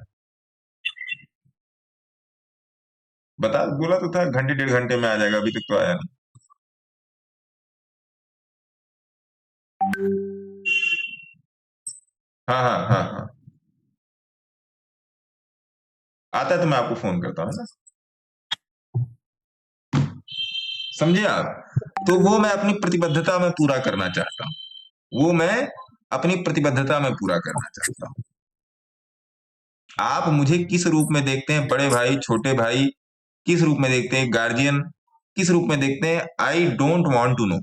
बोला तो था घंटे 1.5 घंटे में आ जाएगा, अभी तक तो आया नहीं। हाँ हाँ हाँ हाँ, आता है तो मैं आपको फोन करता हूँ ना, समझे आप? तो वो मैं अपनी प्रतिबद्धता में पूरा करना चाहता हूँ, वो मैं अपनी प्रतिबद्धता में पूरा करना चाहता हूँ। आप मुझे किस रूप में देखते हैं, बड़े भाई, छोटे भाई, किस रूप में देखते हैं, गार्जियन किस रूप में देखते हैं, I don't want to know.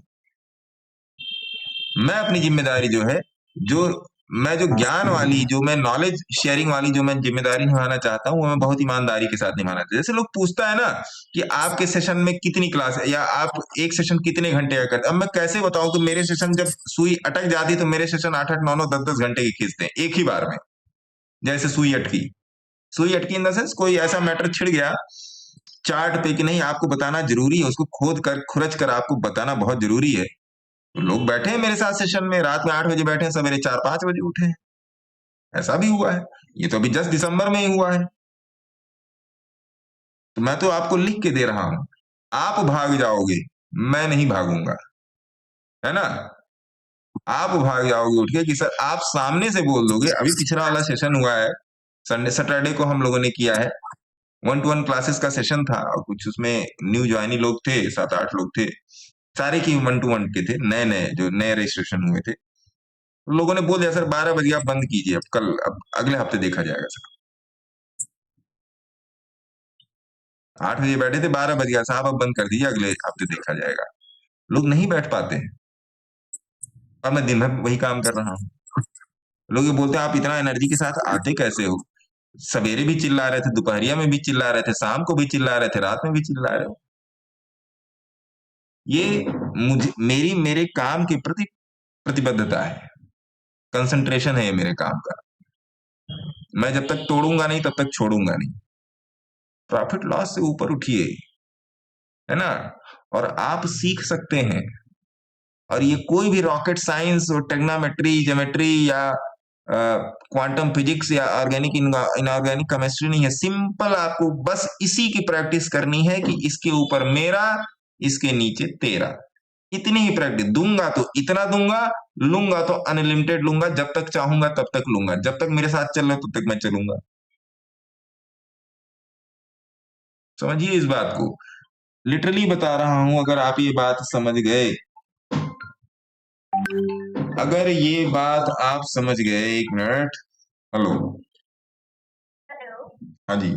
मैं अपनी जिम्मेदारी जो है, जो ज्ञान वाली, जो मैं नॉलेज शेयरिंग वाली जो मैं जिम्मेदारी निभाना चाहता हूँ, वो मैं बहुत ईमानदारी के साथ निभाना चाहता हूँ। जैसे लोग पूछता है ना कि आपके सेशन में कितनी क्लास है, या आप एक सेशन कितने घंटे का करते हैं। अब मैं कैसे बताऊं कि मेरे सेशन जब सुई अटक जाती तो मेरे सेशन 8-8, 9-9, 10-10 घंटे की खींचते हैं एक ही बार में। जैसे सुई अटकी इन द सेंस कोई ऐसा मैटर छिड़ गया चार्ट पे कि नहीं आपको बताना जरूरी है, उसको खोद कर खुरच कर आपको बताना बहुत जरूरी है। तो लोग बैठे हैं मेरे साथ सेशन में, रात में 8 बजे बैठे हैं, सवेरे 4-5 बजे उठे हैं, ऐसा भी हुआ है। ये तो अभी 10 दिसंबर में ही हुआ है। तो मैं तो आपको लिख के दे रहा हूं, आप भाग जाओगे, मैं नहीं भागूंगा, है ना? आप भाग जाओगे उठ के कि सर, आप सामने से बोल दोगे। अभी पिछला वाला सेशन हुआ है, सैटरडे को हम लोगों ने किया है, 1-to-1 क्लासेस का सेशन था, और कुछ उसमें न्यू ज्वाइनी लोग थे, 7-8 लोग थे, सारे की 1-to-1 के थे, नए जो नए रजिस्ट्रेशन हुए थे। लोगों ने बोल दिया सर 12 बजे आप बंद कीजिए, अब अगले हफ्ते देखा जाएगा सर। 8 बजे बैठे थे, 12 बज गया, साहब अब बंद कर दीजिए, अगले हफ्ते देखा जाएगा। लोग नहीं बैठ पाते हैं, और मैं दिन भर वही काम कर रहा हूँ। लोग ये बोलते हैं आप इतना एनर्जी के साथ आते कैसे हो? सवेरे भी चिल्ला रहे थे, दोपहरिया में भी चिल्ला रहे थे, शाम को भी चिल्ला रहे थे, रात में भी चिल्ला रहे हो। ये मेरे काम के प्रति प्रतिबद्धता है, कंसंट्रेशन है ये मेरे काम का। मैं जब तक तोड़ूंगा नहीं तब तक छोड़ूंगा नहीं। प्रॉफिट लॉस से ऊपर उठिए, है ना? और आप सीख सकते हैं, और ये कोई भी रॉकेट साइंस और टेक्नोमेट्री, ज्योमेट्री या क्वांटम फिजिक्स या ऑर्गेनिक इनऑर्गेनिक केमिस्ट्री नहीं है। सिंपल आपको बस इसी की प्रैक्टिस करनी है कि इसके ऊपर मेरा, इसके नीचे तेरा, इतनी ही प्रैक्टिस। दूंगा तो इतना दूंगा, लूंगा तो अनलिमिटेड लूंगा, जब तक चाहूंगा तब तक लूंगा, जब तक मेरे साथ चल रहे तब तक मैं चलूंगा। समझिए इस बात को, लिटरली बता रहा हूं। अगर आप ये बात समझ गए, अगर ये बात आप समझ गए, 1 मिनट, हेलो, हाँ जी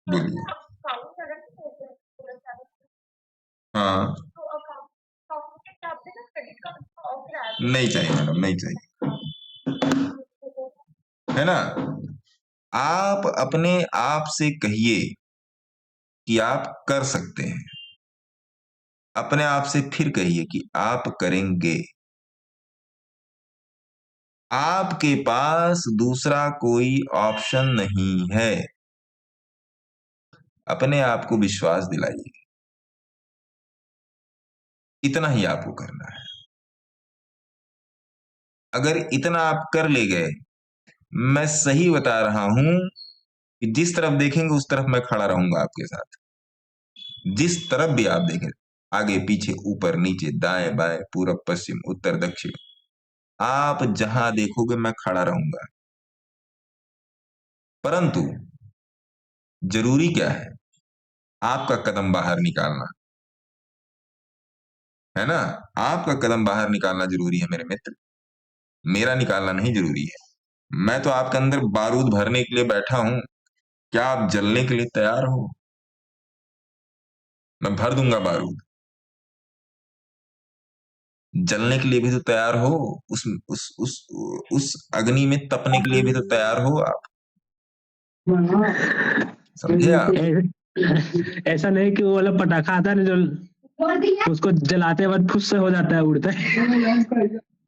बोलिए। हाँ, नहीं चाहिए मैडम, नहीं चाहिए, है ना? आप अपने आप से कहिए कि आप कर सकते हैं, अपने आप से फिर कहिए कि आप करेंगे। आपके पास दूसरा कोई ऑप्शन नहीं है। अपने आप को विश्वास दिलाइए, इतना ही आपको करना है। अगर इतना आप कर ले गए, मैं सही बता रहा हूं कि जिस तरफ देखेंगे उस तरफ मैं खड़ा रहूंगा आपके साथ। जिस तरफ भी आप देखें, आगे पीछे, ऊपर नीचे, दाएं बाएं, पूरब पश्चिम, उत्तर दक्षिण, आप जहां देखोगे मैं खड़ा रहूंगा। परंतु जरूरी क्या है? आपका कदम बाहर निकालना, है ना? आपका कदम बाहर निकालना जरूरी है मेरे मित्र, मेरा निकालना नहीं जरूरी है। मैं तो आपके अंदर बारूद भरने के लिए बैठा हूं, क्या आप जलने के लिए तैयार हो? मैं भर दूंगा बारूद। जलने के लिए भी तो तैयार हो, उस अग्नि में तपने के लिए भी तो तैयार हो आप, समझे आप? ऐसा नहीं कि वो वाला पटाखा आता है ना, जो उसको जलाते बाद फुस से हो जाता है, उड़ता है।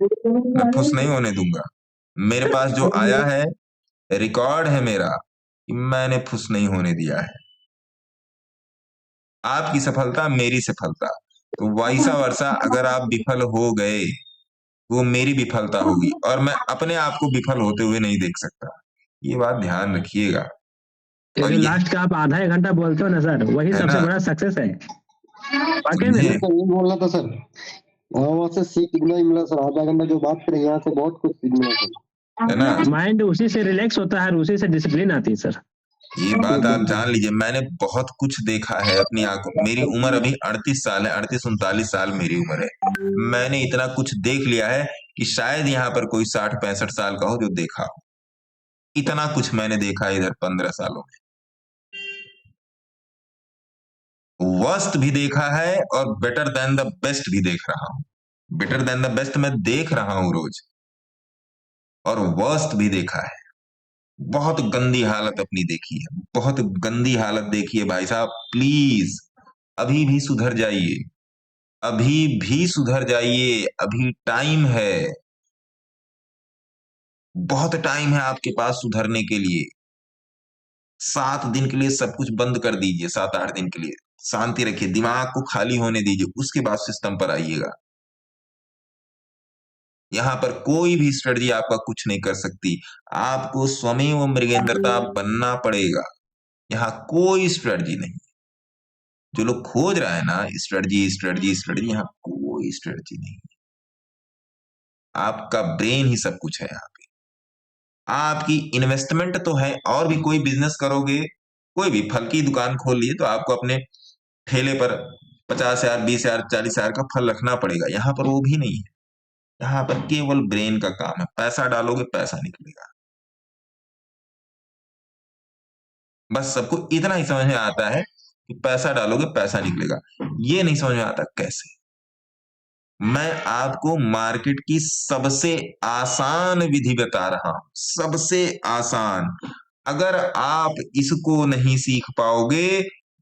मैं फुस नहीं होने दूंगा। मेरे पास जो आया है रिकॉर्ड है मेरा कि मैंने फुस नहीं होने दिया है। आपकी सफलता मेरी सफलता, तो वैसा वर्षा अगर आप विफल हो गए वो मेरी विफलता होगी और मैं अपने आप को विफल होते हुए नहीं देख सकता। ये बात ध्यान रखिएगा। ये जो लास्ट का आप आधा एक घंटा बोलते हो ना सर, वही सबसे बड़ा सक्सेस है वाकई में। ये बोलना था सर, वहाँ से सीखना ही मिला सर। आधा घंटा जो बात करें यहाँ से बहुत कुछ सीखना है ना। माइंड उसी से रिलैक्स होता है और उसी से डिसिप्लिन आती है सर। ये बात आप जान लीजिए, मैंने बहुत कुछ देखा है अपनी आंखों। मेरी उम्र अभी 38 साल है, 38-39 साल मेरी उम्र है। मैंने इतना कुछ देख लिया है कि शायद यहाँ पर कोई 60-65 साल का हो जो देखा हो। इतना कुछ मैंने देखा है इधर 15 सालों में। वर्स्ट भी देखा है और बेटर देन द बेस्ट भी देख रहा हूं। बेटर देन द बेस्ट मैं देख रहा हूं रोज, और वर्स्ट भी देखा है। बहुत गंदी हालत अपनी देखी है, बहुत गंदी हालत देखी है भाई साहब। प्लीज अभी भी सुधर जाइए, अभी भी सुधर जाइए, अभी टाइम है, बहुत टाइम है आपके पास सुधरने के लिए। 7 दिन के लिए सब कुछ बंद कर दीजिए, 7-8 दिन के लिए शांति रखिए, दिमाग को खाली होने दीजिए, उसके बाद सिस्टम पर आइएगा। यहां पर कोई भी स्ट्रेटजी आपका कुछ नहीं कर सकती। आपको स्वमेव मृगेंद्रता बनना पड़ेगा। यहां कोई स्ट्रेटजी नहीं। जो लोग खोज रहा है ना स्ट्रेटजी स्ट्रेटजी स्ट्रेटजी, यहां कोई स्ट्रेटजी नहीं है। आपका ब्रेन ही सब कुछ है। यहाँ पे आपकी इन्वेस्टमेंट तो है, और भी कोई बिजनेस करोगे, कोई भी फल की दुकान खोल लिए तो आपको अपने ठेले पर 50,000, 20,000, 40,000 का फल रखना पड़ेगा। यहाँ पर वो भी नहीं है। यहाँ पर केवल ब्रेन का काम है। पैसा डालोगे पैसा निकलेगा। बस सबको इतना ही समझ में आता है कि पैसा डालोगे पैसा निकलेगा। ये नहीं समझ में आता कैसे। मैं आपको मार्केट की सबसे आसान विधि बता रहा हूं, सबसे आसान। अगर आप इसको नहीं सीख पाओगे,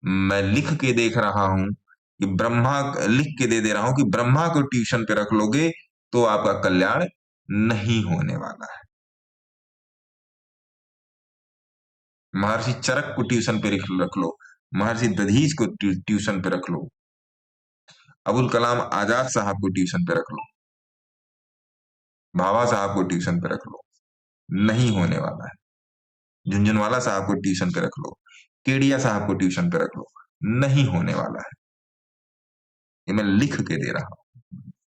मैं लिख के देख रहा हूं कि ब्रह्मा, लिख के दे रहा हूं कि ब्रह्मा को ट्यूशन पे रख लोगे तो आपका कल्याण नहीं होने वाला है। महर्षि चरक को ट्यूशन पे रख लो, महर्षि दधीच को ट्यूशन पे रख लो, अबुल कलाम आजाद साहब को ट्यूशन पे रख लो, भाभा साहब को ट्यूशन पे रख लो, नहीं होने वाला है। झुंझुनवाला साहब को ट्यूशन पे रख लो, केडिया साहब को ट्यूशन पे रख लो, नहीं होने वाला है। ये मैं लिख के दे रहा हूं।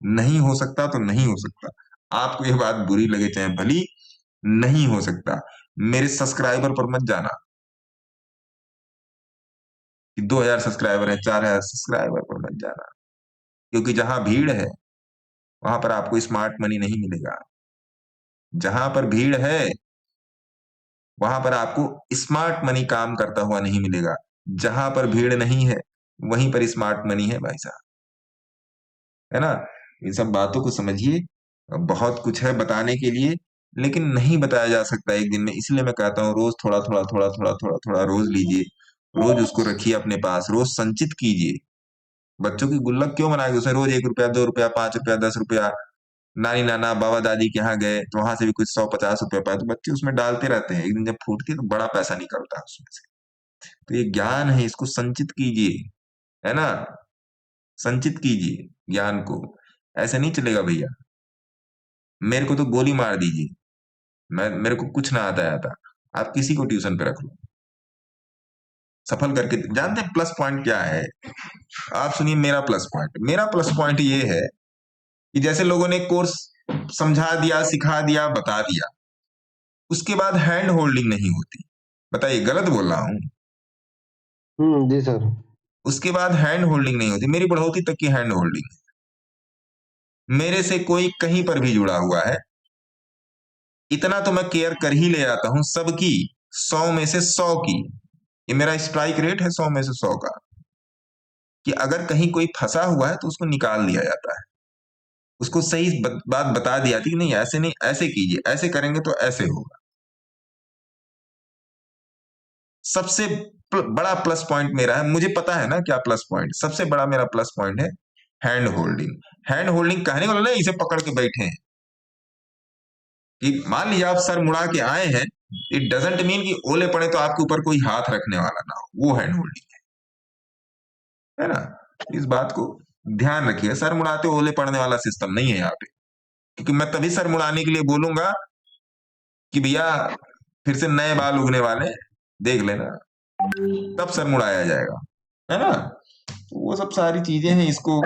नहीं हो सकता तो नहीं हो सकता। आपको ये बात बुरी लगे चाहे भली, नहीं हो सकता। मेरे सब्सक्राइबर पर मत जाना कि 2000 सब्सक्राइबर है, 4000 सब्सक्राइबर पर मत जाना, क्योंकि जहां भीड़ है वहां पर आपको स्मार्ट मनी नहीं मिलेगा। जहां पर भीड़ है वहां पर आपको स्मार्ट मनी काम करता हुआ नहीं मिलेगा। जहां पर भीड़ नहीं है वहीं पर स्मार्ट मनी है भाई साहब, है ना। इन सब बातों को समझिए। बहुत कुछ है बताने के लिए, लेकिन नहीं बताया जा सकता एक दिन में। इसलिए मैं कहता हूँ रोज थोड़ा थोड़ा थोड़ा थोड़ा थोड़ा थोड़ा रोज लीजिए, रोज उसको रखिए अपने पास, रोज संचित कीजिए। बच्चों की गुल्लक क्यों बनाएंगे, उसमें रोज 1 रुपया, 2 रुपया, 5 रुपया, 10 रुपया, नानी नाना बाबा दादी के यहाँ गए तो वहां से भी कुछ 100-50 रुपया पाए तो बच्चे उसमें डालते रहते हैं। एक दिन जब फूटती है तो बड़ा पैसा निकलता है उसमें से। तो ये ज्ञान है, इसको संचित कीजिए, है ना। संचित कीजिए ज्ञान को। ऐसे नहीं चलेगा भैया। मेरे को तो गोली मार दीजिए, मेरे को कुछ ना आता, आप किसी को ट्यूशन पे रख लो, सफल करके। जानते हैं प्लस पॉइंट क्या है? आप सुनिए मेरा प्लस पॉइंट। मेरा प्लस पॉइंट ये है कि जैसे लोगों ने कोर्स समझा दिया, सिखा दिया, बता दिया, उसके बाद हैंड होल्डिंग नहीं होती। बताइए गलत बोल रहा हूं? जी सर। उसके बाद हैंड होल्डिंग नहीं होती। मेरी बढ़ोतरी तक की हैंड होल्डिंग है। मेरे से कोई कहीं पर भी जुड़ा हुआ है, इतना तो मैं केयर कर ही ले जाता हूं सबकी, 100 में से 100 की। ये मेरा स्ट्राइक रेट है 100 में से 100 का, कि अगर कहीं कोई फंसा हुआ है तो उसको निकाल दिया जाता है, उसको सही बात बता दिया जाती कि नहीं ऐसे नहीं, ऐसे कीजिए, ऐसे करेंगे तो ऐसे होगा। सबसे बड़ा प्लस पॉइंट मेरा है, मुझे पता है ना क्या प्लस पॉइंट, सबसे बड़ा मेरा प्लस पॉइंट है हैंड होल्डिंग। हैंड होल्डिंग कहने को नहीं इसे पकड़ के बैठे हैं कि मान लीजिए आप सर मुड़ा के आए हैं, इट डजंट मीन कि ओले पड़े तो आपके ऊपर कोई हाथ रखने वाला ना हो, वो हैंड होल्डिंग है ना। इस बात को ध्यान रखिए, सर मुड़ाते ओले पड़ने वाला सिस्टम नहीं है यहाँ पे, क्योंकि मैं तभी सर मुड़ाने के लिए बोलूंगा कि भैया फिर से नए बाल उगने वाले, देख लेना, तब सर मुड़ाया जाएगा, है ना। वो सब सारी चीजें हैं, इसको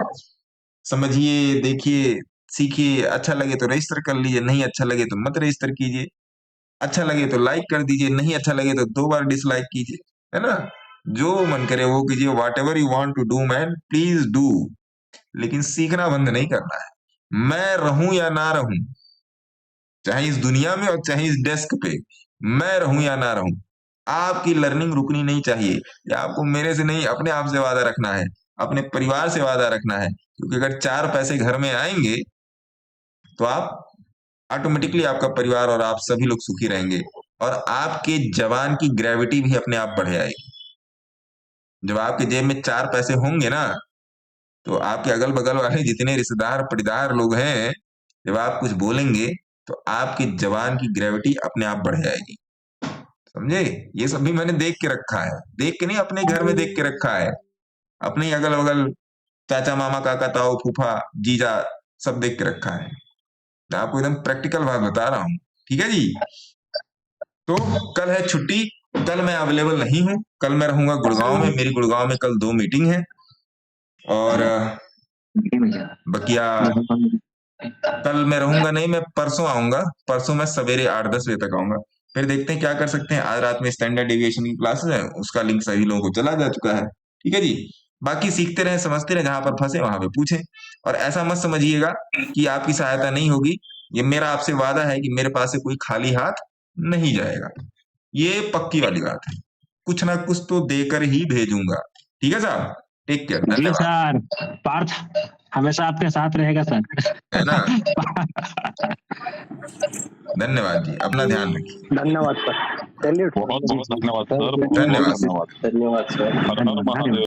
समझिए, देखिए, सीखिए। अच्छा लगे तो रजिस्टर कर लीजिए, नहीं अच्छा लगे तो मत रजिस्टर कीजिए, अच्छा लगे तो लाइक कर दीजिए, नहीं अच्छा लगे तो 2 बार डिसलाइक कीजिए, है ना। जो मन करे वो कीजिए, whatever you want to do man, please do, लेकिन सीखना बंद नहीं करना है। मैं रहूं या ना रहूं, चाहे इस दुनिया में और चाहे इस डेस्क पे, मैं रहूं या ना रहूं, आपकी लर्निंग रुकनी नहीं चाहिए। या आपको मेरे से नहीं, अपने आप से वादा रखना है, अपने परिवार से वादा रखना है, क्योंकि अगर 4 पैसे घर में आएंगे तो आप ऑटोमेटिकली, आपका परिवार और आप सभी लोग सुखी रहेंगे, और आपके जवान की ग्रेविटी भी अपने आप बढ़ जाएगी। जब आपके जेब में 4 पैसे होंगे ना, तो आपके अगल बगल वाले जितने रिश्तेदार परिदार लोग हैं, जब आप कुछ बोलेंगे तो आपके जवान की ग्रेविटी अपने आप बढ़ जाएगी, समझे। ये सब भी मैंने देख के रखा है, देख के नहीं, अपने घर में देख के रखा है, अपने ही अगल बगल चाचा मामा काका ताऊ फूफा जीजा सब देख के रखा है। मैं आपको एकदम प्रैक्टिकल बात बता रहा हूँ, ठीक है जी। तो कल है छुट्टी, कल मैं अवेलेबल नहीं हूँ, कल मैं रहूंगा गुड़गांव में, मेरी गुड़गांव में कल 2 मीटिंग है, और बकिया कल मैं रहूंगा नहीं, मैं परसों आऊंगा, परसों मैं सवेरे 8-10 बजे तक आऊंगा। फिर देखते हैं क्या कर सकते हैं। आज रात में स्टैंडर्ड डेविएशन की क्लासेस है, उसका लिंक सभी लोगों को चला जा चुका है, ठीक है जी। बाकी सीखते रहे, समझते रहे, जहां पर फंसे वहां पे पूछें, और ऐसा मत समझिएगा कि आपकी सहायता नहीं होगी। ये मेरा आपसे वादा है कि मेरे पास से कोई खाली हाथ नहीं जाएगा, ये पक्की वाली बात है, कुछ ना कुछ तो देकर ही भेजूंगा, ठीक है साहब। टेक केयर, जी धन्यवाद। सर, पार्थ हमेशा आपके साथ रहेगा सर, है ना। धन्यवाद जी, अपना ध्यान रखिए। धन्यवाद सर, चलिए बहुत बहुत धन्यवाद सर, धन्यवाद धन्यवाद धन्यवाद सर। हर हर महादेव।